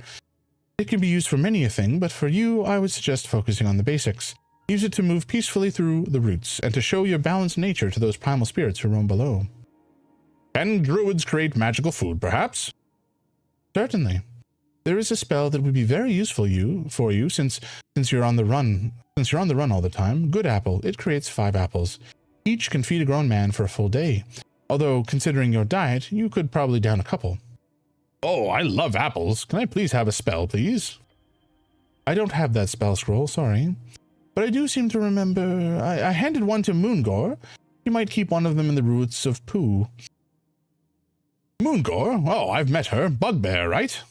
It can be used for many a thing, but for you, I would suggest focusing on the basics. Use it to move peacefully through the roots, and to show your balanced nature to those primal spirits who roam below. Can druids create magical food, perhaps? Certainly. There is a spell that would be very useful for you since you're on the run. Since you're on the run all the time. Good apple. It creates 5 apples. Each can feed a grown man for a full day. Although, considering your diet, you could probably down a couple. Oh, I love apples. Can I please have a spell, please? I don't have that spell scroll, sorry. But I do seem to remember I handed one to Moongore. You might keep one of them in the roots of poo. Moongore? Oh, I've met her. Bugbear, right?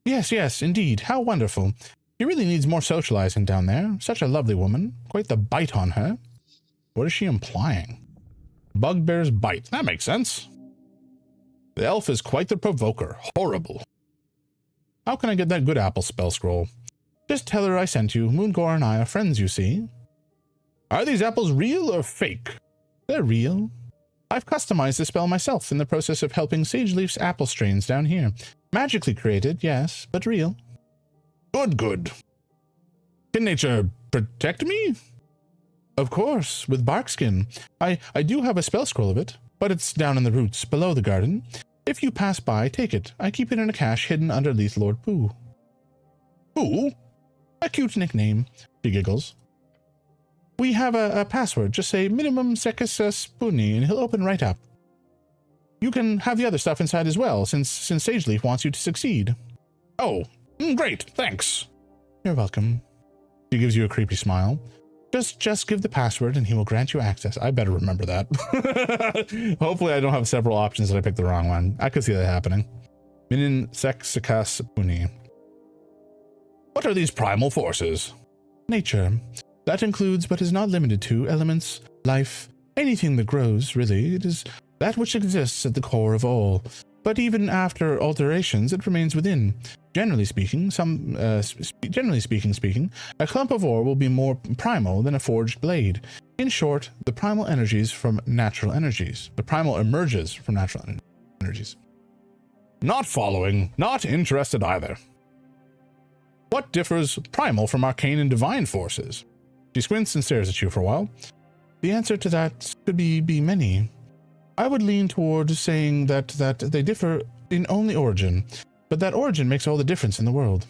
Yes, indeed. How wonderful. She really needs more socializing down there. Such a lovely woman. Quite the bite on her. What is she implying? Bugbear's bite. That makes sense. The elf is quite the provoker. Horrible. How can I get that good apple spell scroll? Just tell her I sent you. Moongore and I are friends, you see. Are these apples real or fake? They're real. I've customized the spell myself in the process of helping Sageleaf's apple strains down here. Magically created, yes, but real. Good. Can nature protect me? Of course, with barkskin. I do have a spell scroll of it, but it's down in the roots below the garden. If you pass by, take it. I keep it in a cache hidden underneath Lord Pooh. Pooh? A cute nickname, she giggles. We have a password. Just say minimum secus spoony, and he'll open right up. You can have the other stuff inside as well, since Sageleaf wants you to succeed. Oh, great, thanks. You're welcome. She gives you a creepy smile. Just give the password and he will grant you access. I better remember that. Hopefully I don't have several options that I picked the wrong one. I could see that happening. Minin sexicas puni. What are these primal forces? Nature. That includes, but is not limited to, elements, life, anything that grows, really. It is that which exists at the core of all. But even after alterations, it remains within. Generally speaking, a clump of ore will be more primal than a forged blade. In short, the primal energies from natural energies. The primal emerges from natural energies. Not following, not interested either. What differs primal from arcane and divine forces? She squints and stares at you for a while. The answer to that could be many. I would lean toward saying that they differ in only origin, but that origin makes all the difference in the world.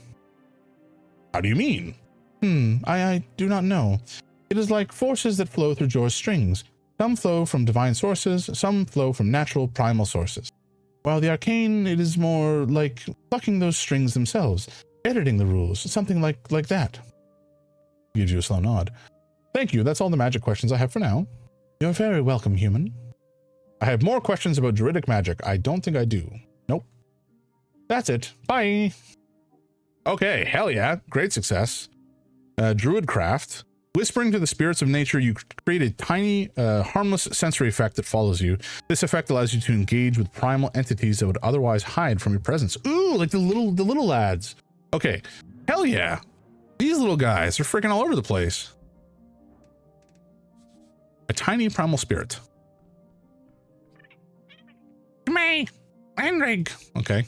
How do you mean? I do not know. It is like forces that flow through Jor's strings. Some flow from divine sources, some flow from natural primal sources. While the arcane, it is more like plucking those strings themselves, editing the rules, something like that. Gives you a slow nod. Thank you, that's all the magic questions I have for now. You're very welcome, human. I have more questions about druidic magic. I don't think I do. Nope. That's it. Bye. Okay, hell yeah. Great success. Druidcraft. Whispering to the spirits of nature, you create a tiny, harmless sensory effect that follows you. This effect allows you to engage with primal entities that would otherwise hide from your presence. Ooh, like the little lads. Okay, hell yeah. These little guys are freaking all over the place. A tiny primal spirit. Me, Henrik. Okay.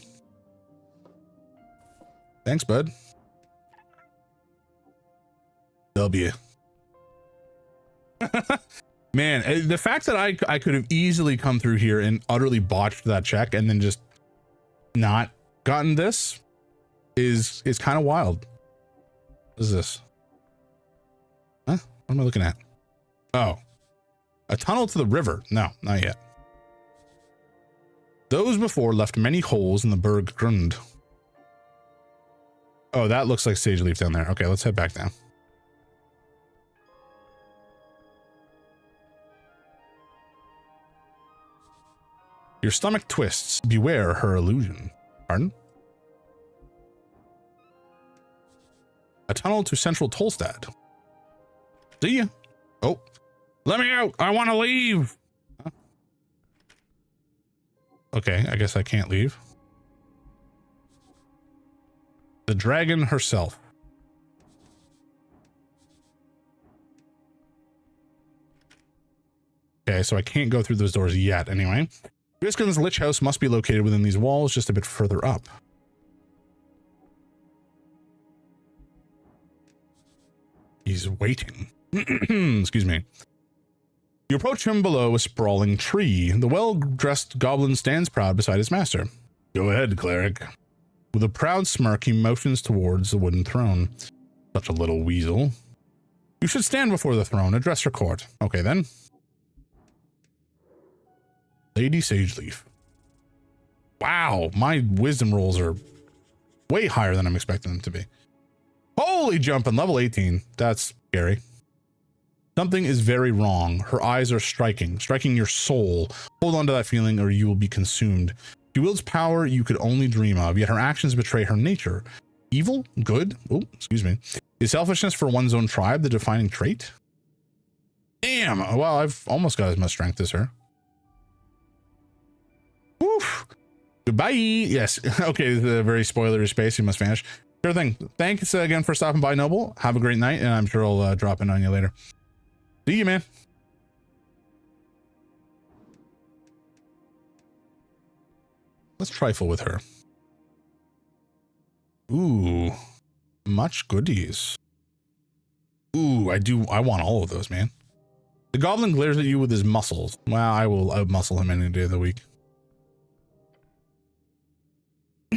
Thanks, bud. W. Man, the fact that I could have easily come through here and utterly botched that check and then just not gotten this is kind of wild. What is this? Huh? What am I looking at? Oh. A tunnel to the river. No, not yet. Those before left many holes in the Berg Grund. Oh, that looks like Sageleaf down there. Okay, let's head back down. Your stomach twists. Beware her illusion. Pardon? A tunnel to Central Tolstad. See ya. Oh, let me out. I want to leave. Huh? Okay, I guess I can't leave. The dragon herself. Okay, so I can't go through those doors yet anyway. Griskin's Lich House must be located within these walls just a bit further up. He's waiting. Excuse me. You approach him below a sprawling tree. The well-dressed goblin stands proud beside his master. Go ahead, cleric. With a proud smirk, he motions towards the wooden throne. Such a little weasel. You should stand before the throne, address your court. Okay, then. Lady Sageleaf. Wow, my wisdom rolls are way higher than I'm expecting them to be. Holy jumping, level 18. That's scary. Something is very wrong. Her eyes are striking your soul. Hold on to that feeling or you will be consumed. She wields power you could only dream of, yet her actions betray her nature. Evil? Good? Oh, excuse me. Is selfishness for one's own tribe the defining trait? Damn! Well, I've almost got as much strength as her. Woof! Goodbye! Yes. Okay, this is a very spoilery space. You must vanish. Sure thing. Thanks again for stopping by, Noble. Have a great night, and I'm sure I'll drop in on you later. See you, man. Let's trifle with her. Ooh, much goodies. Ooh, I want all of those, man. The goblin glares at you with his muscles. Well, I will outmuscle him any day of the week.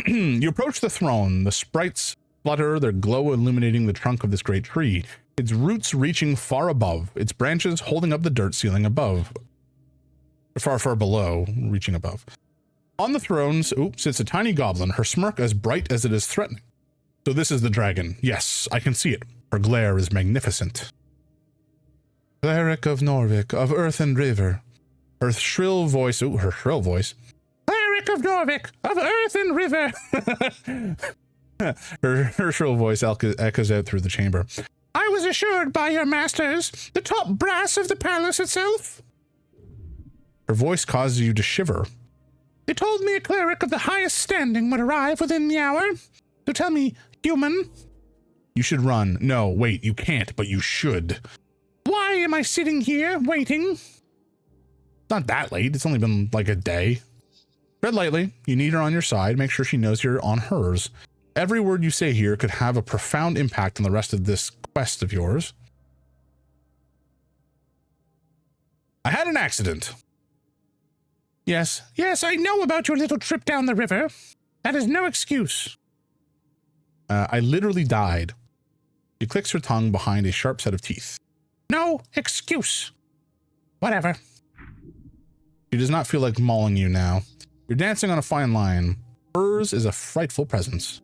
You approach the throne. The sprites flutter, their glow illuminating the trunk of this great tree. Its roots reaching far above, its branches holding up the dirt ceiling above. Far below, reaching above. On the throne sits a tiny goblin, her smirk as bright as it is threatening. So this is the dragon. Yes, I can see it. Her glare is magnificent. Cleric of Norvik, of earth and river. Her shrill voice, her shrill voice. Cleric of Norvik, of earth and river. her shrill voice echoes out through the chamber. I was assured by your masters, the top brass of the palace itself. Her voice causes you to shiver. They told me a cleric of the highest standing would arrive within the hour. So tell me, human. You should run. No, wait, you can't, but you should. Why am I sitting here, waiting? It's not that late. It's only been like a day. Tread lightly. You need her on your side. Make sure she knows you're on hers. Every word you say here could have a profound impact on the rest of this quest of yours. I had an accident. Yes, I know about your little trip down the river. That is no excuse. I literally died. She clicks her tongue behind a sharp set of teeth. No excuse. Whatever. She does not feel like mauling you now. You're dancing on a fine line. Hers is a frightful presence.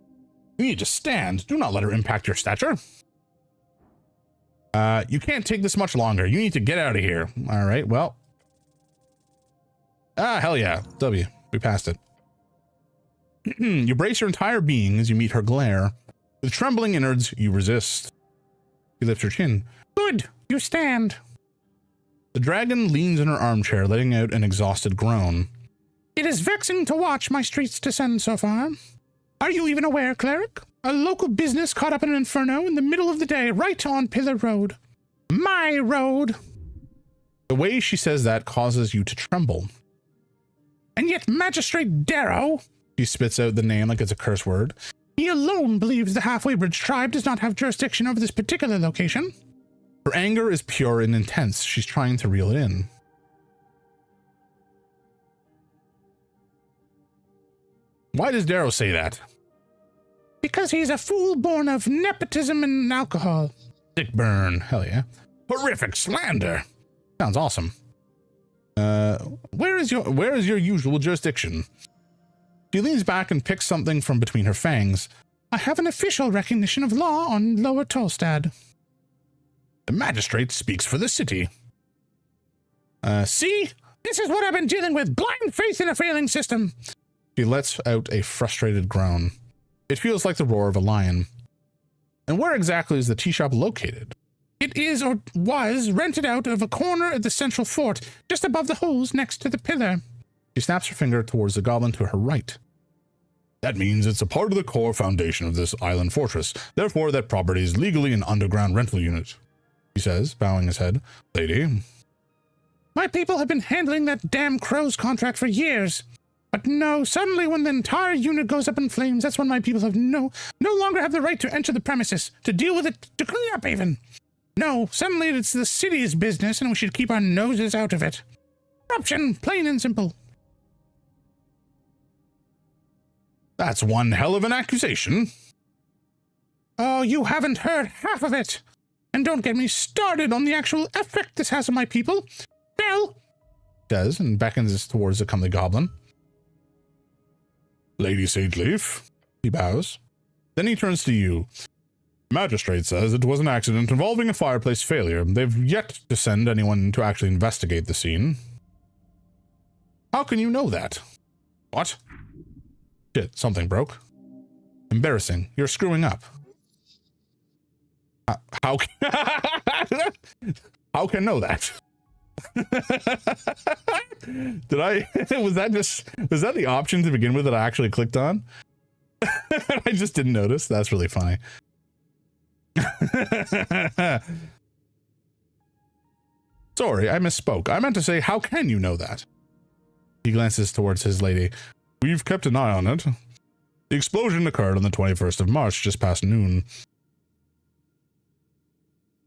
You need to stand. Do not let her impact your stature. You can't take this much longer. You need to get out of here. All right, well. Ah, hell yeah. W. We passed it. You brace your entire being as you meet her glare. With trembling innards, you resist. You lift her chin. Good. You stand. The dragon leans in her armchair, letting out an exhausted groan. It is vexing to watch my streets descend so far. Are you even aware, cleric? A local business caught up in an inferno in the middle of the day, right on Pillar Road. My road. The way she says that causes you to tremble. And yet Magistrate Darrow, she spits out the name like it's a curse word, he alone believes the Halfway Bridge tribe does not have jurisdiction over this particular location. Her anger is pure and intense. She's trying to reel it in. Why does Darrow say that? Because he's a fool born of nepotism and alcohol. Dick burn. Hell yeah. Horrific slander. Sounds awesome. Where is your usual jurisdiction? She leans back and picks something from between her fangs. I have an official recognition of law on Lower Tolstad. The magistrate speaks for the city. See? This is what I've been dealing with, blind faith in a failing system. She lets out a frustrated groan. It feels like the roar of a lion. And where exactly is the tea shop located? It is, or was, rented out of a corner at the central fort, just above the holes next to the pillar. She snaps her finger towards the goblin to her right. That means it's a part of the core foundation of this island fortress. Therefore, that property is legally an underground rental unit, he says, bowing his head. Lady. My people have been handling that damn crow's contract for years. But no, suddenly when the entire unit goes up in flames, that's when my people have no longer have the right to enter the premises, to deal with it, to clean up even. No, suddenly it's the city's business and we should keep our noses out of it. Corruption, plain and simple. That's one hell of an accusation. Oh, you haven't heard half of it. And don't get me started on the actual effect this has on my people. Well, says and beckons towards the comely goblin. Lady Sageleaf, he bows. Then he turns to you. Magistrate says it was an accident involving a fireplace failure. They've yet to send anyone to actually investigate the scene. How can you know that? What? Shit, something broke. Embarrassing. You're screwing up. How can I know that? Was that the option to begin with that I actually clicked on? I just didn't notice. That's really funny. Sorry, I misspoke. I meant to say, how can you know that? He glances towards his lady. We've kept an eye on it. The explosion occurred on the 21st of March, just past noon.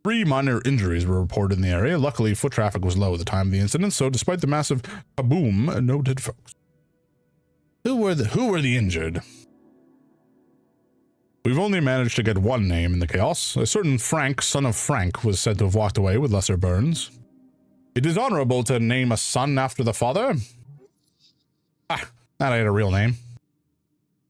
3 minor injuries were reported in the area. Luckily, foot traffic was low at the time of the incident, so despite the massive kaboom, no dead folks. Who were the injured? We've only managed to get one name in the chaos. A certain Frank, son of Frank, was said to have walked away with lesser burns. It is honorable to name a son after the father. Ah, that ain't a real name.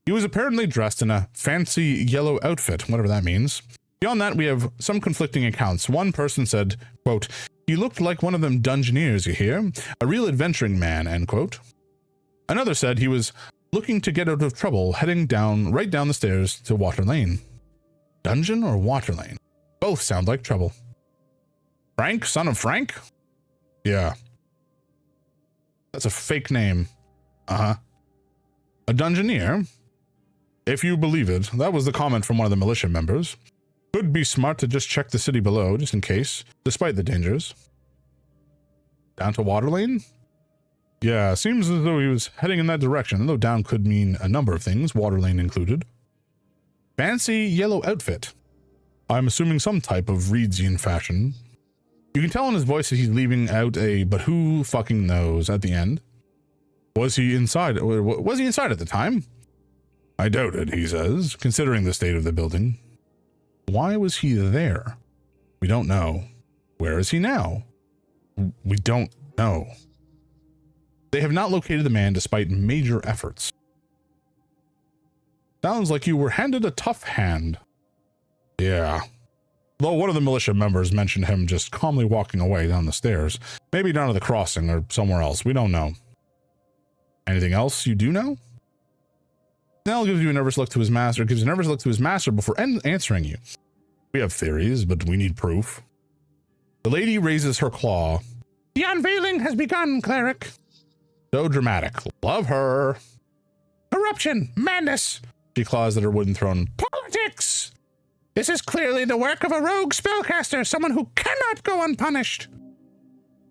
He was apparently dressed in a fancy yellow outfit, whatever that means. Beyond that, we have some conflicting accounts. One person said, quote, he looked like one of them dungeoneers, you hear? A real adventuring man, end quote. Another said he was looking to get out of trouble, heading right down the stairs to Water Lane. Dungeon or Water Lane? Both sound like trouble. Frank, son of Frank? Yeah. That's a fake name. Uh-huh. A dungeoneer? If you believe it, that was the comment from one of the militia members. Could be smart to just check the city below, just in case, despite the dangers. Down to Water Lane? Yeah, seems as though he was heading in that direction, though down could mean a number of things, Water Lane included. Fancy yellow outfit. I'm assuming some type of Reedsian fashion. You can tell in his voice that he's leaving out a but who fucking knows at the end. Was he inside? Was he inside at the time? I doubt it, he says, considering the state of the building. Why was he there? We don't know. Where is he now? We don't know. They have not located the man despite major efforts. Sounds like you were handed a tough hand. Yeah. Though one of the militia members mentioned him just calmly walking away down the stairs. Maybe down to the crossing or somewhere else. We don't know. Anything else you do know? Nell gives you a nervous look to his master, before answering you. We have theories, but we need proof. The lady raises her claw. The unveiling has begun, Cleric. So dramatic. Love her. Corruption, madness. She claws at her wooden throne. Politics. This is clearly the work of a rogue spellcaster, someone who cannot go unpunished.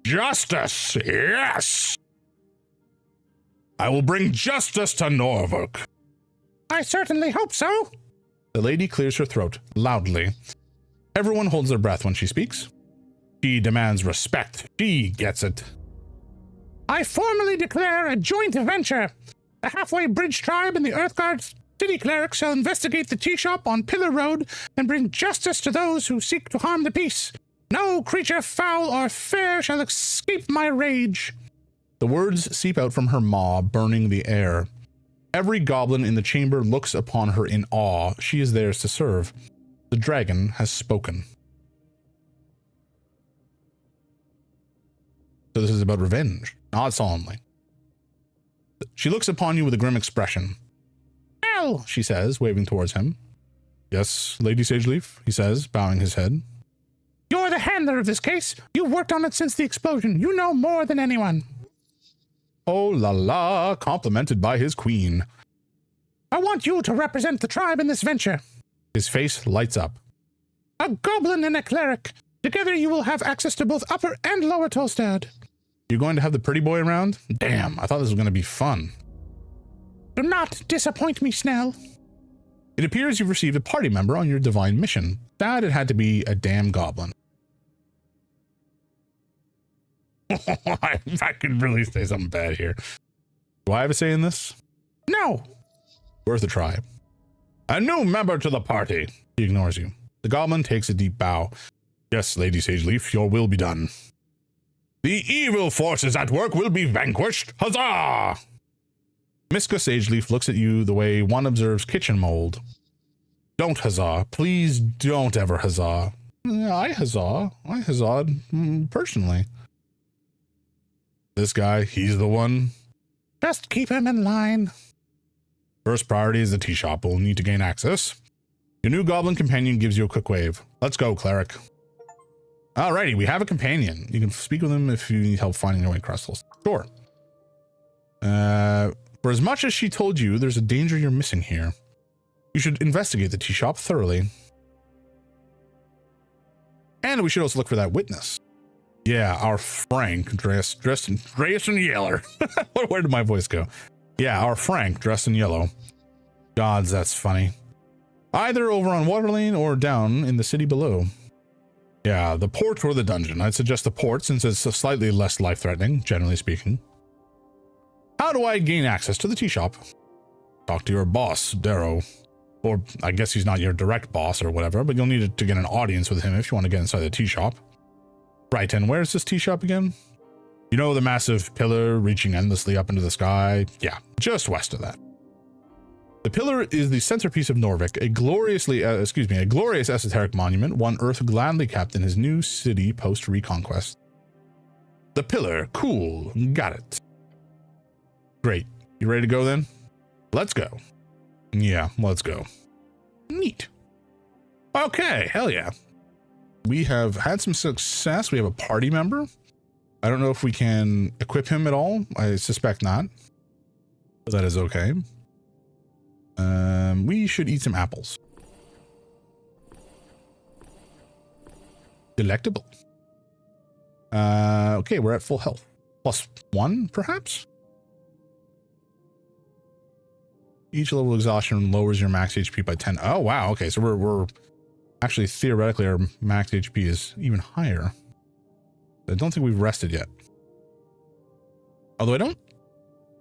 Justice, yes. I will bring justice to Norfolk. I certainly hope so. The lady clears her throat loudly. Everyone holds their breath when she speaks. She demands respect. She gets it. I formally declare a joint venture. The Halfway Bridge Tribe and the Earthguard City Clerics shall investigate the tea shop on Pillar Road and bring justice to those who seek to harm the peace. No creature foul or fair shall escape my rage. The words seep out from her maw, burning the air. Every goblin in the chamber looks upon her in awe. She is theirs to serve. The dragon has spoken. So this is about revenge. nods solemnly. She looks upon you with a grim expression. Well, she says, waving towards him. Yes, Lady Sageleaf, he says, bowing his head. You're the handler of this case. You've worked on it since the explosion. You know more than anyone. Oh la la, complimented by his queen. I want you to represent the tribe in this venture. His face lights up. A goblin and a cleric. Together you will have access to both Upper and Lower Tolstad. You're going to have the pretty boy around? Damn, I thought this was going to be fun. Do not disappoint me, Snell. It appears you've received a party member on your divine mission. That it had to be a damn goblin. I could really say something bad here. Do I have a say in this? No. Where's the tribe? A new member to the party. He ignores you. The goblin takes a deep bow. Yes, Lady Sageleaf, your will be done. The evil forces at work will be vanquished. Huzzah! Miska Sageleaf looks at you the way one observes kitchen mold. Don't huzzah. Please don't ever huzzah. I huzzah. I huzzah'd personally. This guy, he's the one. Just keep him in line. First priority is the tea shop. We'll need to gain access. Your new goblin companion gives you a quick wave. Let's go, Cleric. Alrighty, we have a companion. You can speak with him if you need help finding your way across the store. For as much as she told you, there's a danger you're missing here. You should investigate the tea shop thoroughly. And we should also look for that witness. Yeah, our Frank dressed in yellow. Where did my voice go? Yeah, our Frank dressed in yellow. Gods, that's funny. Either over on Waterlane or down in the city below. Yeah, the port or the dungeon. I'd suggest the port since it's slightly less life-threatening, generally speaking. How do I gain access to the tea shop? Talk to your boss, Darrow. Or I guess he's not your direct boss or whatever, but you'll need to get an audience with him if you want to get inside the tea shop. Right, and where's this tea shop again? You know the massive pillar reaching endlessly up into the sky? Yeah, just west of that. The pillar is the centerpiece of Norvik, a glorious esoteric monument one Earth gladly kept in his new city post-reconquest. The pillar, cool, got it. Great, you ready to go then? Let's go. Yeah, let's go. Neat. Okay, hell yeah. We have had some success. We have a party member. I don't know if we can equip him at all. I suspect not. That is okay. We should eat some apples. Delectable. Okay, we're at full health. +1, perhaps? Each level of exhaustion lowers your max HP by 10. Oh, wow. Okay, so we're actually, theoretically, our max HP is even higher. I don't think we've rested yet. Although I don't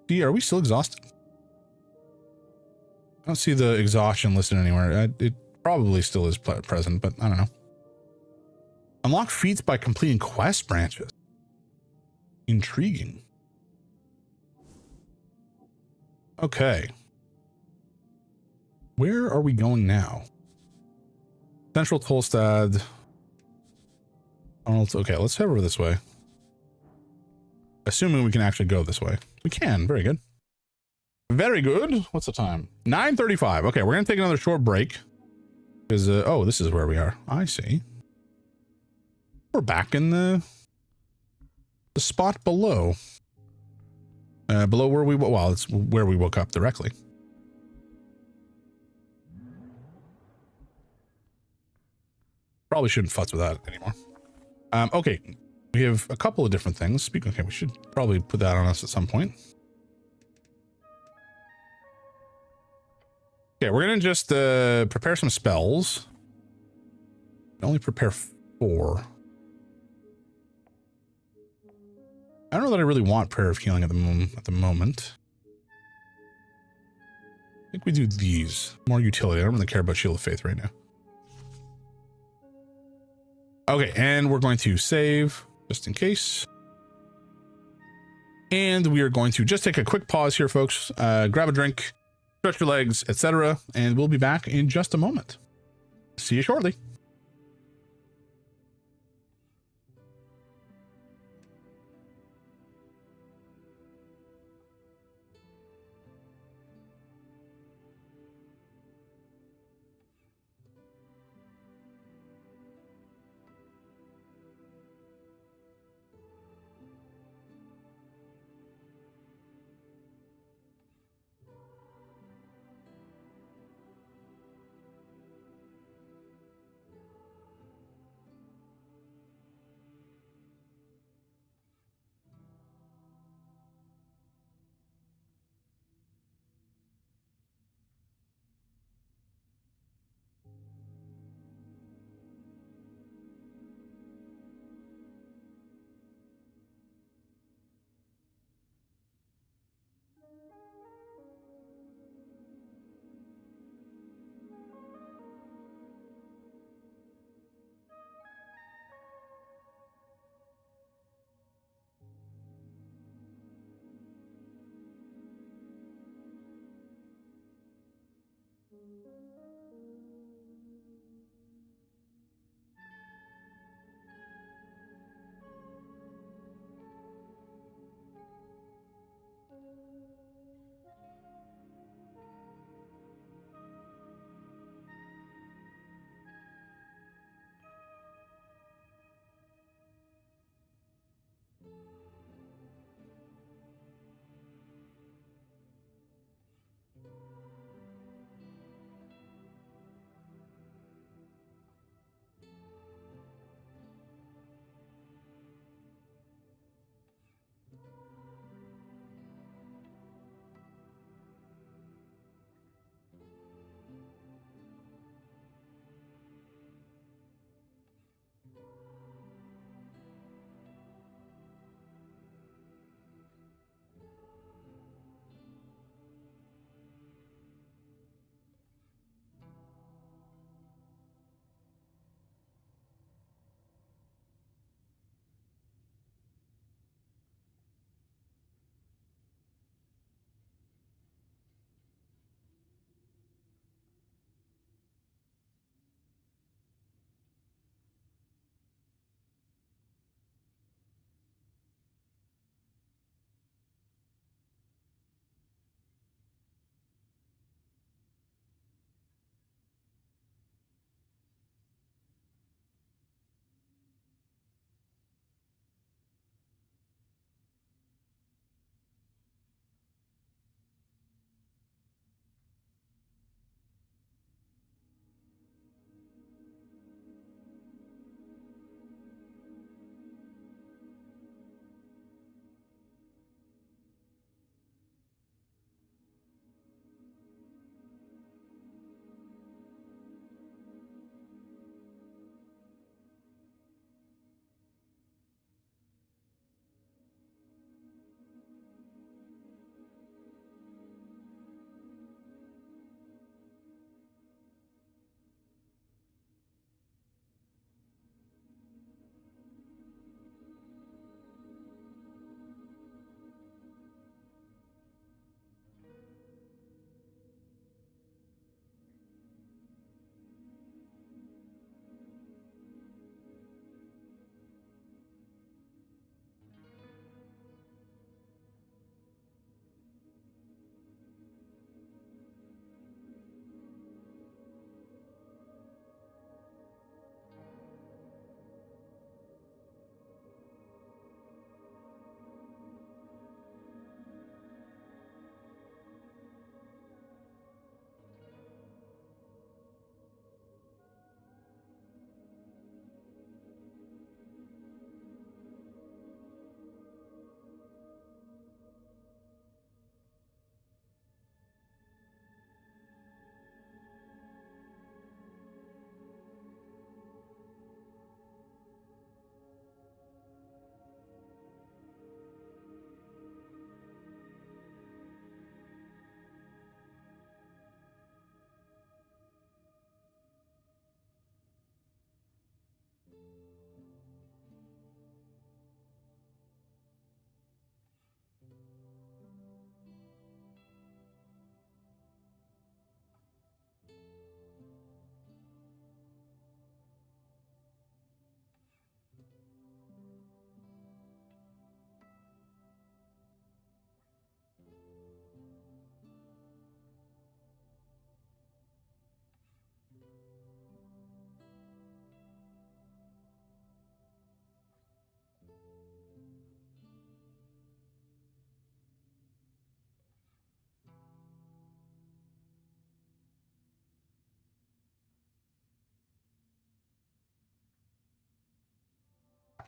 see, are we still exhausted? I don't see the exhaustion listed anywhere. It probably still is present, but I don't know. Unlock feats by completing quest branches. Intriguing. Okay. Where are we going now? Central Tolstad. Okay, let's head over this way. Assuming we can actually go this way. We can, very good. Very good. What's the time? 9:35. Okay, we're gonna take another short break. Because, oh, this is where we are. I see. We're back in the spot below. Below where we, well, it's where we woke up directly. Probably shouldn't futz with that anymore. Okay, we have a couple of different things. Okay, we should probably put that on us at some point. Okay, we're gonna just prepare some spells. Only prepare 4. I don't know that I really want Prayer of Healing at the moment. I think we do these. More utility. I don't really care about Shield of Faith right now. Okay, and we're going to save just in case. And we are going to just take a quick pause here, folks. Grab a drink, stretch your legs, etc. And we'll be back in just a moment. See you shortly.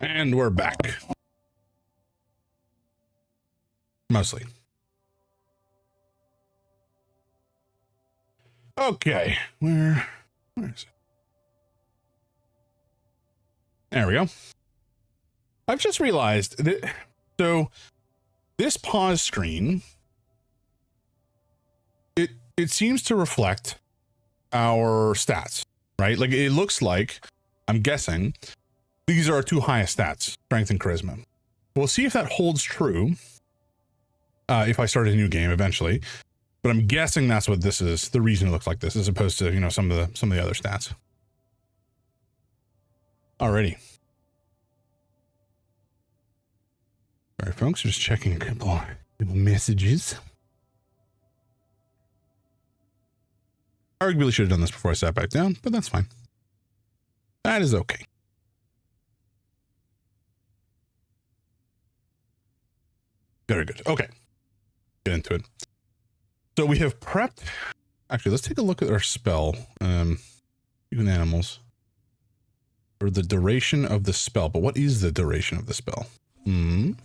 And we're back. Mostly. Okay, where is it? There we go. I've just realized that, so this pause screen, it seems to reflect our stats, right? Like it looks like, I'm guessing, these are our two highest stats, strength and charisma. We'll see if that holds true if I start a new game eventually. But I'm guessing that's what this is, the reason it looks like this, as opposed to, you know, some of the other stats. Alrighty. All right, folks, just checking a couple messages. I arguably should have done this before I sat back down, but that's fine. That is okay. Very good. Okay. Get into it. So we have prepped. Actually, let's take a look at our spell. Even animals. For the duration of the spell. But what is the duration of the spell? Okay,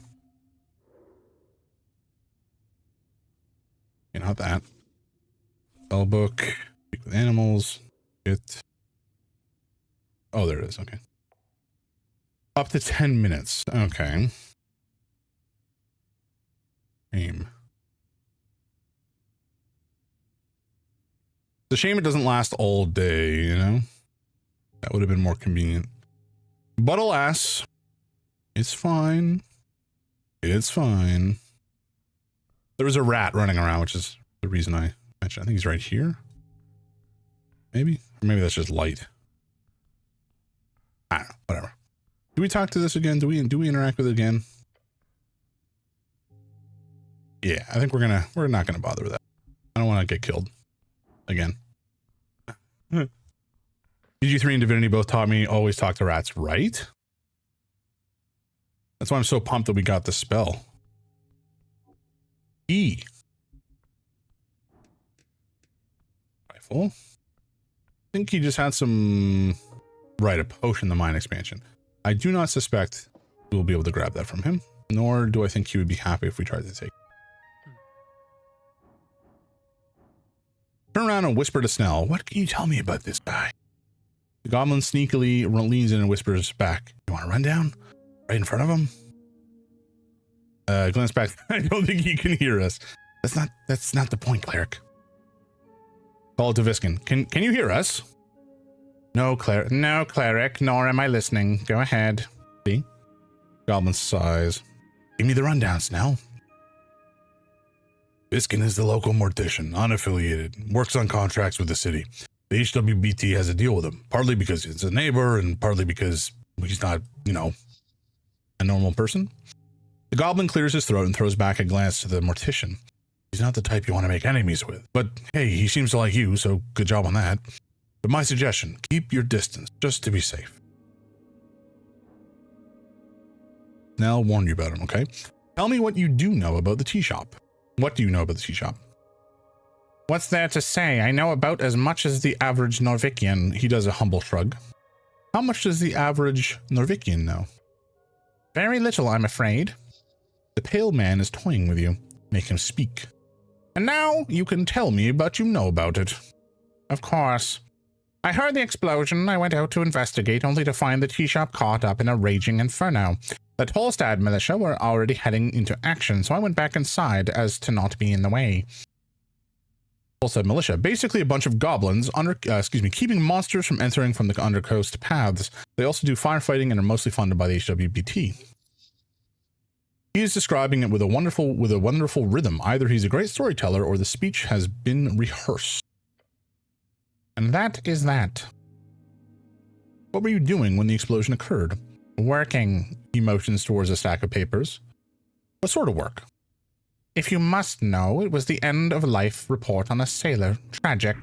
not that. Spell book. Speak with animals. Oh, there it is. Okay. Up to 10 minutes. Okay. Aim. It's a shame it doesn't last all day, you know? That would have been more convenient. But alas, it's fine. It's fine. There was a rat running around, which is the reason I mentioned. I think he's right here. Maybe? Or maybe that's just light. I don't know. Whatever. Do we talk to this again? Do we interact with it again? Yeah, I think we're not gonna bother with that. I don't want to get killed again. DG3 and Divinity both taught me always talk to rats, right? That's why I'm so pumped that we got the spell. E. Rifle. I think he just had some... Right, a potion, the mine expansion. I do not suspect we'll be able to grab that from him, nor do I think he would be happy if we tried to take it. Turn around and whisper to Snell. What can you tell me about this guy? The goblin sneakily leans in and whispers back. You want to run down? Right in front of him? Glance back. I don't think he can hear us. That's not the point, Cleric. Call to Viskin. Can you hear us? No, Cleric, nor am I listening. Go ahead. See? Goblin sighs. Give me the rundown, Snell. Viskin is the local mortician, unaffiliated, works on contracts with the city. The HWBT has a deal with him, partly because it's a neighbor and partly because he's not, you know, a normal person. The goblin clears his throat and throws back a glance to the mortician. He's not the type you want to make enemies with, but hey, he seems to like you, so good job on that. But my suggestion, keep your distance, just to be safe. Now I'll warn you about him, okay? Tell me what you do know about the tea shop. What do you know about the tea shop? What's there to say? I know about as much as the average Norvikian. He does a humble shrug. How much does the average Norvikian know? Very little, I'm afraid. The pale man is toying with you. Make him speak. And now you can tell me what you know about it. Of course. I heard the explosion. I went out to investigate, only to find the tea shop caught up in a raging inferno. The Tolstad militia were already heading into action, so I went back inside as to not be in the way. Tolstad militia, basically a bunch of goblins keeping monsters from entering from the undercoast paths. They also do firefighting and are mostly funded by the HWBT. He is describing it with a wonderful rhythm. Either he's a great storyteller or the speech has been rehearsed. And that is that. What were you doing when the explosion occurred? Working. He motions towards a stack of papers. What sort of work? If you must know, it was the end of life report on a sailor. Tragic.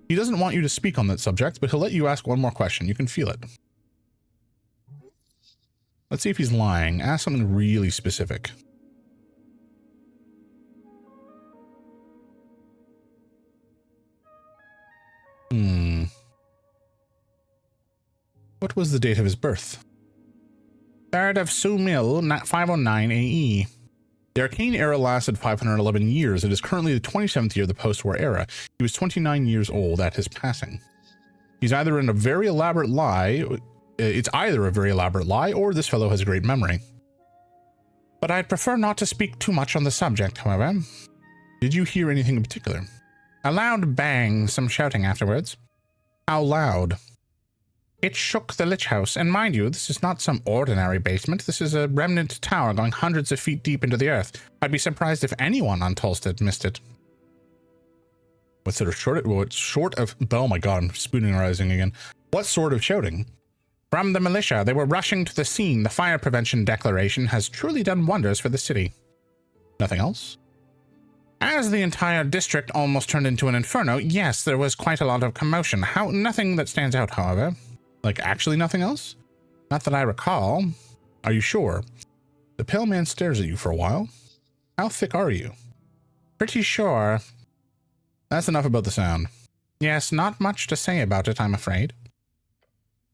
He doesn't want you to speak on that subject, but he'll let you ask one more question. You can feel it. Let's see if he's lying. Ask something really specific. What was the date of his birth? 3rd of Sumil, 509 AE. The Arcane Era lasted 511 years. It is currently the 27th year of the post-war era. He was 29 years old at his passing. He's either in a very elaborate lie. It's either a very elaborate lie, or this fellow has a great memory. But I'd prefer not to speak too much on the subject, however. Did you hear anything in particular? A loud bang, some shouting afterwards. How loud? It shook the Lich House, and mind you, this is not some ordinary basement. This is a remnant tower going hundreds of feet deep into the earth. I'd be surprised if anyone on Tolstead missed it. What sort of short of... Oh my god, I'm spoonerizing again. What sort of shouting? From the militia, they were rushing to the scene. The fire prevention declaration has truly done wonders for the city. Nothing else? As the entire district almost turned into an inferno, yes, there was quite a lot of commotion. Nothing that stands out, however. Like, actually nothing else? Not that I recall. Are you sure? The pale man stares at you for a while. How thick are you? Pretty sure. That's enough about the sound. Yes, not much to say about it, I'm afraid.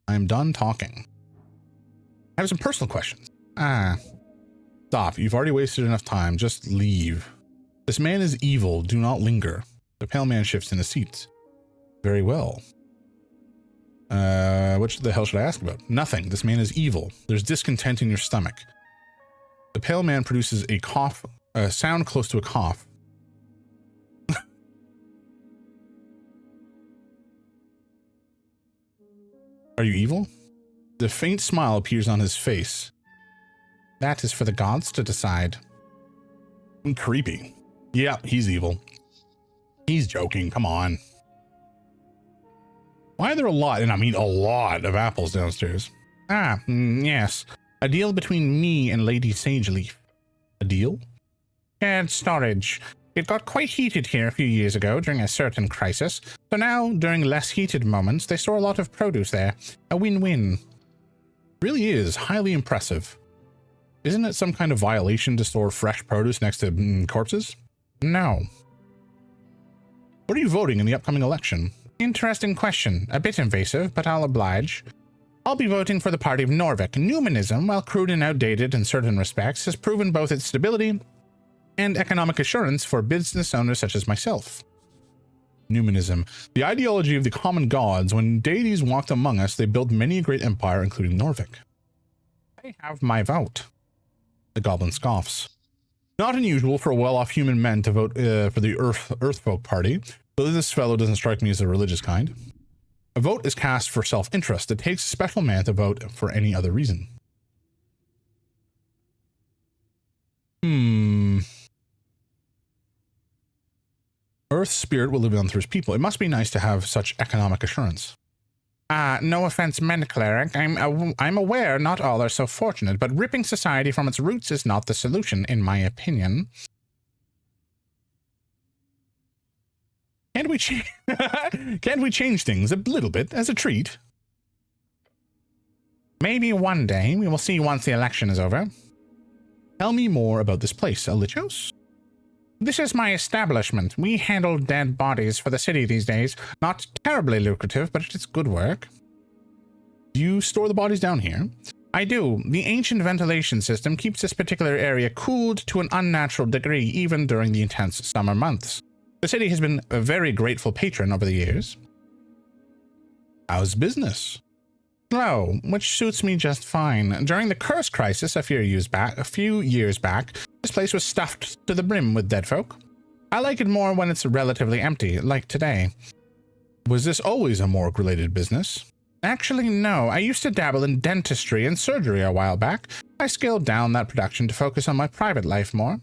I'm done talking. I have some personal questions. Stop. You've already wasted enough time. Just leave. This man is evil. Do not linger. The pale man shifts in his seat. Very well. What the hell should I ask about? Nothing. This man is evil. There's discontent in your stomach. The pale man produces a cough, a sound close to a cough. Are you evil? The faint smile appears on his face. That is for the gods to decide. Creepy. Yeah, he's evil. He's joking. Come on. Why are there a lot, and I mean a lot, of apples downstairs? Yes. A deal between me and Lady Sageleaf. A deal? Shared storage. It got quite heated here a few years ago during a certain crisis, so now, during less heated moments, they store a lot of produce there. A win-win. Really is highly impressive. Isn't it some kind of violation to store fresh produce next to corpses? No. What are you voting in the upcoming election? Interesting question. A bit invasive, but I'll oblige. I'll be voting for the party of Norvik. Numanism, while crude and outdated in certain respects, has proven both its stability and economic assurance for business owners such as myself. Numanism. The ideology of the common gods. When deities walked among us, they built many a great empire, including Norvik. I have my vote. The goblin scoffs. Not unusual for well-off human men to vote for the Earthfolk party, but this fellow doesn't strike me as the religious kind. A vote is cast for self-interest. It takes a special man to vote for any other reason. Earth's spirit will live on through his people. It must be nice to have such economic assurance. No offense meant, Cleric. I'm aware not all are so fortunate, but ripping society from its roots is not the solution, in my opinion. Can't we change things a little bit as a treat? Maybe one day. We will see once the election is over. Tell me more about this place, a Lich House? This is my establishment. We handle dead bodies for the city these days. Not terribly lucrative, but it's good work. Do you store the bodies down here? I do. The ancient ventilation system keeps this particular area cooled to an unnatural degree, even during the intense summer months. The city has been a very grateful patron over the years. How's business? Slow, which suits me just fine. During the curse crisis a few years back, this place was stuffed to the brim with dead folk. I like it more when it's relatively empty, like today. Was this always a morgue-related business? Actually, no. I used to dabble in dentistry and surgery a while back. I scaled down that production to focus on my private life more.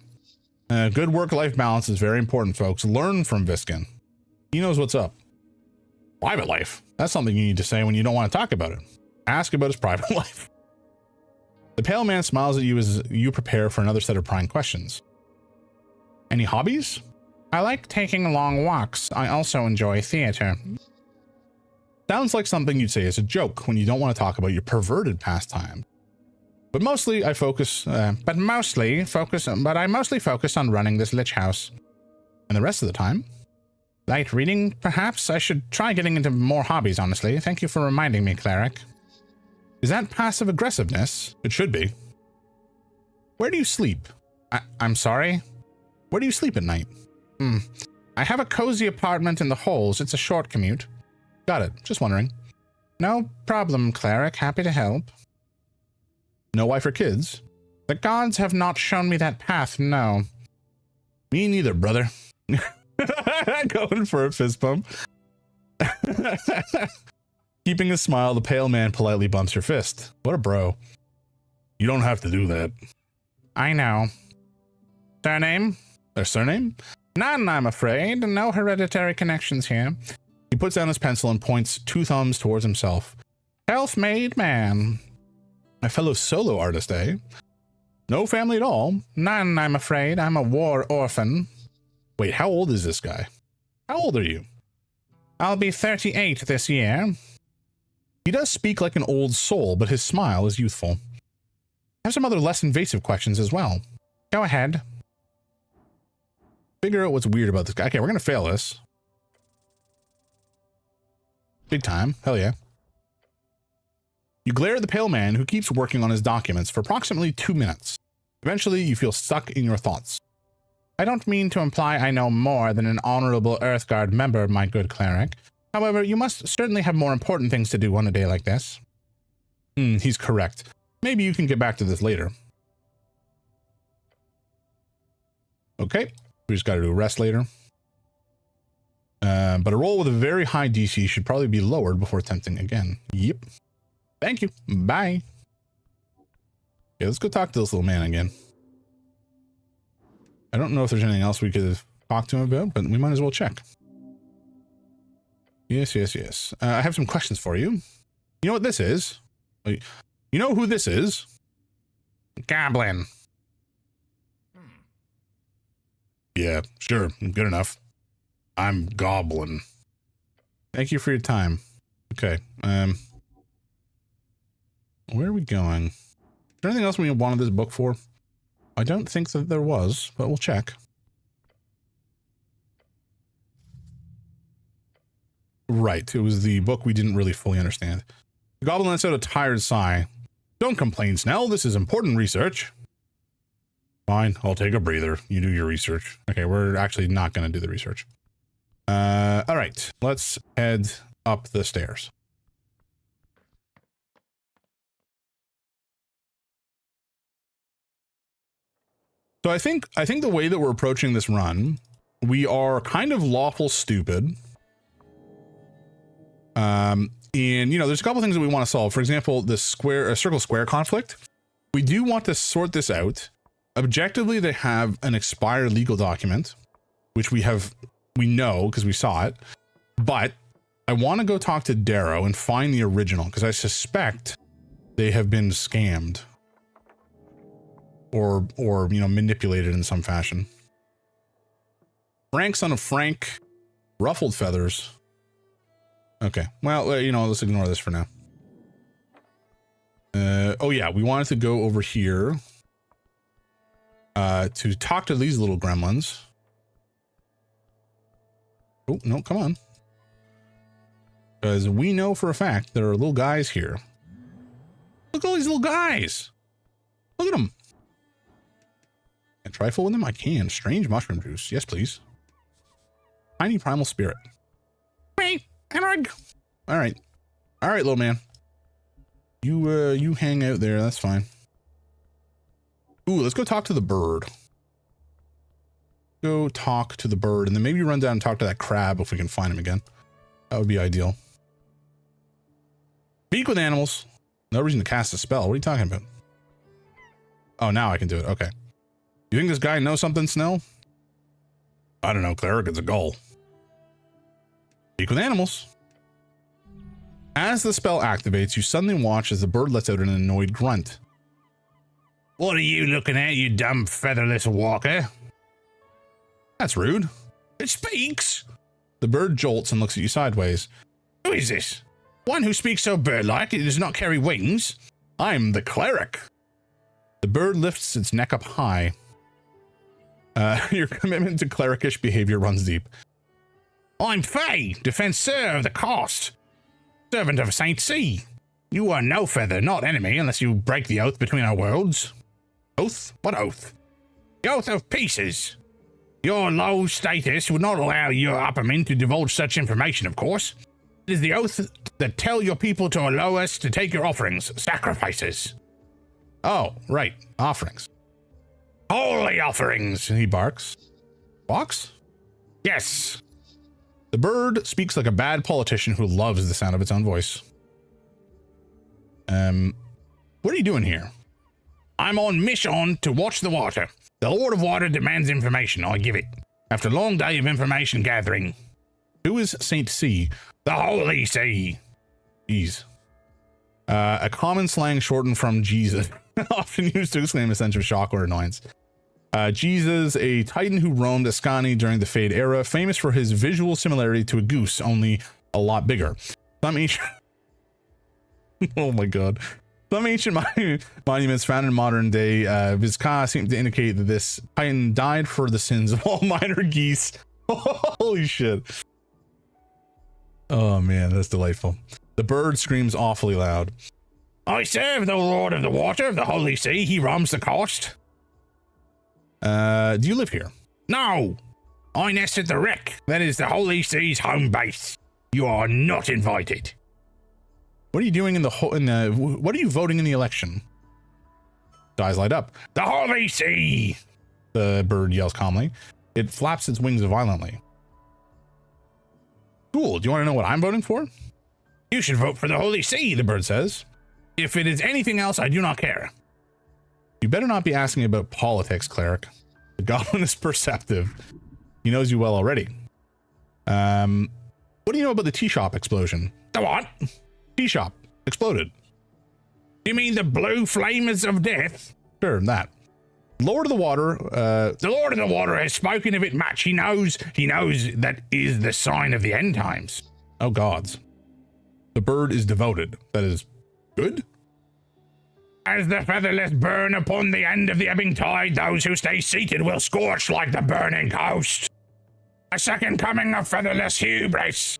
Good work-life balance is very important, folks. Learn from Viskin. He knows what's up. Private life. That's something you need to say when you don't want to talk about it. Ask about his private life. The pale man smiles at you as you prepare for another set of prying questions. Any hobbies? I like taking long walks. I also enjoy theater. Sounds like something you'd say as a joke when you don't want to talk about your perverted pastime. But I mostly focus on running this Lich House. And the rest of the time? Light reading, perhaps? I should try getting into more hobbies, honestly. Thank you for reminding me, Cleric. Is that passive aggressiveness? It should be. Where do you sleep? I'm sorry? Where do you sleep at night? I have a cozy apartment in the Holes. It's a short commute. Got it. Just wondering. No problem, Cleric. Happy to help. No wife or kids? The gods have not shown me that path, no. Me neither, brother. Going for a fist bump. Keeping a smile, the pale man politely bumps your fist. What a bro. You don't have to do that. I know. Surname? Their surname? None, I'm afraid. No hereditary connections here. He puts down his pencil and points 2 thumbs towards himself. Self-made man. My fellow solo artist, eh? No family at all? None, I'm afraid. I'm a war orphan. Wait, how old is this guy? How old are you? I'll be 38 this year. He does speak like an old soul, but his smile is youthful. I have some other less invasive questions as well. Go ahead. Figure out what's weird about this guy. Okay, we're gonna fail this. Big time. Hell yeah. You glare at the pale man who keeps working on his documents for approximately 2 minutes. Eventually, you feel stuck in your thoughts. I don't mean to imply I know more than an honorable Earthguard member, my good cleric. However, you must certainly have more important things to do on a day like this. He's correct. Maybe you can get back to this later. Okay, we just gotta do a rest later. But a roll with a very high DC should probably be lowered before attempting again. Yep. Thank you. Bye. Okay, let's go talk to this little man again. I don't know if there's anything else we could talk to him about, but we might as well check. Yes. I have some questions for you. You know what this is? You know who this is? Goblin. Yeah, sure. Good enough. I'm Goblin. Thank you for your time. Okay. Where are we going? Is there anything else we wanted this book for? I don't think that there was, but we'll check. Right, it was the book we didn't really fully understand. The goblin lets out a tired sigh. Don't complain, Snell. This is important research. Fine, I'll take a breather. You do your research. Okay, we're actually not going to do the research. All right, let's head up the stairs. So I think the way that we're approaching this run, we are kind of lawful stupid. And you know, there's a couple things that we want to solve. For example, the circle square conflict. We do want to sort this out. Objectively, they have an expired legal document, which we know because we saw it. But I want to go talk to Darrow and find the original because I suspect they have been scammed or you know, manipulated in some fashion. Frank, son of Frank, ruffled feathers. Okay, well, you know, let's ignore this for now. Oh yeah, we wanted to go over here to talk to these little gremlins. Oh, no, come on. Because we know for a fact there are little guys here. Look at all these little guys. Look at them. Can I trifle with them? I can. Strange mushroom juice. Yes, please. Tiny primal spirit. Hey, Henrik. All right. All right, little man. You hang out there. That's fine. Ooh, let's go talk to the bird. Go talk to the bird, and then maybe run down and talk to that crab if we can find him again. That would be ideal. Speak with animals. No reason to cast a spell. What are you talking about? Oh, now I can do it. Okay. You think this guy knows something, Snell? I don't know, Cleric. It's a goal. Speak with animals. As the spell activates, you suddenly watch as the bird lets out an annoyed grunt. What are you looking at, you dumb featherless walker? That's rude. It speaks. The bird jolts and looks at you sideways. Who is this? One who speaks so bird-like it does not carry wings. I'm the Cleric. The bird lifts its neck up high. Your commitment to clerikish behavior runs deep. I'm Faye, Defenseur of the Coast, servant of Saint C. You are no feather, not enemy, unless you break the oath between our worlds. Oath? What oath? The oath of pieces. Your low status would not allow your uppermen to divulge such information, of course. It is the oath that tell your people to allow us to take your offerings, sacrifices. Oh, right, offerings. Holy offerings, he barks. Walks? Yes. The bird speaks like a bad politician who loves the sound of its own voice. What are you doing here? I'm on mission to watch the water. The Lord of Water demands information. I give it. After a long day of information gathering. Who is Saint C? The Holy Sea. Jeez. A common slang shortened from Jesus. Often used to exclaim a sense of shock or annoyance. Jesus, a titan who roamed Ascani during the Fade era, famous for his visual similarity to a goose, only a lot bigger. Some ancient... oh my god. Some ancient monuments found in modern day Vizca seem to indicate that this titan died for the sins of all minor geese. Holy shit. Oh man, that's delightful. The bird screams awfully loud. I serve the Lord of the Water of the Holy Sea. He roams the coast. Do you live here? No. I nest at the wreck. That is the Holy Sea's home base. You are not invited. What are you doing what are you voting in the election? Eyes light up. The Holy Sea! The bird yells calmly. It flaps its wings violently. Cool. Do you want to know what I'm voting for? You should vote for the Holy Sea, the bird says. If it is anything else, I do not care. You better not be asking about politics, Cleric. The goblin is perceptive. He knows you well already. What do you know about the tea shop explosion? The what? Tea shop exploded. You mean the blue flamers of death? Sure, that. Lord of the Water, the Lord of the Water has spoken of it much. He knows that is the sign of the end times. Oh gods. The bird is devoted. That is good. As the featherless burn upon the end of the ebbing tide, those who stay seated will scorch like the burning coast. A second coming of featherless hubris.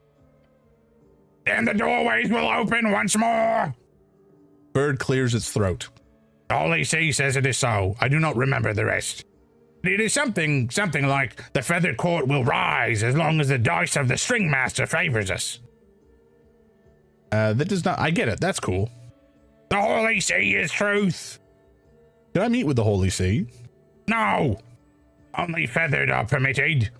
Then the doorways will open once more. Bird clears its throat. The Holy Sea says it is so. I do not remember the rest. It is something like the feathered court will rise as long as the dice of the string master favors us. That does not... I get it. That's cool. The Holy Sea is truth. Did I meet with the Holy Sea? No. Only feathered are permitted.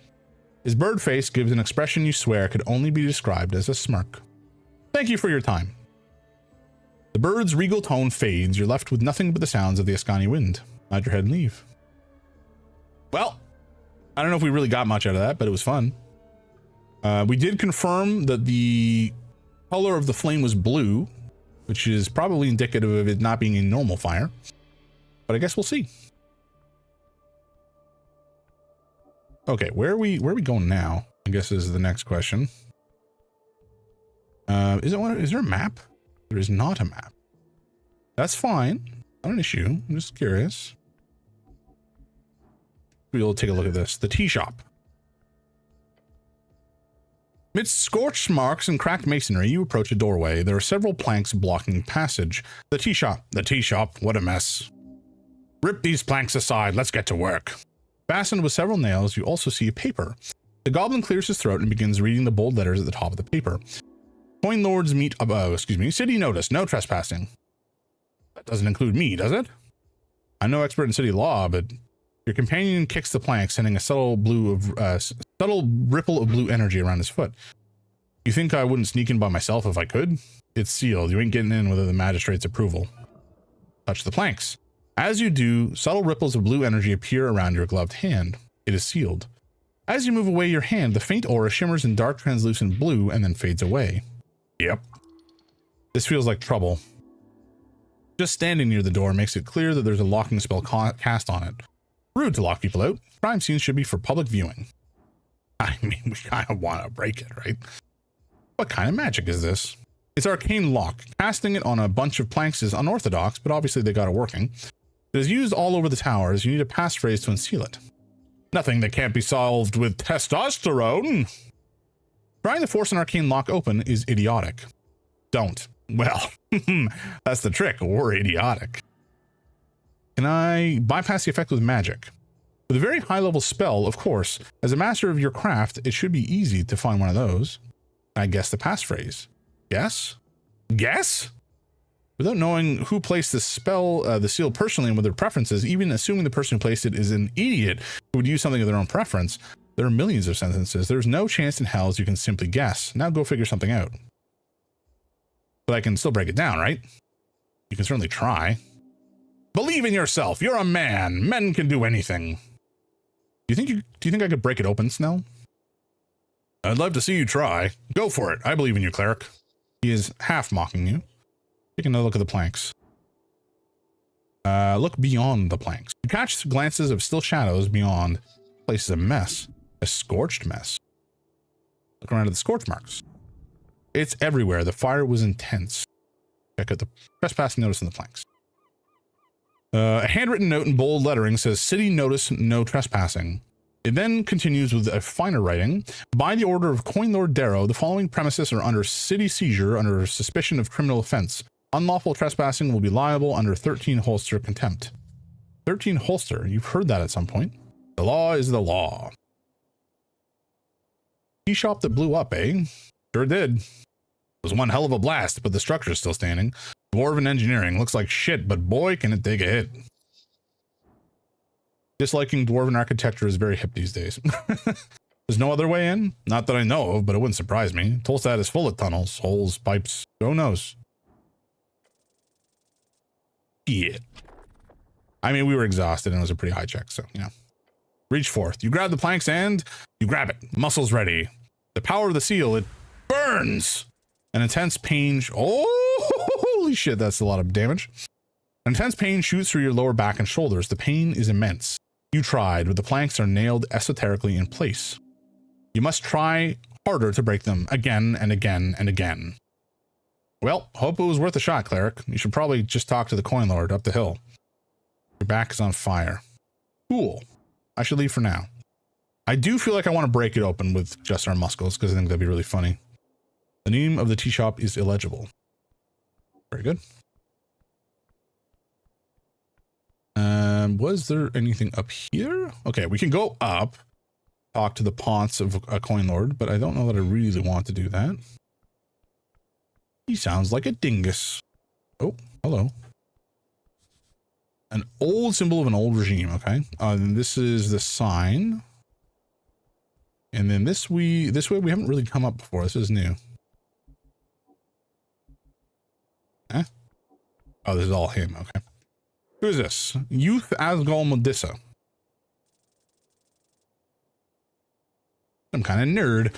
His bird face gives an expression you swear could only be described as a smirk. Thank you for your time. The bird's regal tone fades. You're left with nothing but the sounds of the Ascani wind. Nod your head and leave. Well, I don't know if we really got much out of that, but it was fun. We did confirm that the color of the flame was blue, which is probably indicative of it not being a normal fire. But I guess we'll see. Okay, where are we going now? I guess is the next question. Is there a map? There is not a map. That's fine. Not an issue. I'm just curious. We'll take a look at this. The tea shop. Amidst scorched marks and cracked masonry, you approach a doorway. There are several planks blocking passage. The tea shop. The tea shop. What a mess. Rip these planks aside. Let's get to work. Fastened with several nails, you also see a paper. The goblin clears his throat and begins reading the bold letters at the top of the paper. Coin lords meet above. City notice. No trespassing. That doesn't include me, does it? I'm no expert in city law, but your companion kicks the plank, sending a subtle ripple of blue energy around his foot. You think I wouldn't sneak in by myself if I could? It's sealed. You ain't getting in without the magistrate's approval. Touch the planks. As you do, subtle ripples of blue energy appear around your gloved hand. It is sealed. As you move away your hand, the faint aura shimmers in dark translucent blue and then fades away. Yep. This feels like trouble. Just standing near the door makes it clear that there's a locking spell cast on it. Rude to lock people out. Crime scenes should be for public viewing. I mean, we kind of want to break it, right? What kind of magic is this? It's arcane lock. Casting it on a bunch of planks is unorthodox, but obviously they got it working. It is used all over the towers. You need a passphrase to unseal it. Nothing that can't be solved with testosterone. Trying to force an arcane lock open is idiotic. Don't. Well, that's the trick. We're idiotic. Can I bypass the effect with magic? With a very high level spell, of course. As a master of your craft, it should be easy to find one of those. I guess the passphrase. Guess? Guess? Without knowing who placed the spell, the seal personally and with their preferences, even assuming the person who placed it is an idiot who would use something of their own preference, there are millions of sentences. There's no chance in hell you can simply guess. Now go figure something out. But I can still break it down, right? You can certainly try. Believe in yourself. You're a man. Men can do anything. Do you think I could break it open, Snell? I'd love to see you try. Go for it. I believe in you, Cleric. He is half mocking you. Take another look at the planks. Look beyond the planks. You catch glances of still shadows beyond. Place is a mess. A scorched mess. Look around at the scorch marks. It's everywhere. The fire was intense. Check out the trespassing notice in the planks. A handwritten note in bold lettering says, City notice, no trespassing. It then continues with a finer writing. By the order of Coin Lord Darrow, the following premises are under city seizure under suspicion of criminal offense. Unlawful trespassing will be liable under 13 holster contempt. 13 holster, you've heard that at some point. The law is the law. Tea shop that blew up, eh? Sure did. It was one hell of a blast, but the structure's still standing. Dwarven engineering looks like shit, but boy, can it take a hit. Disliking dwarven architecture is very hip these days. There's no other way in? Not that I know of, but it wouldn't surprise me. Tolstad is full of tunnels, holes, pipes. Who knows? Yeah. I mean, we were exhausted and it was a pretty high check, so, you know. Reach forth. You grab the planks and you grab it. Muscles ready. The power of the seal, it burns. An intense pain. Oh, holy shit, that's a lot of damage. An intense pain shoots through your lower back and shoulders. The pain is immense. You tried, but the planks are nailed esoterically in place. You must try harder to break them again and again and again. Well, hope it was worth a shot, Cleric. You should probably just talk to the Coin Lord up the hill. Your back is on fire. Cool. I should leave for now. I do feel like I want to break it open with just our muscles because I think that'd be really funny. The name of the tea shop is illegible. Very good. Was there anything up here? Okay, we can go up, talk to the Ponce of a Coin Lord, but I don't know that I really want to do that. He sounds like a dingus. Oh, hello. An old symbol of an old regime, okay. And this is the sign. And then this way we haven't really come up before. This is new. Eh? Oh, this is all him, okay. Who is this? Youth Asgal Modissa. Some kind of nerd.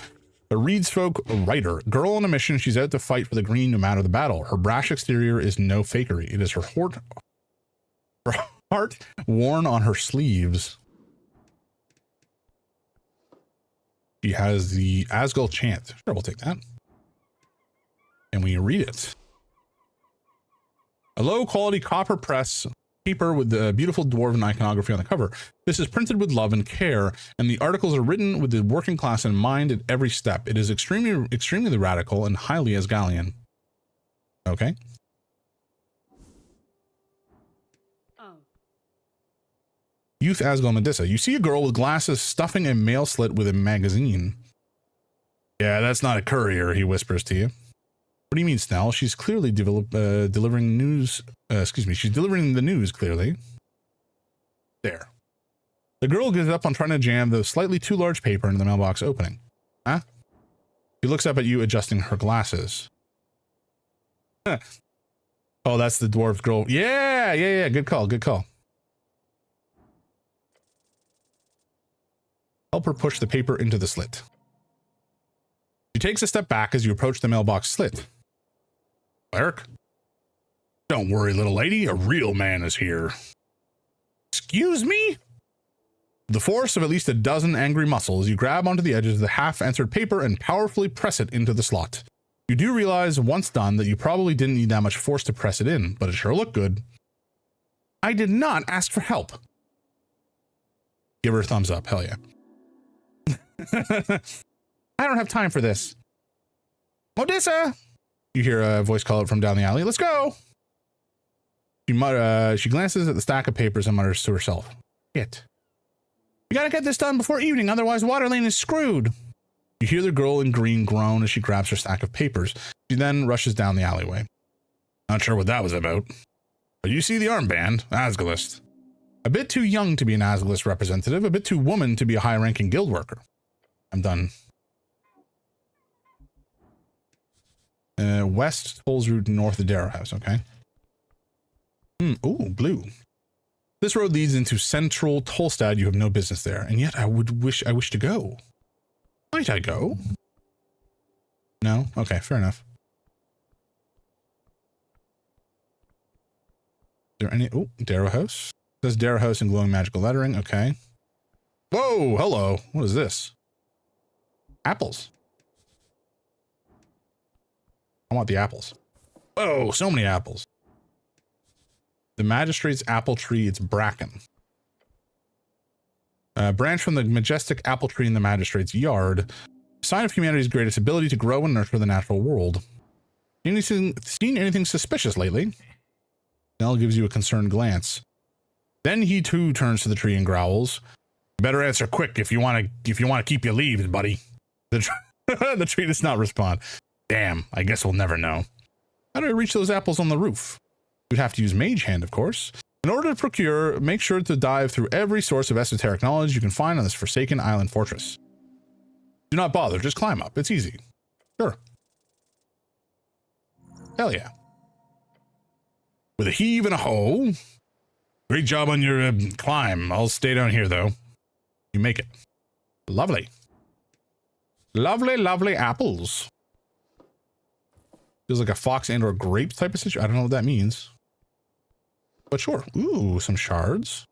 A Reeds folk writer. Girl on a mission. She's out to fight for the green no matter the battle. Her brash exterior is no fakery. It is her heart worn on her sleeves. She has the Asgal chant. Sure, we'll take that. And we read it. A low quality copper press paper with the beautiful dwarven iconography on the cover. This is printed with love and care, and the articles are written with the working class in mind at every step. It is extremely radical and highly Asgalian. Okay. Oh. Youth Asgal Medissa. You see a girl with glasses stuffing a mail slit with a magazine. Yeah, that's not a courier, he whispers to you. What do you mean, Snell? She's clearly delivering news. She's delivering the news, clearly. There. The girl gives up on trying to jam the slightly too large paper into the mailbox opening. Huh? She looks up at you, adjusting her glasses. Huh. Oh, that's the dwarf girl. Yeah. Good call. Help her push the paper into the slit. She takes a step back as you approach the mailbox slit. Cleric? Don't worry, little lady. A real man is here. Excuse me? The force of at least a dozen angry muscles, you grab onto the edges of the half-answered paper and powerfully press it into the slot. You do realize, once done, that you probably didn't need that much force to press it in, but it sure looked good. I did not ask for help. Give her a thumbs up. Hell yeah. I don't have time for this. Modissa! You hear a voice call out from down the alley. Let's go. She glances at the stack of papers and mutters to herself. Shit. We gotta get this done before evening, otherwise Waterlane is screwed. You hear the girl in green groan as she grabs her stack of papers. She then rushes down the alleyway. Not sure what that was about. But you see the armband, Asgalist. A bit too young to be an Asgalist representative, a bit too woman to be a high-ranking guild worker. I'm done. West tolls route north of Darrow House, okay. Ooh, blue. This road leads into central Tolstad. You have no business there, and yet I wish to go. Might I go? No? Okay, fair enough. Is there any... Oh, Darrow House. It says Darrow House in glowing magical lettering. Okay. Whoa, hello. What is this? Apples. I want the apples. Oh, so many apples. The magistrate's apple tree, it's bracken. Branch from the majestic apple tree in the magistrate's yard. Sign of humanity's greatest ability to grow and nurture the natural world. Seen anything suspicious lately? Nell gives you a concerned glance. Then he too turns to the tree and growls. Better answer quick if you want to keep your leaves, buddy. The tree does not respond. Damn, I guess we'll never know. How do I reach those apples on the roof? You'd have to use Mage Hand, of course. In order to procure, make sure to dive through every source of esoteric knowledge you can find on this forsaken island fortress. Do not bother, just climb up. It's easy. Sure. Hell yeah. With a heave and a hoe. Great job on your climb. I'll stay down here, though. You make it. Lovely. Lovely, lovely apples. Feels like a fox and or grape type of situation. I don't know what that means. But sure. Ooh, some shards.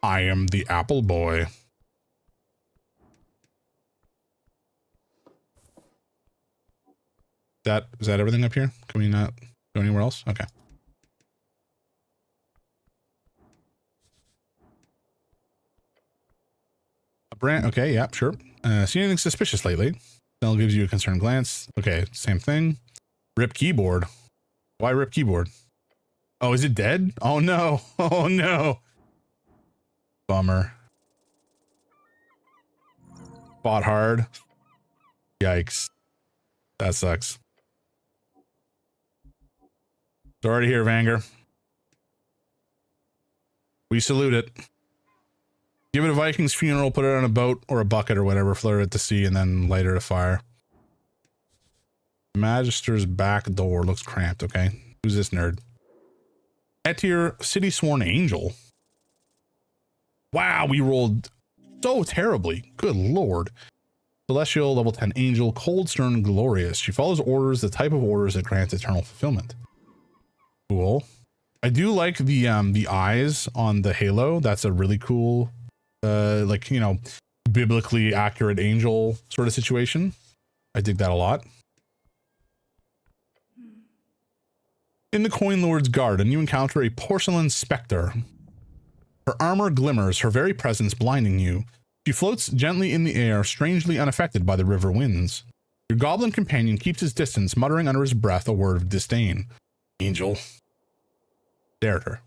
I am the apple boy. Is that everything up here? Can we not go anywhere else? Okay. A brand. Okay, yeah, sure. See anything suspicious lately? Nell gives you a concerned glance. Okay, same thing. Rip keyboard. Why rip keyboard? Oh, is it dead? Oh no. Oh no. Bummer. Fought hard. Yikes. That sucks. Sorry to hear, Vanger. We salute it. Give it a Viking's funeral, put it on a boat or a bucket or whatever, float it to sea, and then light it a fire. Magister's back door looks cramped, okay. Who's this nerd? Etir, City Sworn Angel. Wow, we rolled so terribly. Good lord. Celestial, level 10 Angel, cold, stern, glorious. She follows orders, the type of orders that grants eternal fulfillment. Cool. I do like the eyes on the halo. That's a really cool, like, you know, biblically accurate angel sort of situation. I dig that a lot. In the Coin Lord's garden, you encounter a porcelain specter. Her armor glimmers, her very presence blinding you. She floats gently in the air, strangely unaffected by the river winds. Your goblin companion keeps his distance, muttering under his breath a word of disdain. Angel. Stare at her.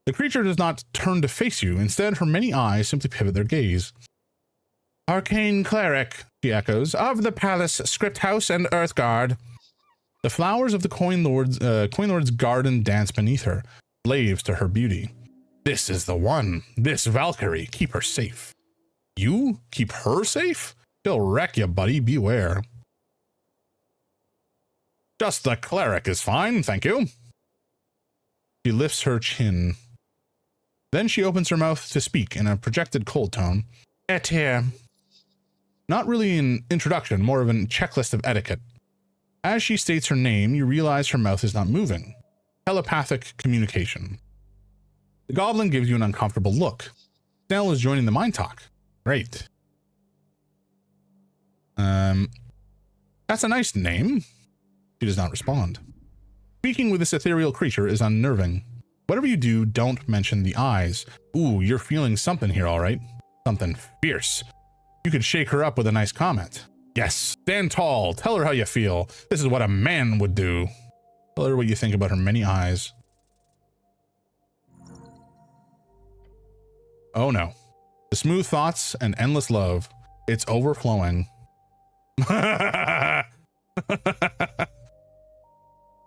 The creature does not turn to face you. Instead, her many eyes simply pivot their gaze. Arcane cleric, she echoes, of the palace, script house, and earth guard. The flowers of the Coin Lord's garden dance beneath her, slaves to her beauty. This is the one. This Valkyrie. Keep her safe. You? Keep her safe? She'll wreck you, buddy. Beware. Just the cleric is fine, thank you. She lifts her chin. Then she opens her mouth to speak in a projected cold tone. Etir. Not really an introduction, more of a checklist of etiquette. As she states her name, you realize her mouth is not moving. Telepathic communication. The goblin gives you an uncomfortable look. Snell is joining the mind talk. Great. That's a nice name. She does not respond. Speaking with this ethereal creature is unnerving. Whatever you do, don't mention the eyes. Ooh, you're feeling something here, all right. Something fierce. You could shake her up with a nice comment. Yes, stand tall. Tell her how you feel. This is what a man would do. Tell her what you think about her many eyes. Oh no. The smooth thoughts and endless love. It's overflowing.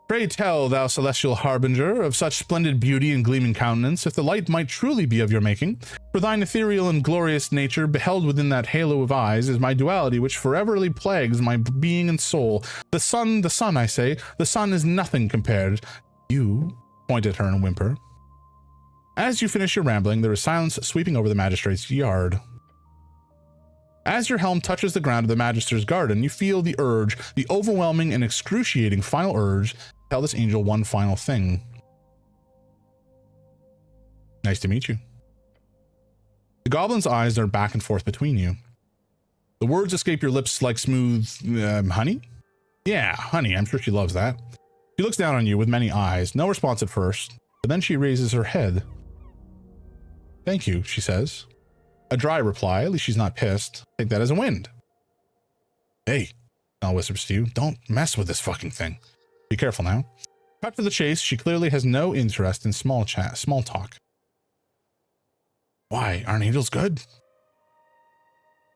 Pray tell, thou celestial harbinger of such splendid beauty and gleaming countenance, if the light might truly be of your making, for thine ethereal and glorious nature, beheld within that halo of eyes, is my duality which foreverly plagues my being and soul. The sun, I say, the sun is nothing compared. You point at her and whimper. As you finish your rambling, there is silence sweeping over the magistrate's yard. As your helm touches the ground of the magistrate's garden, you feel the urge, the overwhelming and excruciating final urge, to tell this angel one final thing. Nice to meet you. The goblin's eyes are back and forth between you. The words escape your lips like smooth, honey? Yeah, honey, I'm sure she loves that. She looks down on you with many eyes, no response at first, but then she raises her head. Thank you, she says. A dry reply, at least she's not pissed. Take that as a wind. Hey, Al whispers to you, don't mess with this fucking thing. Be careful now. Cut to the chase, she clearly has no interest in small talk. Why, aren't angels good?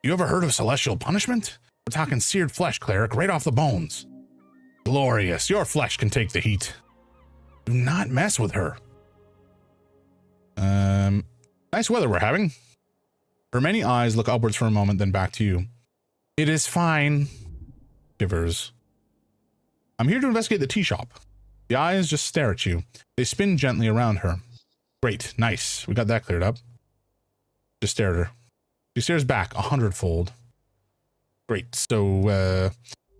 You ever heard of celestial punishment? We're talking seared flesh, cleric, right off the bones. Glorious, your flesh can take the heat. Do not mess with her. Nice weather we're having. Her many eyes look upwards for a moment, then back to you. It is fine. Shivers. I'm here to investigate the tea shop. The eyes just stare at you. They spin gently around her. Great, nice. We got that cleared up. Just stare at her. She stares back 100-fold. Great, so,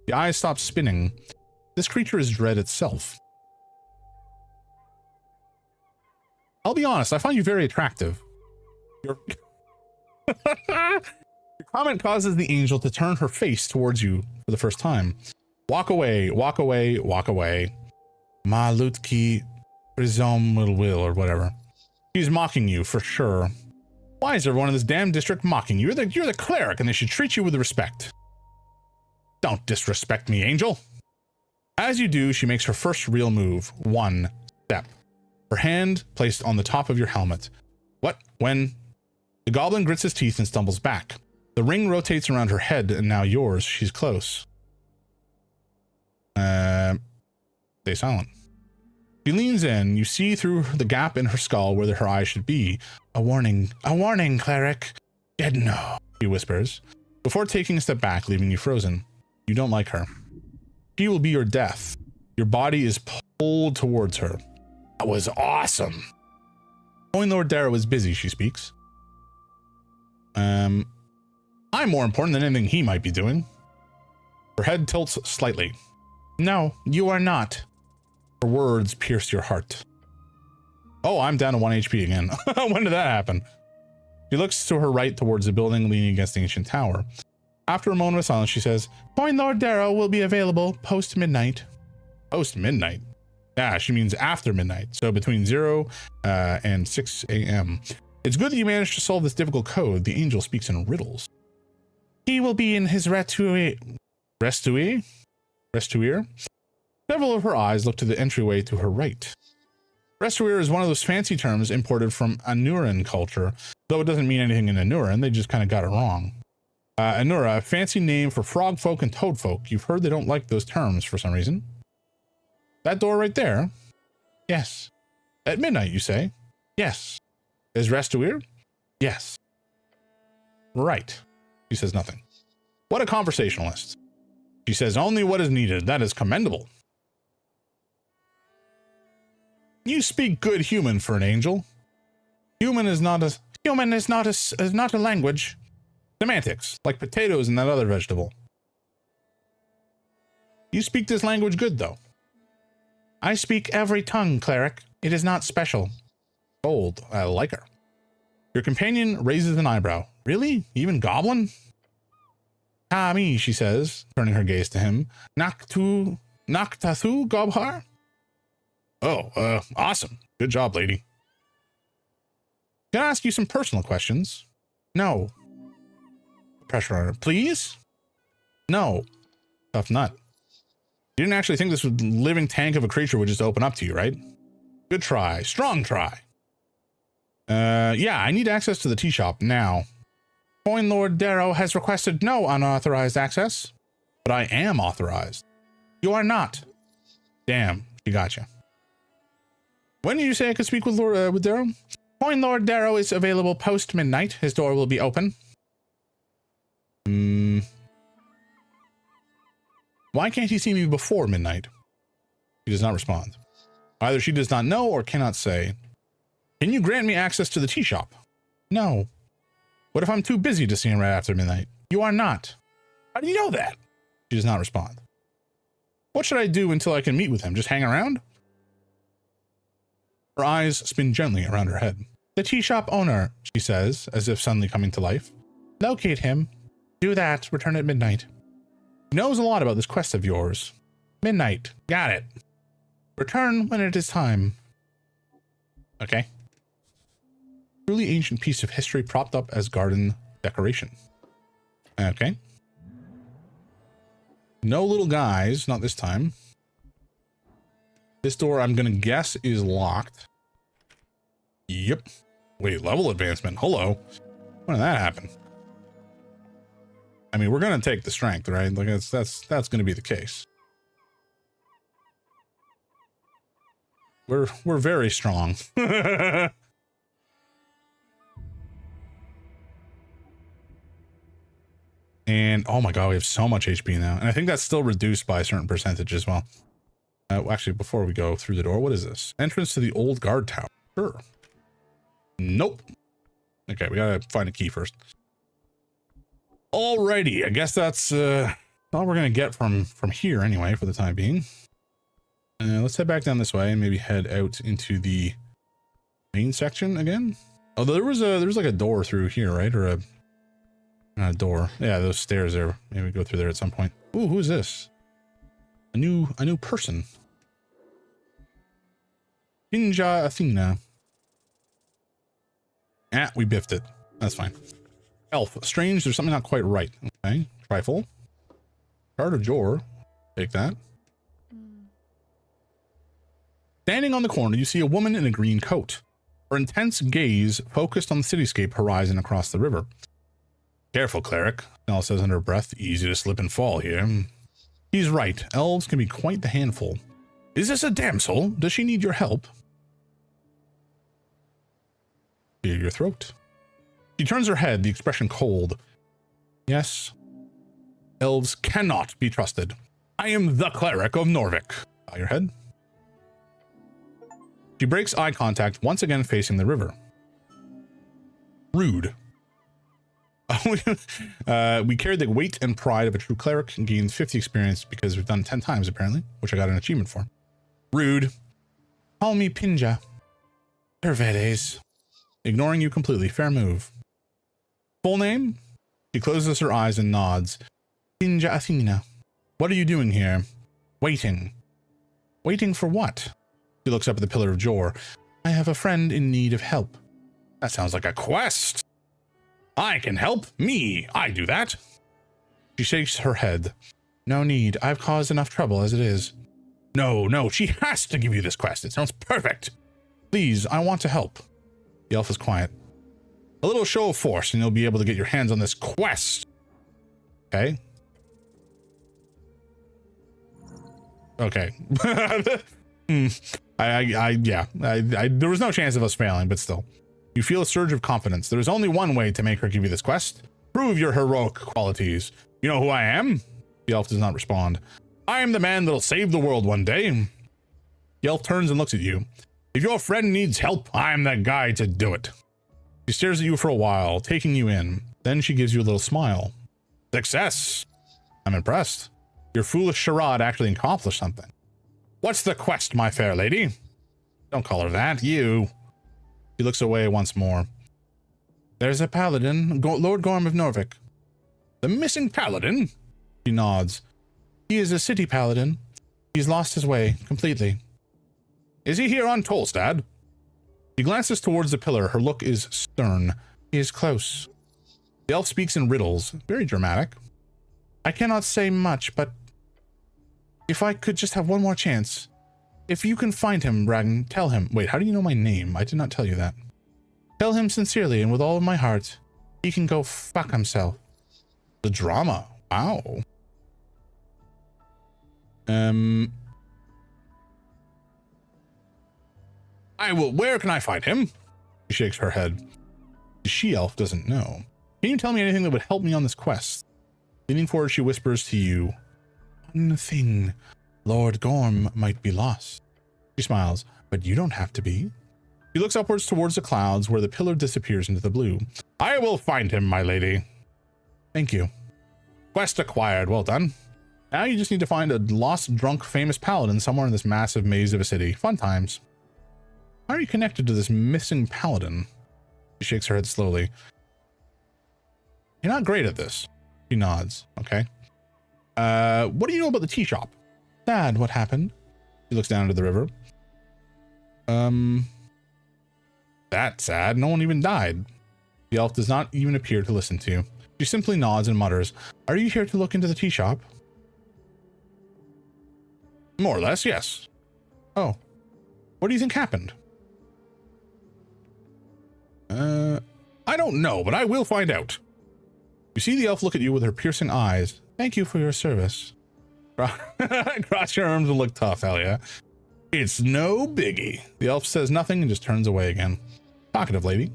the eyes stop spinning. This creature is dread itself. I'll be honest, I find you very attractive. Your comment causes the angel to turn her face towards you for the first time. Walk away, walk away, walk away. Ma lutki prisum will, or whatever. She's mocking you, for sure. Why is everyone in this damn district mocking you? You're the cleric, and they should treat you with respect. Don't disrespect me, angel. As you do, she makes her first real move. One step. Her hand placed on the top of your helmet. What? When? The goblin grits his teeth and stumbles back. The ring rotates around her head, and now yours. She's close. Stay silent. She leans in. You see through the gap in her skull where her eyes should be. A warning, cleric. Dead no, she whispers, before taking a step back, leaving you frozen. You don't like her. She will be your death. Your body is pulled towards her. That was awesome. Knowing Lord Darrow is busy, she speaks. I'm more important than anything he might be doing. Her head tilts slightly. No, you are not. Her words pierce your heart. Oh, I'm down to 1 HP again. When did that happen? She looks to her right towards the building leaning against the ancient tower. After a moment of silence, she says, Coin Lord Darrow will be available post-midnight. Post-midnight? Yeah, she means after midnight. So between 0 and 6 a.m. It's good that you managed to solve this difficult code. The angel speaks in riddles. He will be in his restuier? Several of her eyes look to the entryway to her right. Restuier is one of those fancy terms imported from Anuran culture, though it doesn't mean anything in Anuran. They just kind of got it wrong. Anura, a fancy name for frog folk and toad folk. You've heard they don't like those terms for some reason. That door right there? Yes. At midnight, you say? Yes. Is Restuier? Yes. Right. She says nothing. What a conversationalist. She says only what is needed. That is commendable. You speak good human for an angel. Human is not a language. Semantics, like potatoes and that other vegetable. You speak this language good, though. I speak every tongue, cleric. It is not special. Bold. I like her. Your companion raises an eyebrow. Really? Even goblin? Ah, me, she says, turning her gaze to him. Naktathu Gobhar? Oh, awesome. Good job, lady. Can I ask you some personal questions? No. Pressure on her. Please? No. Tough nut. You didn't actually think this living tank of a creature would just open up to you, right? Good try. Strong try. Yeah, I need access to the tea shop now. Coin Lord Darrow has requested no unauthorized access, but I am authorized. You are not. Damn, she got you. When did you say I could speak with Darrow? Coin Lord Darrow is available post midnight. His door will be open. Why can't he see me before midnight? He does not respond. Either she does not know or cannot say. Can you grant me access to the tea shop? No. What if I'm too busy to see him right after midnight? You are not. How do you know that? She does not respond. What should I do until I can meet with him? Just hang around? Her eyes spin gently around her head. The tea shop owner, she says, as if suddenly coming to life. Locate him. Do that. Return at midnight. He knows a lot about this quest of yours. Midnight. Got it. Return when it is time. Okay. Truly ancient piece of history propped up as garden decoration. Okay. No little guys, not this time. This door, I'm gonna guess, is locked. Yep. Wait, level advancement. Hello. When did that happen? I mean, we're gonna take the strength, right? Like that's gonna be the case. We're very strong. And oh my god, we have so much HP now. And I think that's still reduced by a certain percentage as well. Actually, before we go through the door, what is this? Entrance to the old guard tower. Sure. Nope. Okay, we gotta find a key first. Alrighty, I guess that's all we're gonna get from here anyway for the time being. Let's head back down this way and maybe head out into the main section again. Oh, there was like a door through here, right? Or not a door. Yeah, those stairs there. Maybe go through there at some point. Ooh, who's this? A new person. Ninja Athena. Ah, we biffed it. That's fine. Elf. Strange, there's something not quite right. Okay. Trifle. Card of Jor. Take that. Standing on the corner, you see a woman in a green coat. Her intense gaze focused on the cityscape horizon across the river. Careful, Cleric, Nell says under her breath. Easy to slip and fall here. He's right. Elves can be quite the handful. Is this a damsel? Does she need your help? Clear your throat. She turns her head, the expression cold. Yes. Elves cannot be trusted. I am the Cleric of Norvik. Bow your head. She breaks eye contact, once again facing the river. Rude. We carry the weight and pride of a true cleric and gain 50 experience because we've done it 10 times apparently, which I got an achievement for. Rude. Call me Pinja. Pervedes. Ignoring you completely. Fair move. Full name? She closes her eyes and nods. Pinja Athena. What are you doing here? Waiting. Waiting for what? She looks up at the Pillar of Jor. I have a friend in need of help. That sounds like a quest. I can help. Me. I do that. She shakes her head. No need. I've caused enough trouble as it is. No. She has to give you this quest. It sounds perfect. Please, I want to help. The elf is quiet. A little show of force and you'll be able to get your hands on this quest. Okay. Okay. There was no chance of us failing, but still. You feel a surge of confidence. There is only one way to make her give you this quest. Prove your heroic qualities. You know who I am? The elf does not respond. I am the man that'll save the world one day. The elf turns and looks at you. If your friend needs help, I'm the guy to do it. She stares at you for a while, taking you in. Then she gives you a little smile. Success. I'm impressed. Your foolish charade actually accomplished something. What's the quest, my fair lady? Don't call her that, you. He looks away once more. There's a paladin, Lord Gorm of Norvik. The missing paladin? She nods. He is a city paladin. He's lost his way completely. Is he here on Tolstad? She glances towards the pillar. Her look is stern. He is close. The elf speaks in riddles. Very dramatic. I cannot say much, but if I could just have one more chance. If you can find him, Ragan, tell him. Wait, how do you know my name? I did not tell you that. Tell him sincerely and with all of my heart. He can go fuck himself. The drama. Wow. I will. Where can I find him? She shakes her head. The she-elf doesn't know. Can you tell me anything that would help me on this quest? Leaning forward, she whispers to you. One thing. Lord Gorm might be lost. She smiles, but you don't have to be. She looks upwards towards the clouds where the pillar disappears into the blue. I will find him, my lady. Thank you. Quest acquired. Well done. Now you just need to find a lost, drunk, famous paladin somewhere in this massive maze of a city. Fun times. How are you connected to this missing paladin? She shakes her head slowly. You're not great at this. She nods. Okay. What do you know about the tea shop? Sad, what happened? She looks down into the river. That's sad. No one even died. The elf does not even appear to listen to you. She simply nods and mutters, are you here to look into the tea shop? More or less, yes. Oh. What do you think happened? I don't know, but I will find out. You see the elf look at you with her piercing eyes. Thank you for your service. Cross your arms and look tough, hell yeah. It's no biggie. The elf says nothing and just turns away again. Talkative lady.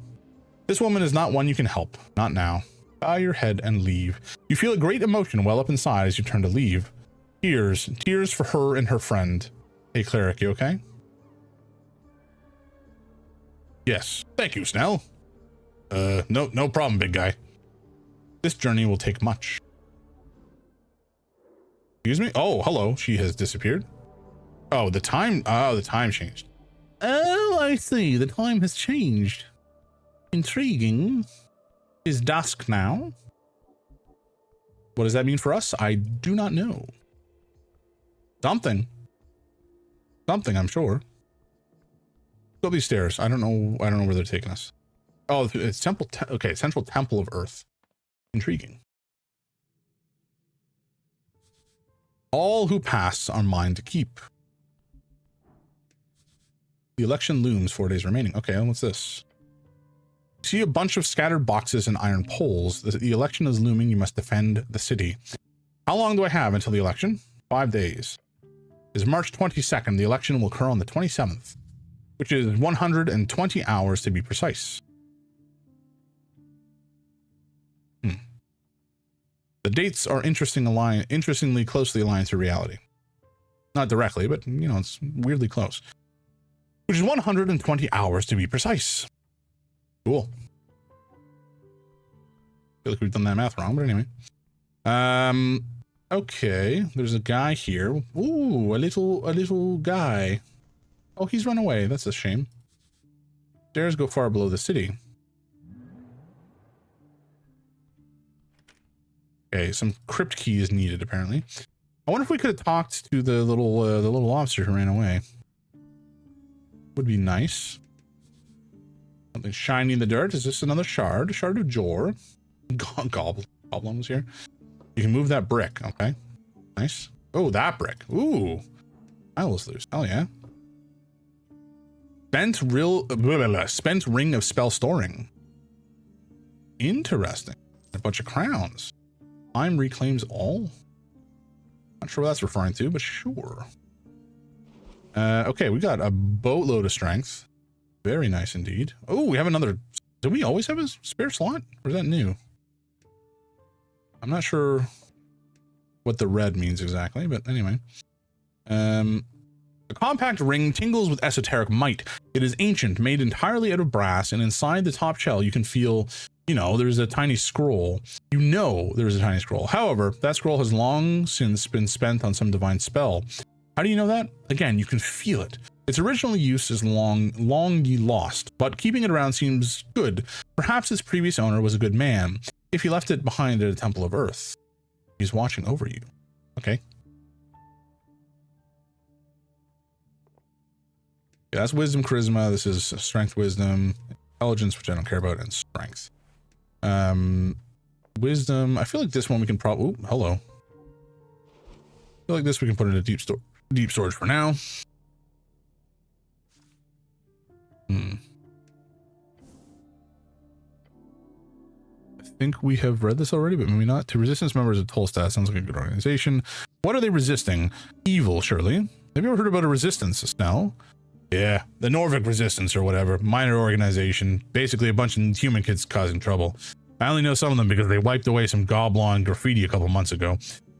This woman is not one you can help. Not now. Bow your head and leave. You feel a great emotion well up inside as you turn to leave. Tears for her and her friend. Hey, Cleric, you okay? Yes. Thank you, Snell. No problem, big guy. This journey will take much. Excuse me? Oh, hello. She has disappeared. Oh, the time changed. Oh, I see. The time has changed. Intriguing. Is dusk now? What does that mean for us? I do not know. Something, I'm sure. Go these stairs. I don't know where they're taking us. Oh, it's okay, Central Temple of Earth. Intriguing. All who pass are mine to keep. The election looms, 4 days remaining. Okay, what's this? See a bunch of scattered boxes and iron poles. The election is looming. You must defend the city. How long do I have until the election? 5 days. It's March 22nd. The election will occur on the 27th, which is 120 hours to be precise. The dates are interestingly closely aligned to reality. Not directly, but, you know, it's weirdly close. Which is 120 hours to be precise. Cool. Feel like we've done that math wrong, but anyway. Okay, there's a guy here. Ooh, a little guy. Oh, he's run away. That's a shame. Stairs go far below the city. Okay, some crypt key is needed apparently. I wonder if we could have talked to the little lobster who ran away. Would be nice. Something shiny in the dirt. Is this another shard? A shard of Jor. Goblin was here. You can move that brick. Okay. Nice. Oh, that brick. Ooh. I was loose. Hell yeah. Spent ring of spell storing. Interesting. A bunch of crowns. Time reclaims all. Not sure what that's referring to, but sure. Okay, we got a boatload of strength. Very nice indeed. Oh, we have another. Do we always have a spare slot? Or is that new? I'm not sure what the red means exactly, but anyway. The compact ring tingles with esoteric might. It is ancient, made entirely out of brass, and inside the top shell you can feel, you know, there's a tiny scroll. You know there's a tiny scroll. However, that scroll has long since been spent on some divine spell. How do you know that? Again, you can feel it. Its original use is long lost, but keeping it around seems good. Perhaps its previous owner was a good man, if he left it behind at a temple of earth. He's watching over you. Okay. Yeah, that's wisdom, charisma. This is strength, wisdom, intelligence, which I don't care about, and strength. Wisdom. I feel like this one we can probably. Oh, hello. feel like this we can put in a deep storage for now. I think we have read this already, but maybe not. To resistance members of Tolstad sounds like a good organization. What are they resisting? Evil, surely. Have you ever heard about a resistance, Snell? Yeah, the Norvik resistance or whatever. Minor organization. Basically a bunch of human kids causing trouble. I only know some of them because they wiped away some goblin graffiti a couple months ago.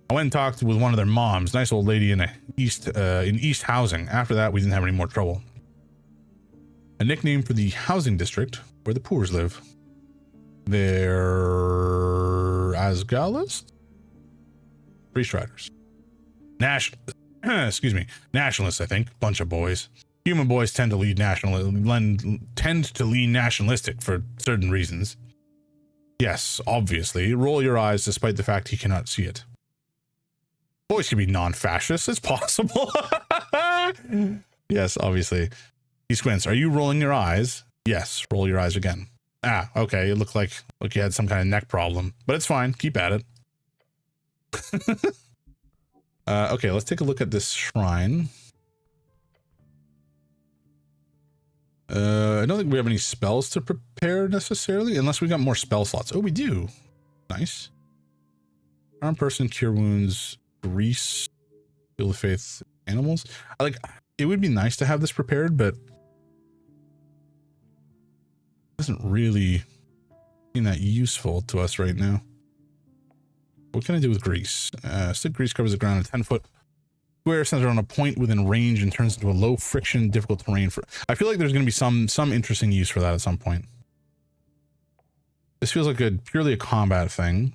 I went and talked with one of their moms, nice old lady in East Housing. After that, we didn't have any more trouble. A nickname for the housing district where the poors live. They're Asgalis? Priest Riders. Excuse me. Nationalists, I think. Bunch of boys. Human boys tend to lean nationalistic for certain reasons. Yes, obviously. Roll your eyes despite the fact he cannot see it. Boys can be non-fascist. It's possible. Yes, obviously. He squints. Are you rolling your eyes? Yes. Roll your eyes again. Ah, okay. It looked like you had some kind of neck problem, but it's fine. Keep at it. Okay, let's take a look at this shrine. I don't think we have any spells to prepare necessarily, unless we got more spell slots. Oh, we do. Nice. Arm person, cure wounds, grease, field of faith, animals. It would be nice to have this prepared, but it doesn't really seem that useful to us right now. What can I do with grease? Stick grease covers the ground in 10-foot square centered on a point within range and turns into a low friction, difficult terrain for. I feel like there's going to be some interesting use for that at some point. This feels like purely a combat thing.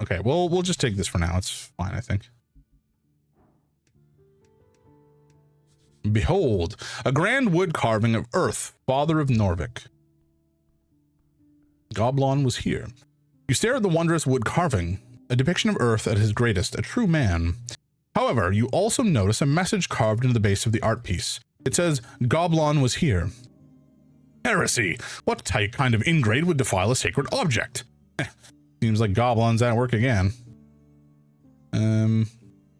Okay, well, we'll just take this for now. It's fine, I think. Behold, a grand wood carving of Earth, father of Norvik. Goblin was here. You stare at the wondrous wood carving, a depiction of Earth at his greatest, a true man. However, you also notice a message carved into the base of the art piece. It says, Goblin was here. Heresy! What kind of ingrate would defile a sacred object? Seems like Goblin's at work again.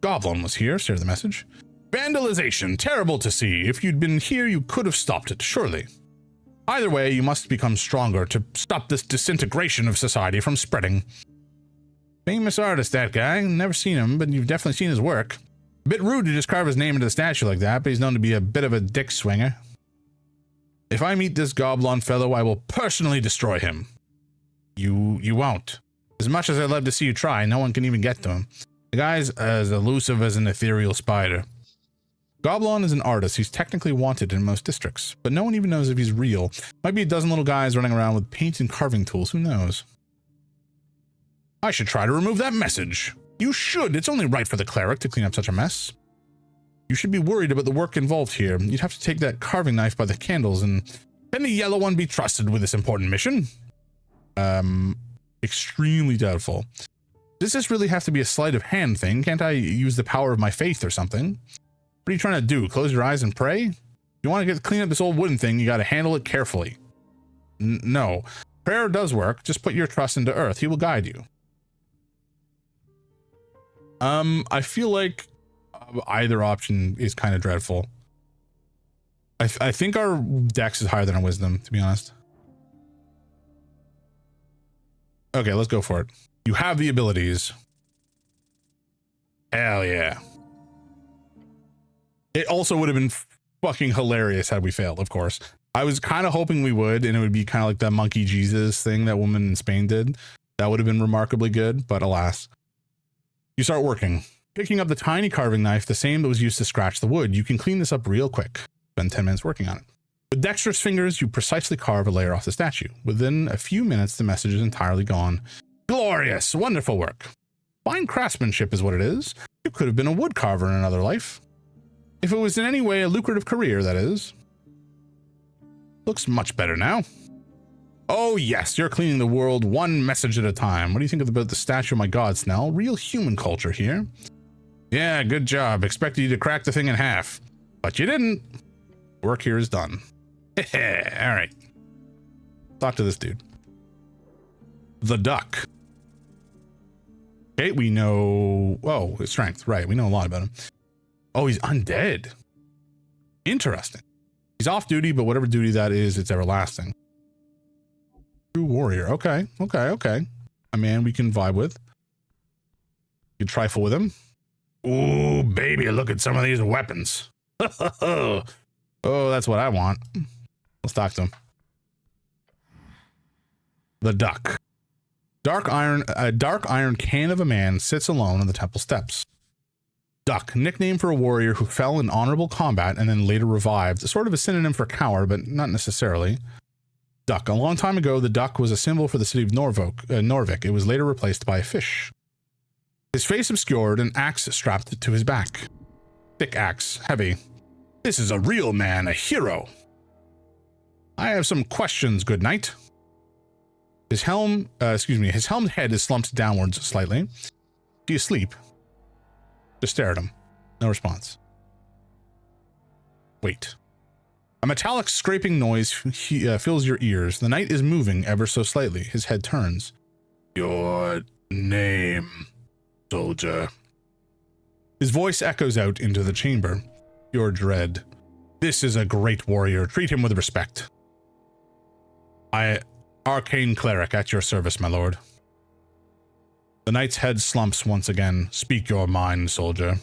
Goblin was here, stare at the message. Vandalization, terrible to see. If you'd been here, you could have stopped it, surely. Either way, you must become stronger to stop this disintegration of society from spreading. Famous artist, that guy. Never seen him, but you've definitely seen his work. A bit rude to just carve his name into the statue like that, but he's known to be a bit of a dick swinger. If I meet this goblin fellow, I will personally destroy him. You won't. As much as I'd love to see you try, no one can even get to him. The guy's as elusive as an ethereal spider. Goblin is an artist. He's technically wanted in most districts, but no one even knows if he's real. Might be a dozen little guys running around with paint and carving tools. Who knows? I should try to remove that message. You should. It's only right for the cleric to clean up such a mess. You should be worried about the work involved here. You'd have to take that carving knife by the candles, and can the yellow one be trusted with this important mission? Extremely doubtful. Does this really have to be a sleight of hand thing? Can't I use the power of my faith or something? What are you trying to do? Close your eyes and pray? If you want to clean up this old wooden thing, you got to handle it carefully. No. Prayer does work. Just put your trust into Earth. He will guide you. I feel like either option is kind of dreadful. I think our dex is higher than our wisdom, to be honest. Okay, let's go for it. You have the abilities. Hell yeah. It also would have been fucking hilarious had we failed, of course. I was kind of hoping we would, and it would be kind of like that monkey Jesus thing that woman in Spain did. That would have been remarkably good, but alas. You start working. Picking up the tiny carving knife, the same that was used to scratch the wood. You can clean this up real quick. Spend 10 minutes working on it. With dexterous fingers, you precisely carve a layer off the statue. Within a few minutes, the message is entirely gone. Glorious! Wonderful work. Fine craftsmanship is what it is. You could have been a wood carver in another life. If it was in any way a lucrative career, that is. Looks much better now. Oh yes, you're cleaning the world one message at a time. What do you think about the statue of my god, Snell? Real human culture here. Yeah, good job. Expected you to crack the thing in half. But you didn't. Work here is done. Alright. Talk to this dude. The duck. Okay, we know... Oh, his strength. Right, we know a lot about him. Oh, he's undead. Interesting. He's off duty, but whatever duty that is, it's everlasting. True warrior. Okay, okay. A man we can vibe with. You can trifle with him. Ooh, baby, look at some of these weapons. Oh, that's what I want. Let's talk to him. The duck. A dark iron can of a man sits alone on the temple steps. Duck, nickname for a warrior who fell in honorable combat and then later revived, sort of a synonym for coward, but not necessarily. Duck. A long time ago, the duck was a symbol for the city of Norvik. It was later replaced by a fish. His face obscured, an axe strapped to his back. Thick axe, heavy. This is a real man, a hero. I have some questions, good knight. His helmed head is slumped downwards slightly. Do you sleep? Just stare at him. No response. Wait. A metallic scraping noise fills your ears. The knight is moving ever so slightly. His head turns. Your name, soldier. His voice echoes out into the chamber. Your dread. This is a great warrior. Treat him with respect. Arcane cleric at your service, my lord. The knight's head slumps once again. Speak your mind, soldier.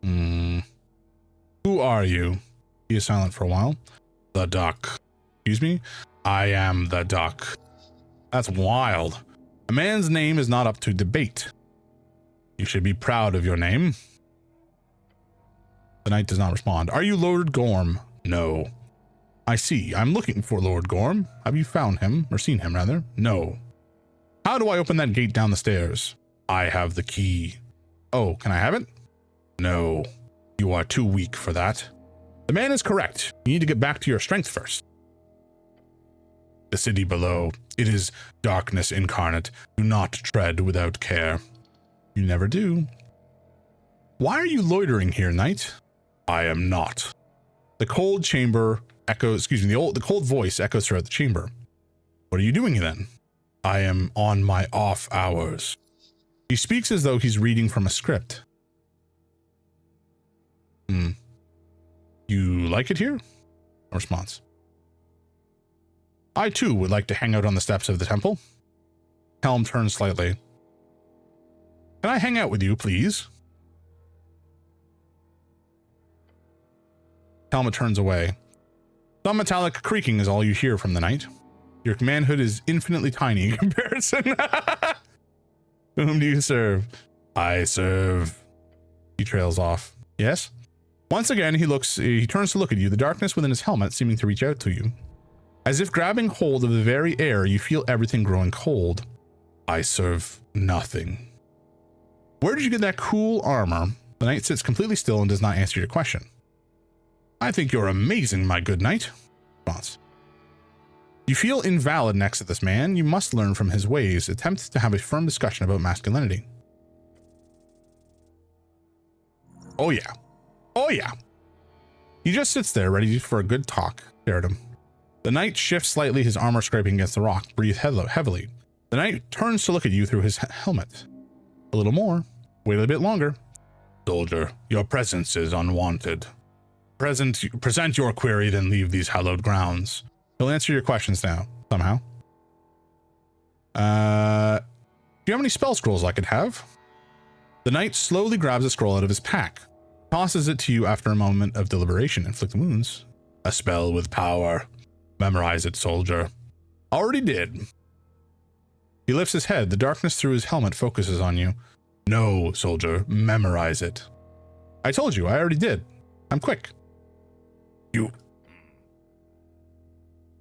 Who are you? He is silent for a while. The duck. Excuse me? I am the duck. That's wild. A man's name is not up to debate. You should be proud of your name. The knight does not respond. Are you Lord Gorm? No. I see. I'm looking for Lord Gorm. Have you found him? Or seen him, rather? No. How do I open that gate down the stairs? I have the key. Oh, can I have it? No. You are too weak for that. The man is correct. You need to get back to your strength first. The city below. It is darkness incarnate. Do not tread without care. You never do. Why are you loitering here, knight? I am not. The cold chamber echoes, the cold voice echoes throughout the chamber. What are you doing then? I am on my off hours. He speaks as though he's reading from a script. You like it here? No response. I too would like to hang out on the steps of the temple. Helm turns slightly. Can I hang out with you, please? Helmet turns away. Some metallic creaking is all you hear from the knight. Your manhood is infinitely tiny in comparison. Whom do you serve? I serve. He trails off. Yes? Once again, he turns to look at you, the darkness within his helmet seeming to reach out to you. As if grabbing hold of the very air, you feel everything growing cold. I serve nothing. Where did you get that cool armor? The knight sits completely still and does not answer your question. I think you're amazing, my good knight. Response. You feel invalid next to this man. You must learn from his ways. Attempt to have a firm discussion about masculinity. Oh yeah. Oh yeah. He just sits there ready for a good talk. Stare at him. The knight shifts slightly, his armor scraping against the rock. Breathe heavily. The knight turns to look at you through his helmet. A little more. Wait a bit longer. Soldier, your presence is unwanted. Present your query, then leave these hallowed grounds. He'll answer your questions now, somehow. Do you have any spell scrolls I could have? The knight slowly grabs a scroll out of his pack, tosses it to you after a moment of deliberation. Inflict wounds. A spell with power. Memorize it, soldier. Already did. He lifts his head. The darkness through his helmet focuses on you. No, soldier. Memorize it. I told you, I already did. I'm quick.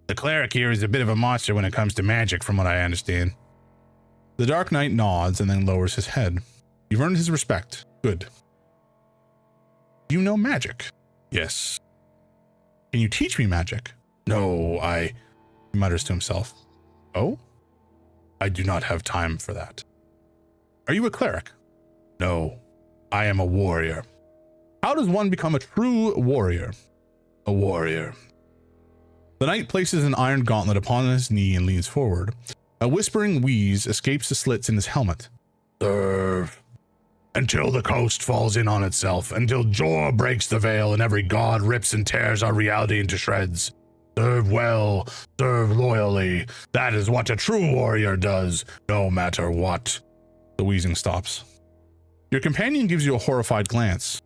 The cleric here is a bit of a monster when it comes to magic, from what I understand. The Dark Knight nods and then lowers his head. You've earned his respect. Good. You know magic? Yes. Can you teach me magic? No, he mutters to himself. Oh? I do not have time for that. Are you a cleric? No, I am a warrior. How does one become a true warrior? A warrior. The knight places an iron gauntlet upon his knee and leans forward. A whispering wheeze escapes the slits in his helmet. Serve. Until the coast falls in on itself, until Jor breaks the veil and every god rips and tears our reality into shreds. Serve well, serve loyally. That is what a true warrior does, no matter what. The wheezing stops. Your companion gives you a horrified glance.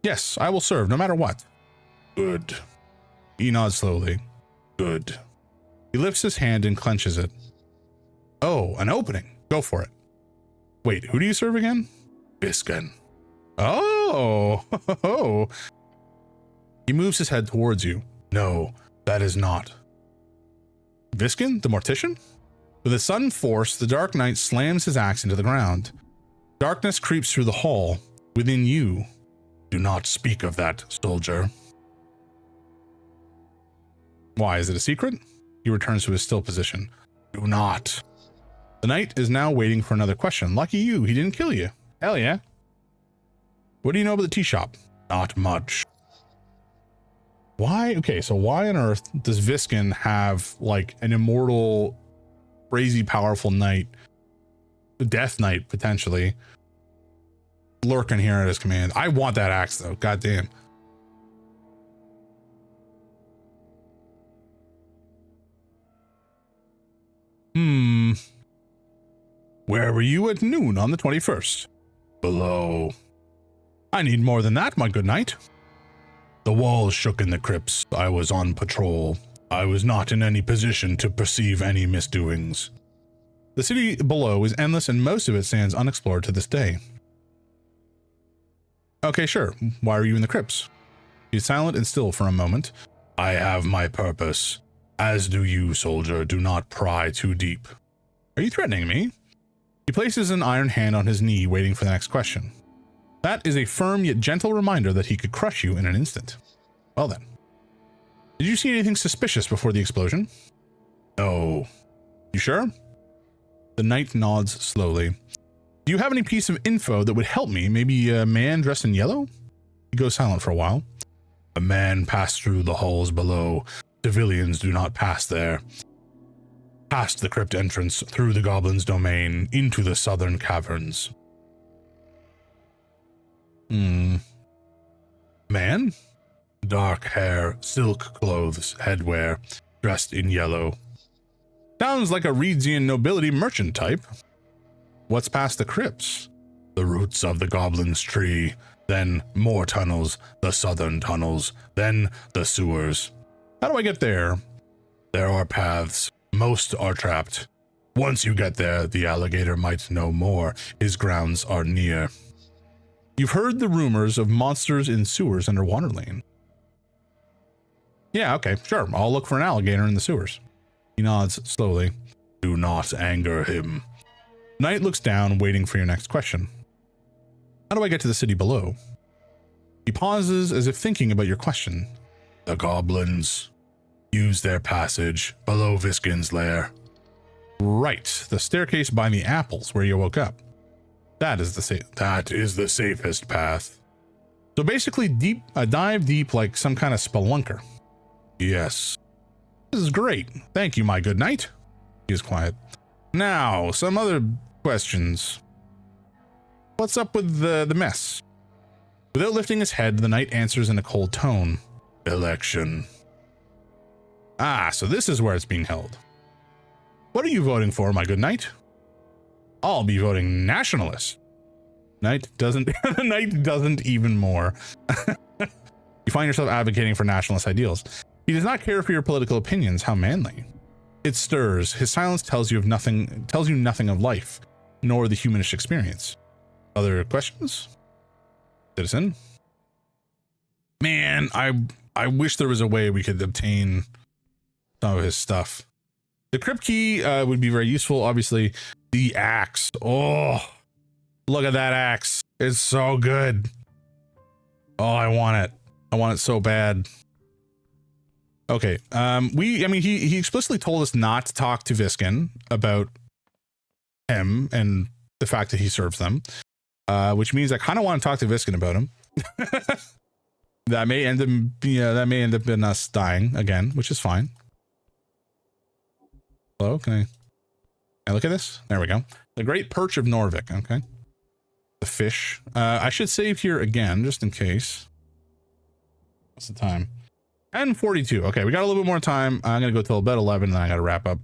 Yes, I will serve, no matter what. Good. He nods slowly. Good. He lifts his hand and clenches it. Oh, an opening. Go for it. Wait, who do you serve again? Visken. Oh, He moves his head towards you. No, that is not. Visken, the mortician? With a sudden force, the Dark Knight slams his axe into the ground. Darkness creeps through the hall. Within you. Do not speak of that, soldier. Why, is it a secret? He returns to his still position. Do not. The knight is now waiting for another question. Lucky you, he didn't kill you. Hell yeah. What do you know about the tea shop? Not much. Why? Okay, so why on earth does Visken have like an immortal, crazy powerful knight, death knight potentially, lurking here at his command? I want that axe though, goddamn. Where were you at noon on the 21st? Below. I need more than that, my good knight. The walls shook in the crypts. I was on patrol. I was not in any position to perceive any misdoings. The city below is endless and most of it stands unexplored to this day. Okay, sure. Why are you in the crypts? He's silent and still for a moment. I have my purpose. As do you, soldier. Do not pry too deep. Are you threatening me? He places an iron hand on his knee, waiting for the next question. That is a firm yet gentle reminder that he could crush you in an instant. Well then. Did you see anything suspicious before the explosion? No. You sure? The knight nods slowly. Do you have any piece of info that would help me? Maybe a man dressed in yellow? He goes silent for a while. A man passed through the halls below. Civilians do not pass there. Past the crypt entrance, through the goblin's domain, into the southern caverns. Man? Dark hair, silk clothes, headwear, dressed in yellow. Sounds like a Reedsian nobility merchant type. What's past the crypts? The roots of the goblin's tree, then more tunnels, the southern tunnels, then the sewers. How do I get there? There are paths. Most are trapped. Once you get there, the alligator might know more. His grounds are near. You've heard the rumors of monsters in sewers under Waterlane. Yeah, okay, sure. I'll look for an alligator in the sewers. He nods slowly. Do not anger him. Knight looks down, waiting for your next question. How do I get to the city below? He pauses as if thinking about your question. The goblins use their passage below Visken's lair. Right, the staircase by the apples where you woke up. That is the safest path. So basically dive deep like some kind of spelunker. Yes. This is great. Thank you, my good knight. He is quiet. Now, some other questions. What's up with the mess? Without lifting his head, the knight answers in a cold tone. Election. Ah, so this is where it's being held. What are you voting for, my good knight? I'll be voting nationalist. Knight doesn't, the knight doesn't even more. You find yourself advocating for nationalist ideals. He does not care for your political opinions. How manly. It stirs. His silence tells you nothing of life, nor the humanish experience. Other questions? Citizen? Man, I wish there was a way we could obtain some of his stuff. The crypt key would be very useful. Obviously, the axe. Oh, look at that axe. It's so good. Oh, I want it. I want it so bad. Okay. He explicitly told us not to talk to Visken about him and the fact that he serves them, which means I kind of want to talk to Visken about him. That may end up, yeah, that may end up in us dying again, which is fine. Hello, can I look at this? There we go. The Great Perch of Norvik. Okay. The fish. I should save here again, just in case. What's the time? 10:42. Okay, we got a little bit more time. I'm gonna go till about 11, and then I gotta wrap up.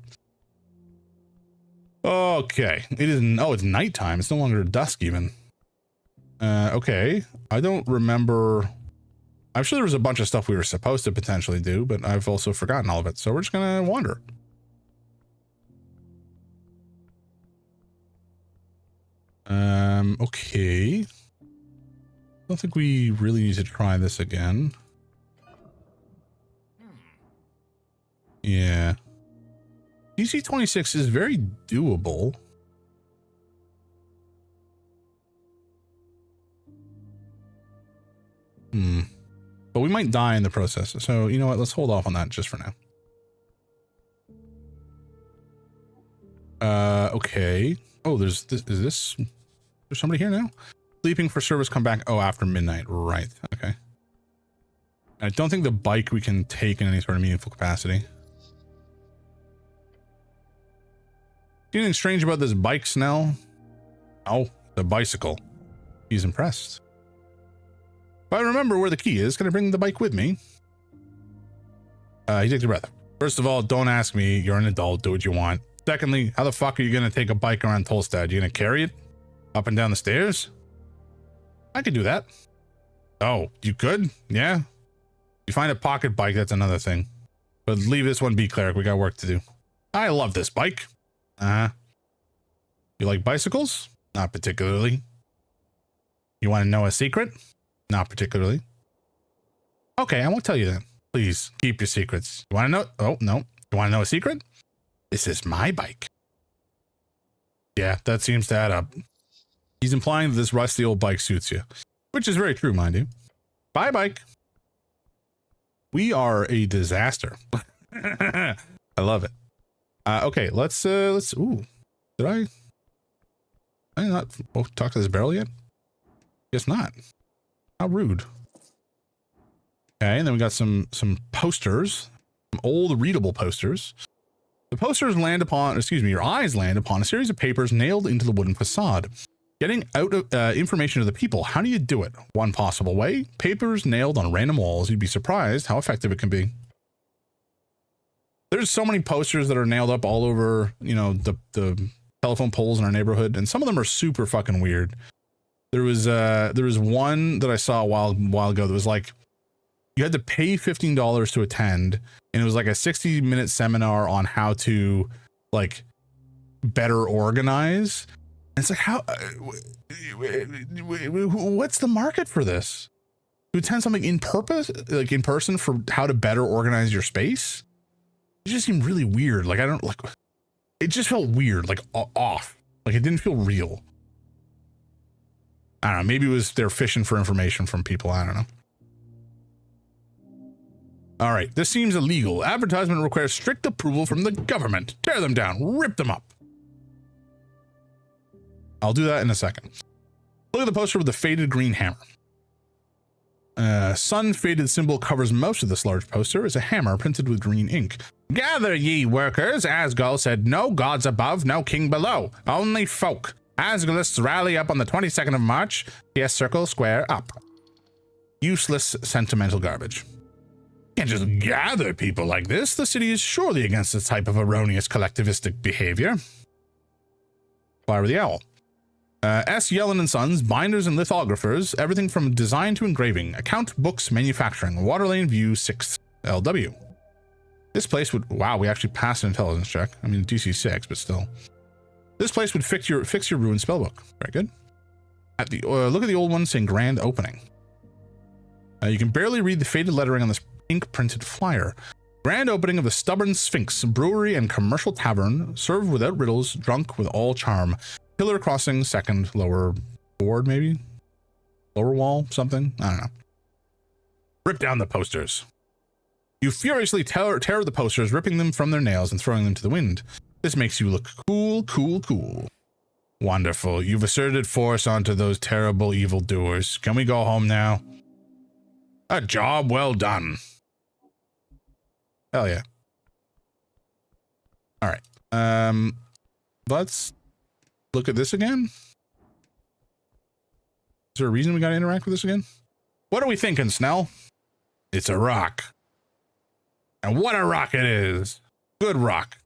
Okay, it is. Oh, it's nighttime. It's no longer dusk even. Okay. I don't remember. I'm sure there was a bunch of stuff we were supposed to potentially do, but I've also forgotten all of it. So we're just gonna wander. Okay. Don't think we really need to try this again. Yeah. DC 26 is very doable. But we might die in the process. So, you know what? Let's hold off on that just for now. Okay. Oh, there's this, there's somebody here now? Sleeping for service, come back. Oh, after midnight. Right. Okay. I don't think the bike we can take in any sort of meaningful capacity. Anything strange about this bike, Snell? Oh, the bicycle. He's impressed. If I remember where the key is, can I bring the bike with me? He takes a breath. First of all, don't ask me. You're an adult. Do what you want. Secondly, how the fuck are you going to take a bike around Tolstad? You going to carry it up and down the stairs? I could do that. Oh, you could? Yeah. You find a pocket bike, that's another thing. But leave this one be, Cleric. We got work to do. I love this bike. You like bicycles? Not particularly. You want to know a secret? Not particularly. Okay, I won't tell you then. Please keep your secrets. You want to know? Oh, no. You want to know a secret? This is my bike. Yeah, that seems to add up. He's implying that this rusty old bike suits you, which is very true, mind you. Bye, bike. We are a disaster. I love it. Okay, let's, ooh, did I not talk to this barrel yet? Guess not. How rude. Okay, and then we got some posters, some old readable posters. The posters land upon, excuse me, your eyes land upon a series of papers nailed into the wooden facade. Getting out of information to the people, how do you do it? One possible way, papers nailed on random walls. You'd be surprised how effective it can be. There's so many posters that are nailed up all over, you know, the telephone poles in our neighborhood, and some of them are super fucking weird. There was one that I saw a while ago that was like, you had to pay $15 to attend, and it was like a 60-minute seminar on how to like better organize. And it's like, how, what's the market for this? To attend something in person for how to better organize your space? It just seemed really weird. Like, I don't like, it just felt weird, like off. Like it didn't feel real. I don't know. Maybe it was they're fishing for information from people. I don't know. All right. This seems illegal. Advertisement requires strict approval from the government. Tear them down. Rip them up. I'll do that in a second. Look at the poster with the faded green hammer. Sun faded symbol covers most of this large poster. It's a hammer printed with green ink. Gather ye workers, Asgul said, no gods above, no king below, only folk. Asgulists rally up on the 22nd of March. Yes, circle, square, up. Useless, sentimental garbage. You can't just gather people like this. The city is surely against this type of erroneous collectivistic behavior. Flower the Owl. S. Yellen and Sons, binders and lithographers, everything from design to engraving, account, books, manufacturing, Waterlane View 6th LW. This place would, wow, we actually passed an intelligence check. I mean, DC 6, but still. This place would fix your ruined spellbook. Very good. At the look at the old one saying grand opening. You can barely read the faded lettering on this pink printed flyer. Grand opening of the Stubborn Sphinx Brewery and Commercial Tavern, served without riddles, drunk with all charm. Pillar crossing, second lower board, maybe? Lower wall, something? I don't know. Rip down the posters. You furiously tear the posters, ripping them from their nails and throwing them to the wind. This makes you look cool, cool, cool. Wonderful. You've asserted force onto those terrible evildoers. Can we go home now? A job well done. Hell yeah. All right. Let's look at this again. Is there a reason we got to interact with this again? What are we thinking, Snell? It's a rock. And what a rock it is. Good rock.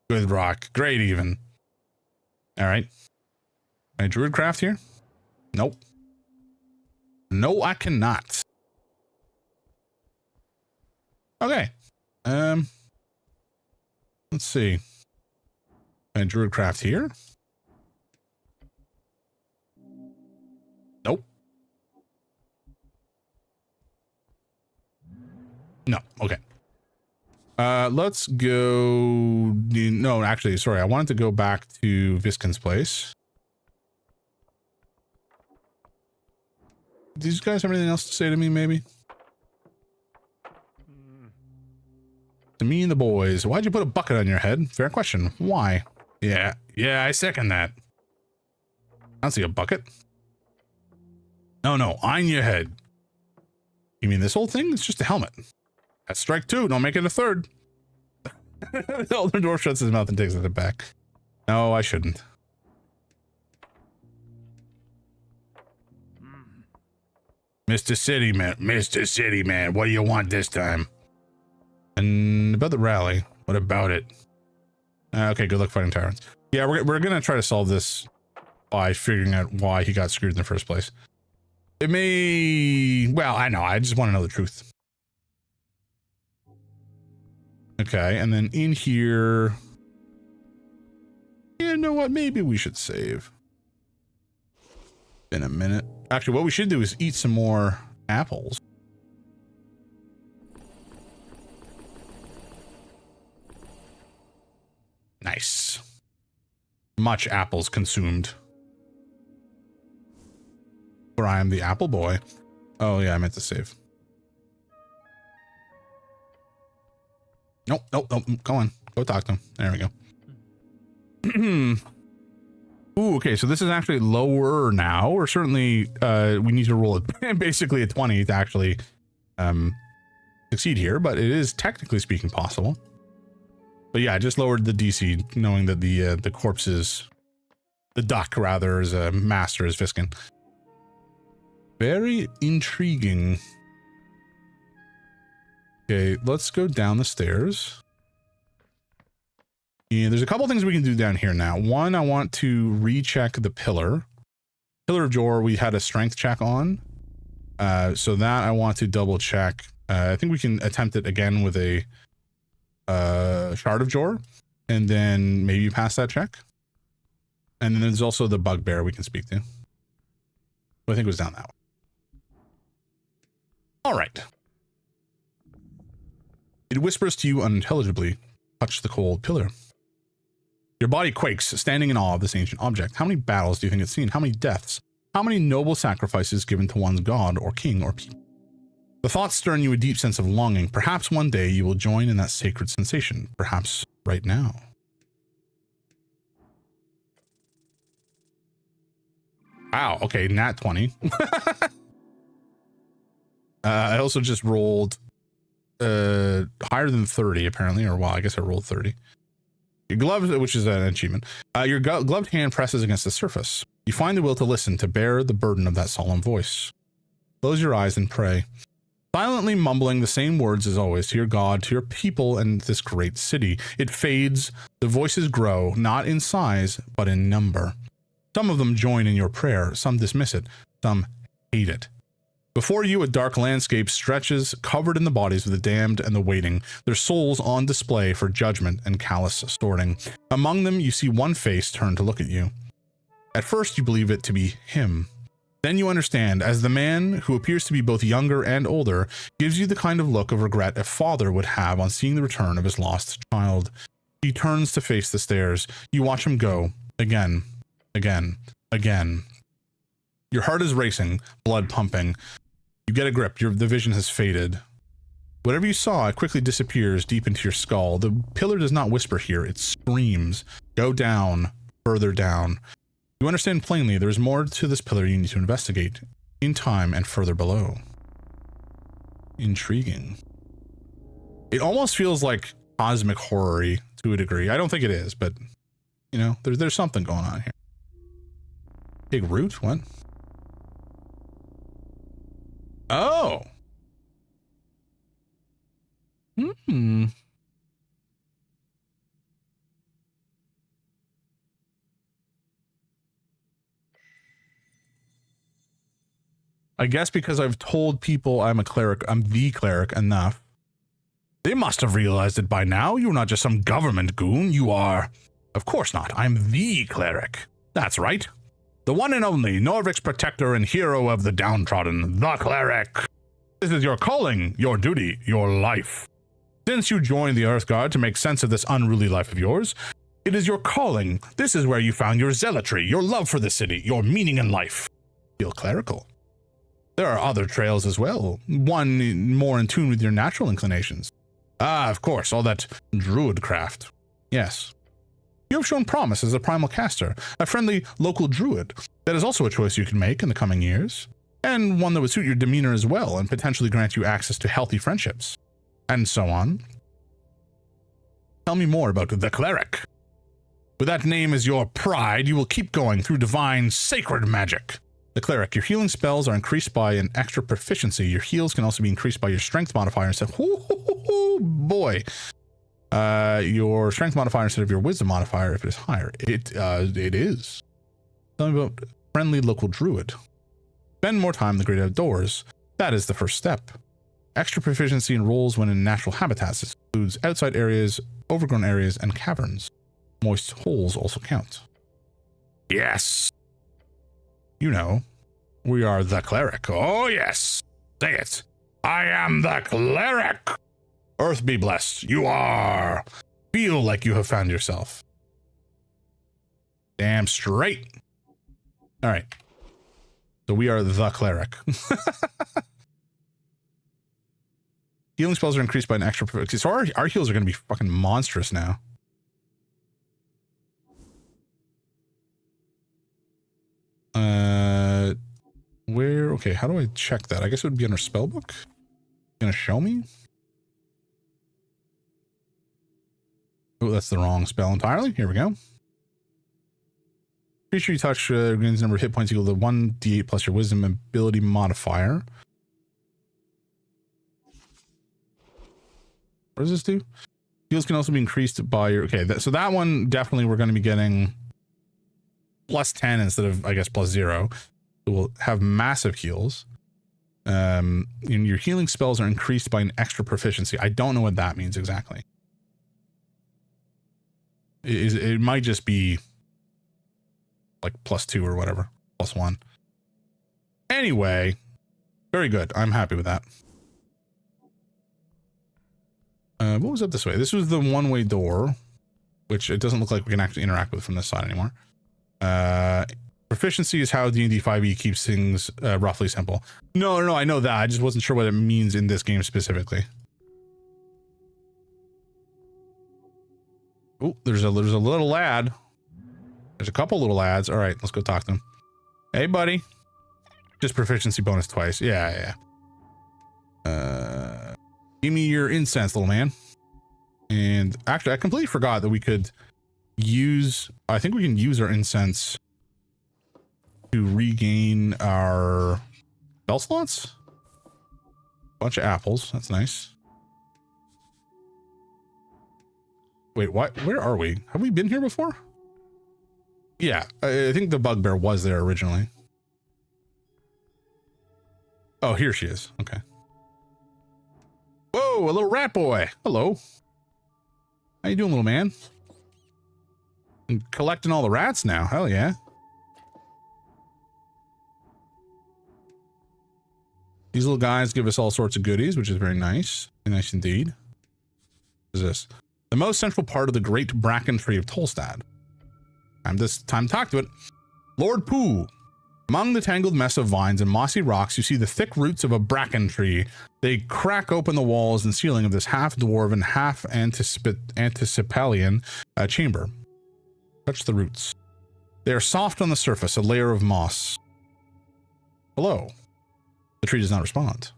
Good rock. Great even. All right. Can I druidcraft here? Nope. No, I cannot. Okay. Let's see. Can I druidcraft here? Nope. No. Okay. Let's go. No, actually, sorry. I wanted to go back to Viskin's place. Do these guys have anything else to say to me, maybe? To me and the boys. Why'd you put a bucket on your head? Fair question. Why? Yeah, I second that. I don't see a bucket. No, on your head. You mean this whole thing? It's just a helmet. That's strike 2. Don't make it a 3rd. The older dwarf shuts his mouth and takes it back. No, I shouldn't. Mr. City Man, what do you want this time? And about the rally, what about it? Okay, good luck fighting tyrants. Yeah, we're gonna try to solve this by figuring out why he got screwed in the first place. It may... Well, I know, I just want to know the truth. Okay, and then in here... You know what, maybe we should save. In a minute. Actually, what we should do is eat some more apples. Nice. Much apples consumed. For I am the apple boy. Oh yeah, I meant to save. Nope. Go on. Go talk to him. There we go. Ooh, okay, so this is actually lower now, or certainly we need to roll it basically a 20 to actually succeed here, but it is technically speaking possible. But yeah, I just lowered the DC, knowing that the corpse is, the duck rather, is a master is Viskin. Very intriguing. Okay, let's go down the stairs. Yeah, there's a couple things we can do down here now. One, I want to recheck the pillar. Pillar of Jor, we had a strength check on. So that I want to double check. I think we can attempt it again with a Shard of Jor, and then maybe pass that check. And then there's also the bugbear we can speak to. I think it was down that way. All right. It whispers to you unintelligibly. Touch the cold pillar. Your body quakes, standing in awe of this ancient object. How many battles do you think it's seen? How many deaths? How many noble sacrifices given to one's god or king or people? The thoughts stir in you a deep sense of longing. Perhaps one day you will join in that sacred sensation. Perhaps right now. Wow, okay, nat 20. I also just rolled higher than 30 apparently, or well, I guess I rolled 30. Your glove, which is an achievement, your gloved hand presses against the surface. You find the will to listen, to bear the burden of that solemn voice. Close your eyes and pray, silently mumbling the same words as always to your god, to your people, and this great city. It fades, the voices grow, not in size, but in number. Some of them join in your prayer, some dismiss it, some hate it. Before you, a dark landscape stretches, covered in the bodies of the damned and the waiting, their souls on display for judgment and callous sorting. Among them, you see one face turn to look at you. At first, you believe it to be him. Then you understand, as the man, who appears to be both younger and older, gives you the kind of look of regret a father would have on seeing the return of his lost child. He turns to face the stairs. You watch him go, again, again, again. Your heart is racing, blood pumping. You get a grip, the vision has faded. Whatever you saw, it quickly disappears deep into your skull. The pillar does not whisper here, it screams. Go down, further down. You understand plainly there is more to this pillar you need to investigate, in time and further below. Intriguing. It almost feels like cosmic horror-y to a degree. I don't think it is, but you know, there's something going on here. Big root? What? Oh. Hmm. I guess because I've told people I'm a cleric, I'm the cleric enough. They must have realized it by now. You're not just some government goon. You are... Of course not. I'm the cleric. That's right. The one and only Norvik's protector and hero of the downtrodden, the cleric. This is your calling, your duty, your life. Since you joined the Earthguard to make sense of this unruly life of yours, it is your calling. This is where you found your zealotry, your love for the city, your meaning in life. Feel clerical. There are other trails as well, one more in tune with your natural inclinations. Ah, of course, all that druid craft. Yes. You have shown promise as a primal caster, a friendly local druid. That is also a choice you can make in the coming years, and one that would suit your demeanor as well and potentially grant you access to healthy friendships, and so on. Tell me more about the cleric. With that name as your pride, you will keep going through divine, sacred magic. The cleric, your healing spells are increased by an extra proficiency. Your heals can also be increased by your strength modifier instead. Oh boy. Your strength modifier instead of your wisdom modifier if it is higher. It is. Tell me about friendly local druid. Spend more time in the great outdoors. That is the first step. Extra proficiency in rolls when in natural habitats. This includes outside areas, overgrown areas, and caverns. Moist holes also count. Yes. You know, we are the cleric. Oh, yes. Say it. I am the cleric. Earth be blessed. You are. Feel like you have found yourself. Damn straight. All right. So we are the cleric. Healing spells are increased by an extra... So our heals are going to be fucking monstrous now. Where? Okay, how do I check that? I guess it would be under spellbook. Gonna show me? Oh, that's the wrong spell entirely. Here we go. Creature you touch gains number of hit points equal to 1d8 plus your wisdom ability modifier. What does this do? Heals can also be increased by your... Okay, so that one definitely we're going to be getting plus 10 instead of, I guess, plus 0. So we'll have massive heals. And your healing spells are increased by an extra proficiency. I don't know what that means exactly. It might just be like plus 2 or whatever, plus 1. Anyway, very good. I'm happy with that. What was up this way? This was the one-way door, which it doesn't look like we can actually interact with from this side anymore. Proficiency is how D&D 5e keeps things roughly simple. No, I know that. I just wasn't sure what it means in this game specifically. Oh, there's a little lad. There's a couple little lads. All right, let's go talk to them. Hey, buddy. Just proficiency bonus twice. Yeah. Give me your incense, little man. And actually, I completely forgot that we could use... I think we can use our incense to regain our spell slots. Bunch of apples. That's nice. Wait, what? Where are we? Have we been here before? Yeah, I think the bugbear was there originally. Oh, here she is. Okay. Whoa, a little rat boy. Hello. How you doing, little man? I'm collecting all the rats now. Hell yeah. These little guys give us all sorts of goodies, which is very nice. Very nice indeed. What is this? The most central part of the great bracken tree of Tolstad. Time to talk to it. Lord Pooh. Among the tangled mess of vines and mossy rocks, you see the thick roots of a bracken tree. They crack open the walls and ceiling of this half-dwarven, half-anticipalian chamber. Touch the roots. They are soft on the surface, a layer of moss. Hello. The tree does not respond.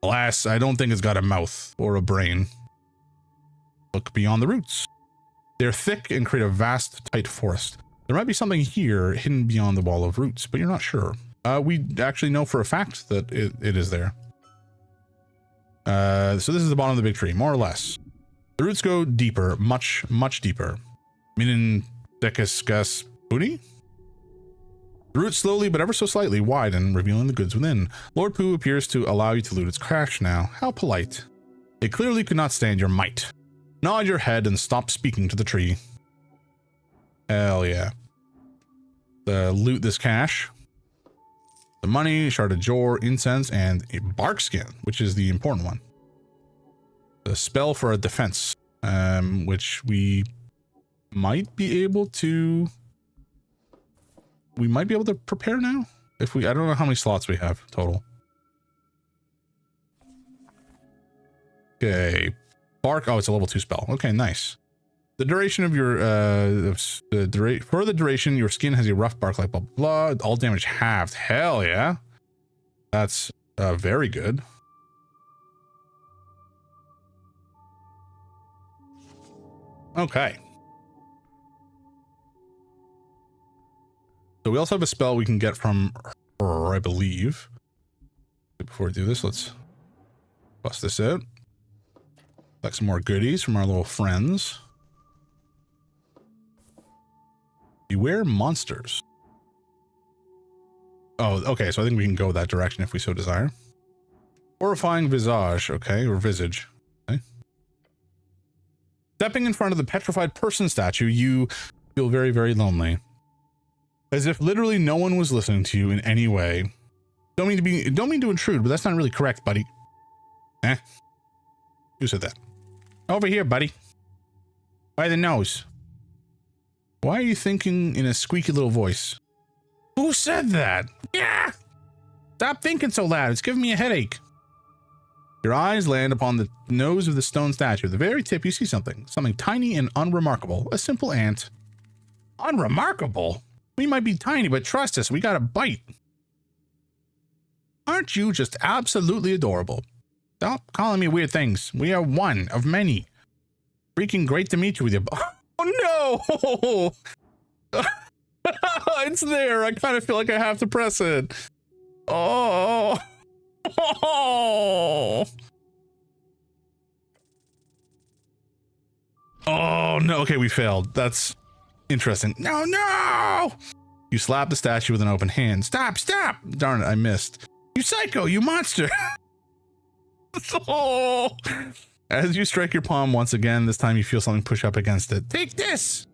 Alas, I don't think it's got a mouth or a brain. Look beyond the roots. They're thick and create a vast, tight forest. There might be something here hidden beyond the wall of roots, but you're not sure. We actually know for a fact that it is there. So this is the bottom of the big tree, more or less. The roots go deeper, much, much deeper. Meaning Decuscus Booty? The roots slowly but ever so slightly widen, revealing the goods within. Lord Pooh appears to allow you to loot its cache now. How polite. It clearly could not stand your might. Nod your head and stop speaking to the tree. Hell yeah. Loot this cache. The money, shard of jor, incense, and a bark skin, which is the important one. The spell for a defense, which we might be able to... We might be able to prepare now? If we... I don't know how many slots we have total. Okay. Bark. Oh, it's a level 2 spell. Okay, nice. The duration of your... for the duration, your skin has a rough bark like blah, blah, blah. All damage halved. Hell yeah. That's very good. Okay. So we also have a spell we can get from her, I believe. Before we do this, let's bust this out. Collect some more goodies from our little friends. Beware monsters. Oh, okay, so I think we can go that direction if we so desire. Horrifying visage, okay, or visage. Okay. Stepping in front of the petrified person statue, you feel very, very lonely. As if literally no one was listening to you in any way. Don't mean to intrude, but that's not really correct, buddy. Who said that? Over here, buddy. By the nose. Why are you thinking in a squeaky little voice? Who said that? Yeah! Stop thinking so loud. It's giving me a headache. Your eyes land upon the nose of the stone statue. At the very tip, you see something. Something tiny and unremarkable. A simple ant. Unremarkable? We might be tiny, but trust us, we got a bite. Aren't you just absolutely adorable? Stop calling me weird things. We are one of many. Freaking great to meet you with your... Oh no! It's there. I kind of feel like I have to press it. Oh. Oh. Oh no. Okay, we failed. That's interesting. No, no! You slap the statue with an open hand. Stop, stop! Darn it, I missed. You psycho, you monster! Oh. As you strike your palm once again, this time you feel something push up against it. Take this!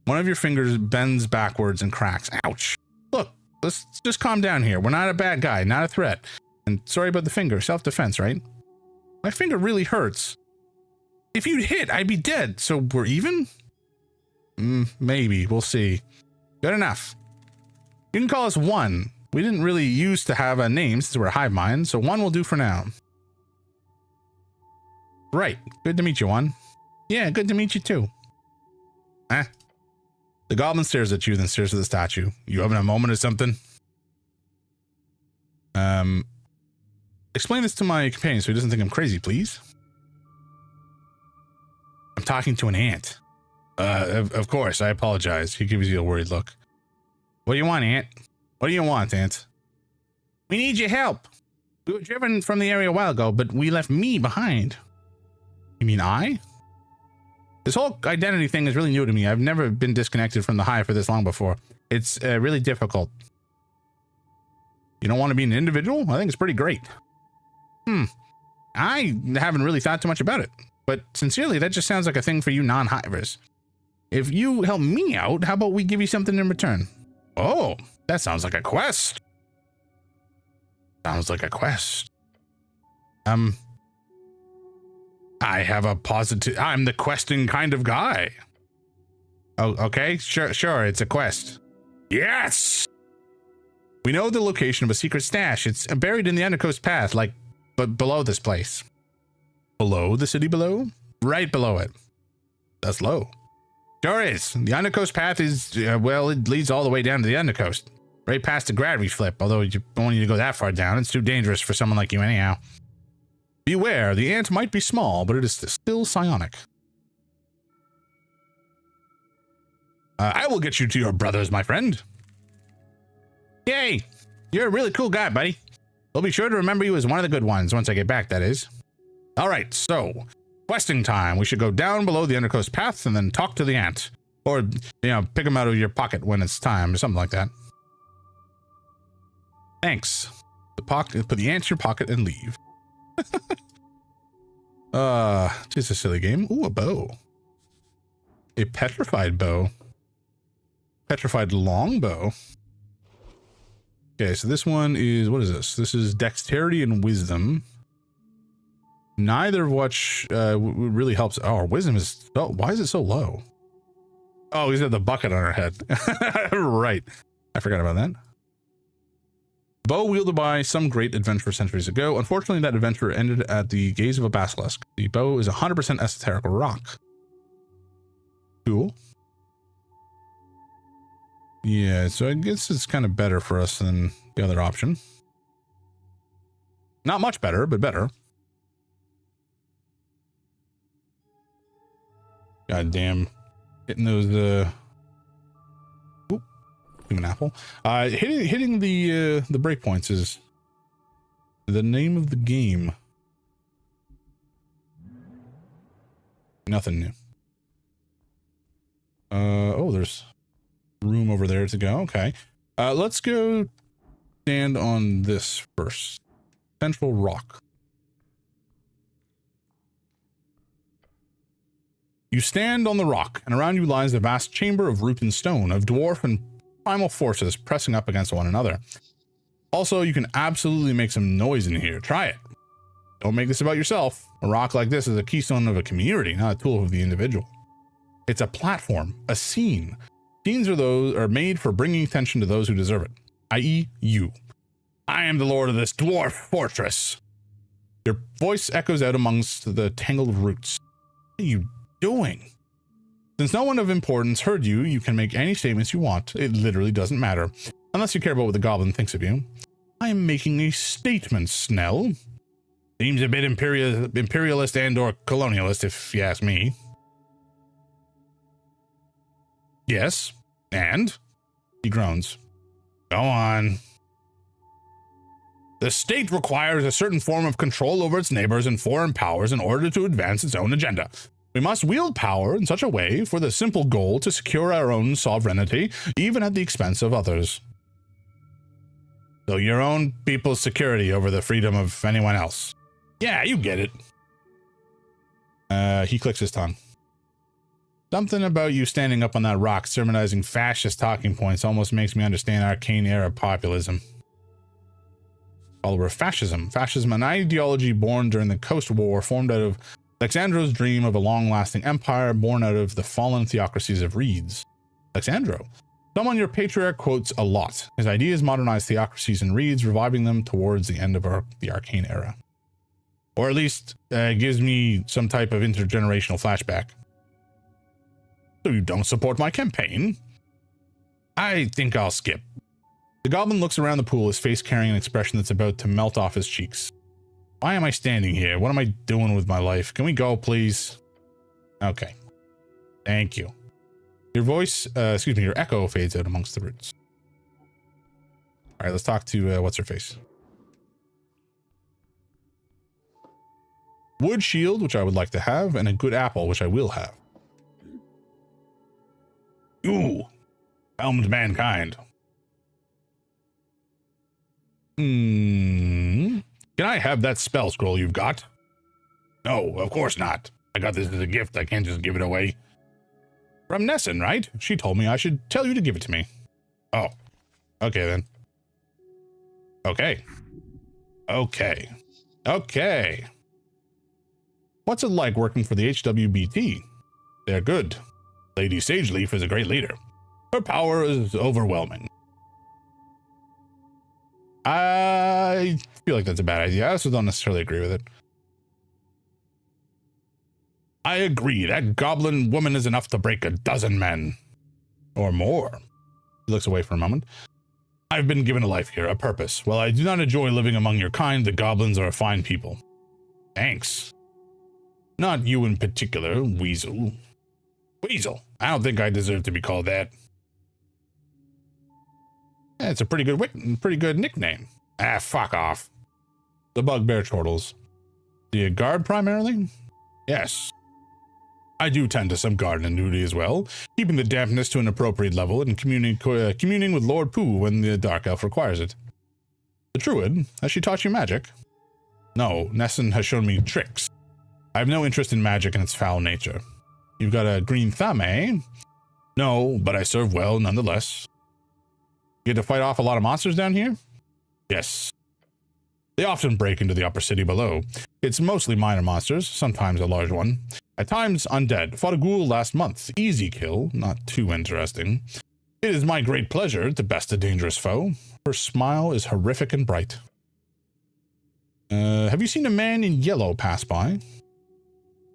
One of your fingers bends backwards and cracks. Ouch. Look, let's just calm down here. We're not a bad guy, not a threat. And sorry about the finger, self-defense, right? My finger really hurts. If you'd hit, I'd be dead, so we're even? Maybe, we'll see. Good enough. You can call us One. We didn't really used to have a name since we're a hive mind, so One will do for now. Right, good to meet you, One. Yeah, good to meet you too. The goblin stares at you, then stares at the statue. You having a moment or something? Explain this to my companion so he doesn't think I'm crazy, please. I'm talking to an ant. Of course, I apologize. He gives you a worried look. What do you want, Ant? What do you want, Ant? We need your help. We were driven from the area a while ago, but we left me behind. You mean I? This whole identity thing is really new to me. I've never been disconnected from the hive for this long before. It's really difficult. You don't want to be an individual? I think it's pretty great. I haven't really thought too much about it. But sincerely, that just sounds like a thing for you non-hivers. If you help me out, how about we give you something in return? Oh, that sounds like a quest. Sounds like a quest. I have a positive... I'm the questing kind of guy. Oh, okay. Sure. It's a quest. Yes! We know the location of a secret stash. It's buried in the Undercoast Path, like, but below this place. Below the city below? Right below it. That's low. Sure is. The Undercoast Path is, well, it leads all the way down to the Undercoast. Right past the gravity flip, although you don't want you to go that far down. It's too dangerous for someone like you anyhow. Beware, the ant might be small, but it is still psionic. I will get you to your brothers, my friend. Yay! You're a really cool guy, buddy. I'll be sure to remember you as one of the good ones once I get back, that is. All right, so questing time. We should go down below the Undercoast path and then talk to the ant. Or, you know, pick him out of your pocket when it's time or something like that. Thanks. Put the ant in your pocket and leave. Just a silly game. Ooh, a bow. A petrified bow. Petrified longbow. Okay, so this one is, what is this? This is dexterity and wisdom. Neither of which really helps. Oh, our wisdom is, oh, why is it so low? Oh, he's got the bucket on our head. Right. I forgot about that. Bow wielded by some great adventurer centuries ago. Unfortunately, that adventure ended at the gaze of a basilisk. The bow is 100% esoteric rock. Cool. Yeah, so I guess it's kind of better for us than the other option. Not much better, but better. God damn. Hitting those, oop, human apple. Hitting the breakpoints is the name of the game. Nothing new. Oh, there's room over there to go. Okay. Let's go stand on this first. Central rock. You stand on the rock, and around you lies a vast chamber of root and stone, of dwarf and primal forces pressing up against one another. Also, you can absolutely make some noise in here. Try it. Don't make this about yourself. A rock like this is a keystone of a community, not a tool of the individual. It's a platform, a scene. Scenes are made for bringing attention to those who deserve it, i.e. you. I am the lord of this dwarf fortress. Your voice echoes out amongst the tangled roots. What are you doing? Since no one of importance heard you, you can make any statements you want. It literally doesn't matter, unless you care about what the goblin thinks of you. I am making a statement, Snell. Seems a bit imperialist and or colonialist, if you ask me. Yes, and? He groans. Go on. The state requires a certain form of control over its neighbors and foreign powers in order to advance its own agenda. We must wield power in such a way for the simple goal to secure our own sovereignty, even at the expense of others. So your own people's security over the freedom of anyone else. Yeah, you get it. He clicks his tongue. Something about you standing up on that rock sermonizing fascist talking points almost makes me understand arcane era populism. Follower of fascism. Fascism, an ideology born during the Coast War, formed out of Alexandro's dream of a long-lasting empire born out of the fallen theocracies of reeds. Alexandro, someone your patriarch quotes a lot. His ideas modernize theocracies and reeds, reviving them towards the end of the arcane era. Or at least gives me some type of intergenerational flashback. So you don't support my campaign? I think I'll skip. The goblin looks around the pool, his face carrying an expression that's about to melt off his cheeks. Why am I standing here? What am I doing with my life? Can we go, please? Okay. Thank you. Your voice, your echo fades out amongst the roots. All right, let's talk to, what's her face? Wood shield, which I would like to have, and a good apple, which I will have. Ooh, helmed mankind. Can I have that spell scroll you've got? No, of course not. I got this as a gift. I can't just give it away. From Nessun, right? She told me I should tell you to give it to me. Oh, okay then. Okay. What's it like working for the HWBT? They're good. Lady Sageleaf is a great leader. Her power is overwhelming. I feel like that's a bad idea. I also don't necessarily agree with it. I agree. That goblin woman is enough to break a dozen men. Or more. He looks away for a moment. I've been given a life here, a purpose. While I do not enjoy living among your kind, the goblins are a fine people. Thanks. Not you in particular, Weasel. Weasel? I don't think I deserve to be called that. Yeah, it's a pretty good nickname. Ah, fuck off. The bugbear chortles. Do you guard primarily? Yes. I do tend to some gardening duty as well, keeping the dampness to an appropriate level and communing with Lord Pooh when the Dark Elf requires it. The Druid, has she taught you magic? No, Nessun has shown me tricks. I have no interest in magic and its foul nature. You've got a green thumb, eh? No, but I serve well nonetheless. You get to fight off a lot of monsters down here? Yes. They often break into the upper city below. It's mostly minor monsters, sometimes a large one. At times, undead. Fought a ghoul last month. Easy kill, not too interesting. It is my great pleasure to best a dangerous foe. Her smile is horrific and bright. Have you seen a man in yellow pass by?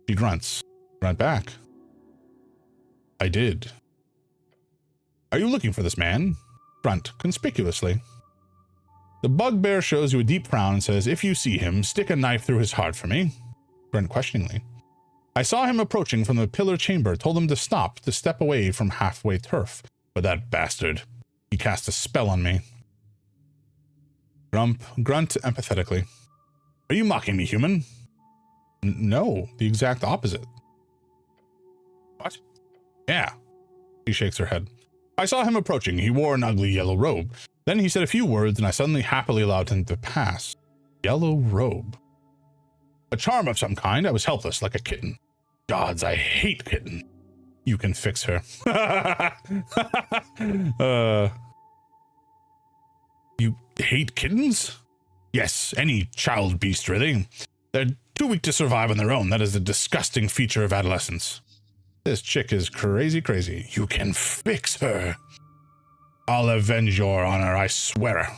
She grunts. Grunt back. I did. Are you looking for this man? Grunt, conspicuously. The bugbear shows you a deep frown and says, if you see him, stick a knife through his heart for me. Grunt questioningly. I saw him approaching from the pillar chamber, told him to step away from halfway turf. But that bastard, he cast a spell on me. Grunt empathetically. Are you mocking me, human? No, the exact opposite. What? Yeah. She shakes her head. I saw him approaching. He wore an ugly yellow robe. Then he said a few words, and I suddenly happily allowed him to pass. Yellow robe. A charm of some kind. I was helpless, like a kitten. Gods, I hate kitten. You can fix her. You hate kittens? Yes, any child beast, really. They're too weak to survive on their own. That is a disgusting feature of adolescence. This chick is crazy. You can fix her. I'll avenge your honor, I swear.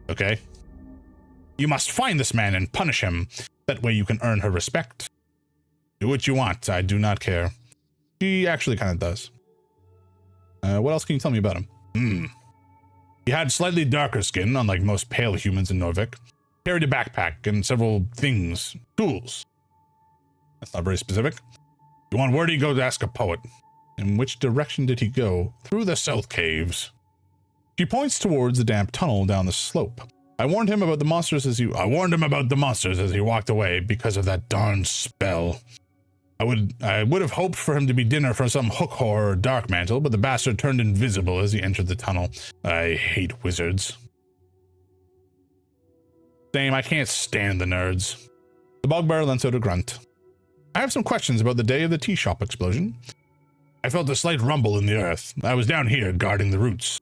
Okay? You must find this man and punish him. That way you can earn her respect. Do what you want, I do not care. She actually kind of does. What else can you tell me about him? He had slightly darker skin, unlike most pale humans in Norvik. Carried a backpack and several things. Tools. That's not very specific. You want word, he go to ask a poet. In which direction did he go? Through the south caves. She points towards the damp tunnel down the slope. I warned him about the monsters as he walked away because of that darn spell. I would have hoped for him to be dinner for some hook whore or dark mantle, but the bastard turned invisible as he entered the tunnel. I hate wizards. Same, I can't stand the nerds. The bugbear lends out a grunt. I have some questions about the day of the tea shop explosion. I felt a slight rumble in the earth. I was down here guarding the roots.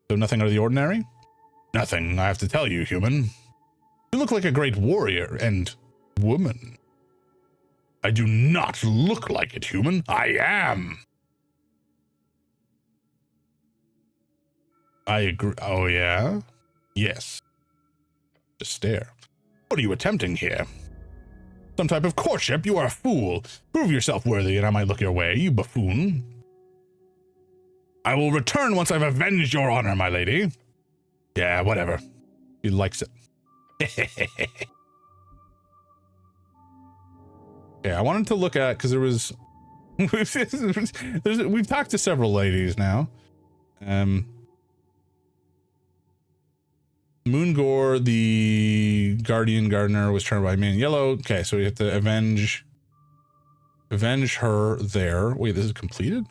So nothing out of the ordinary? Nothing, I have to tell you, human. You look like a great warrior and woman. I do not look like it, human. I am. I agree. Oh, yeah? Yes. Just stare. What are you attempting here? Some type of courtship? You are a fool. Prove yourself worthy and I might look your way, you buffoon. I will return once I've avenged your honor, my lady. Yeah, whatever. He likes it. Yeah, I wanted to look at, because there was... we've talked to several ladies now. Moongore, the guardian gardener, was turned by man in yellow. Okay, so we have to avenge her there. Wait, this is completed?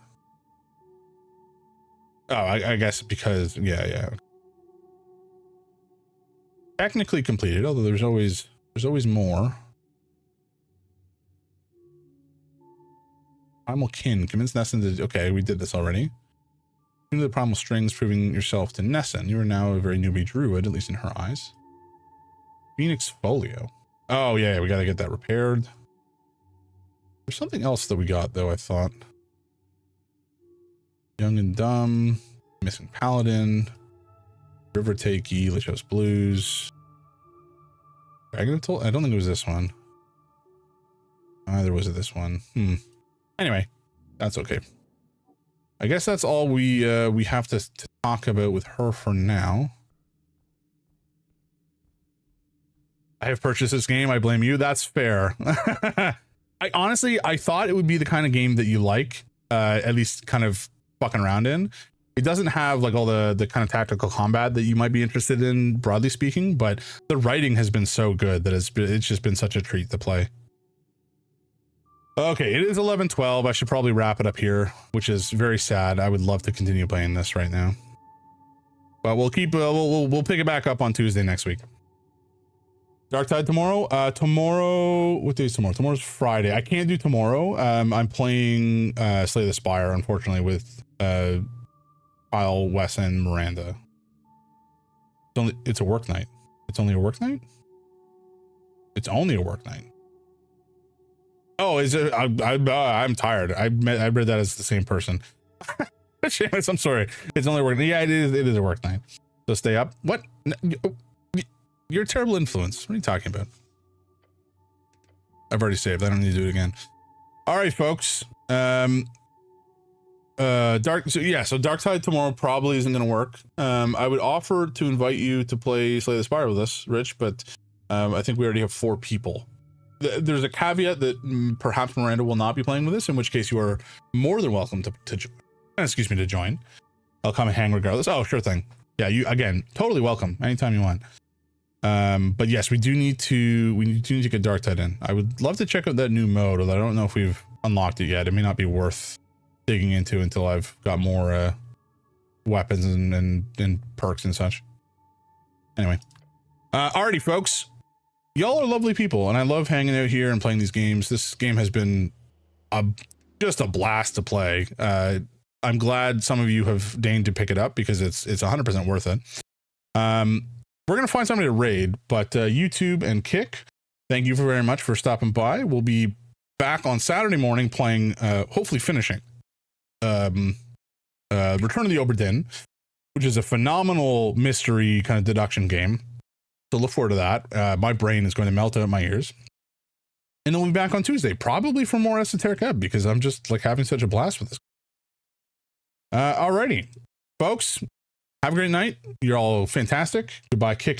Oh, I guess because, yeah. Technically completed, although there's always more. Primal kin, convince Nessun to, okay, we did this already. Into the primal strings, proving yourself to Nessun. You are now a very newbie druid, at least in her eyes. Phoenix folio. Oh yeah, we gotta get that repaired. There's something else that we got though, I thought. Young and dumb, missing paladin, river takey, Licious blues. Dragon Toll? I don't think it was this one. Either was it this one. Anyway, that's okay. I guess that's all we have to talk talk about with her for now. I have purchased this game. I blame you. That's fair. I honestly thought it would be the kind of game that you like, at least kind of fucking around in. It doesn't have like all the kind of tactical combat that you might be interested in, broadly speaking, but the writing has been so good that it's just been such a treat to play. Okay, it is 11:12. I should probably wrap it up here, which is very sad. I would love to continue playing this right now, but we'll keep we'll pick it back up on Tuesday next week. Dark Tide tomorrow. Tomorrow, what day is tomorrow? Tomorrow's Friday. I can't do tomorrow. I'm playing Slay the Spire, unfortunately, with Kyle, Wes, and Miranda. It's a work night. It's only a work night? It's only a work night. Oh, is it? I'm tired. I read that as the same person. Seamus, I'm sorry. It's only a work night. Yeah, it is a work night. So stay up. What? You're a terrible influence. What are you talking about? I've already saved. I don't need to do it again. All right, folks. So Dark Tide tomorrow probably isn't going to work. I would offer to invite you to play Slay the Spire with us, Rich, but I think we already have 4 people. There's a caveat that perhaps Miranda will not be playing with us, in which case you are more than welcome to join. I'll come and hang regardless. Oh, sure thing. Yeah, you again, totally welcome anytime you want. But yes, we do need to get Dark Tide in. I would love to check out that new mode, although I don't know if we've unlocked it yet. It may not be worth digging into until I've got more weapons and perks and such. Anyway, alrighty, folks. Y'all are lovely people, and I love hanging out here and playing these games. This game has been just a blast to play. I'm glad some of you have deigned to pick it up because it's 100% worth it. We're gonna find somebody to raid, but YouTube and Kick, thank you very much for stopping by. We'll be back on Saturday morning playing, hopefully finishing, Return of the Obra Dinn, which is a phenomenal mystery kind of deduction game. So look forward to that. My brain is going to melt out of my ears. And then we'll be back on Tuesday, probably for more Esoteric Ebb, because I'm just like having such a blast with this. Alrighty, folks, have a great night. You're all fantastic. Goodbye, Kick.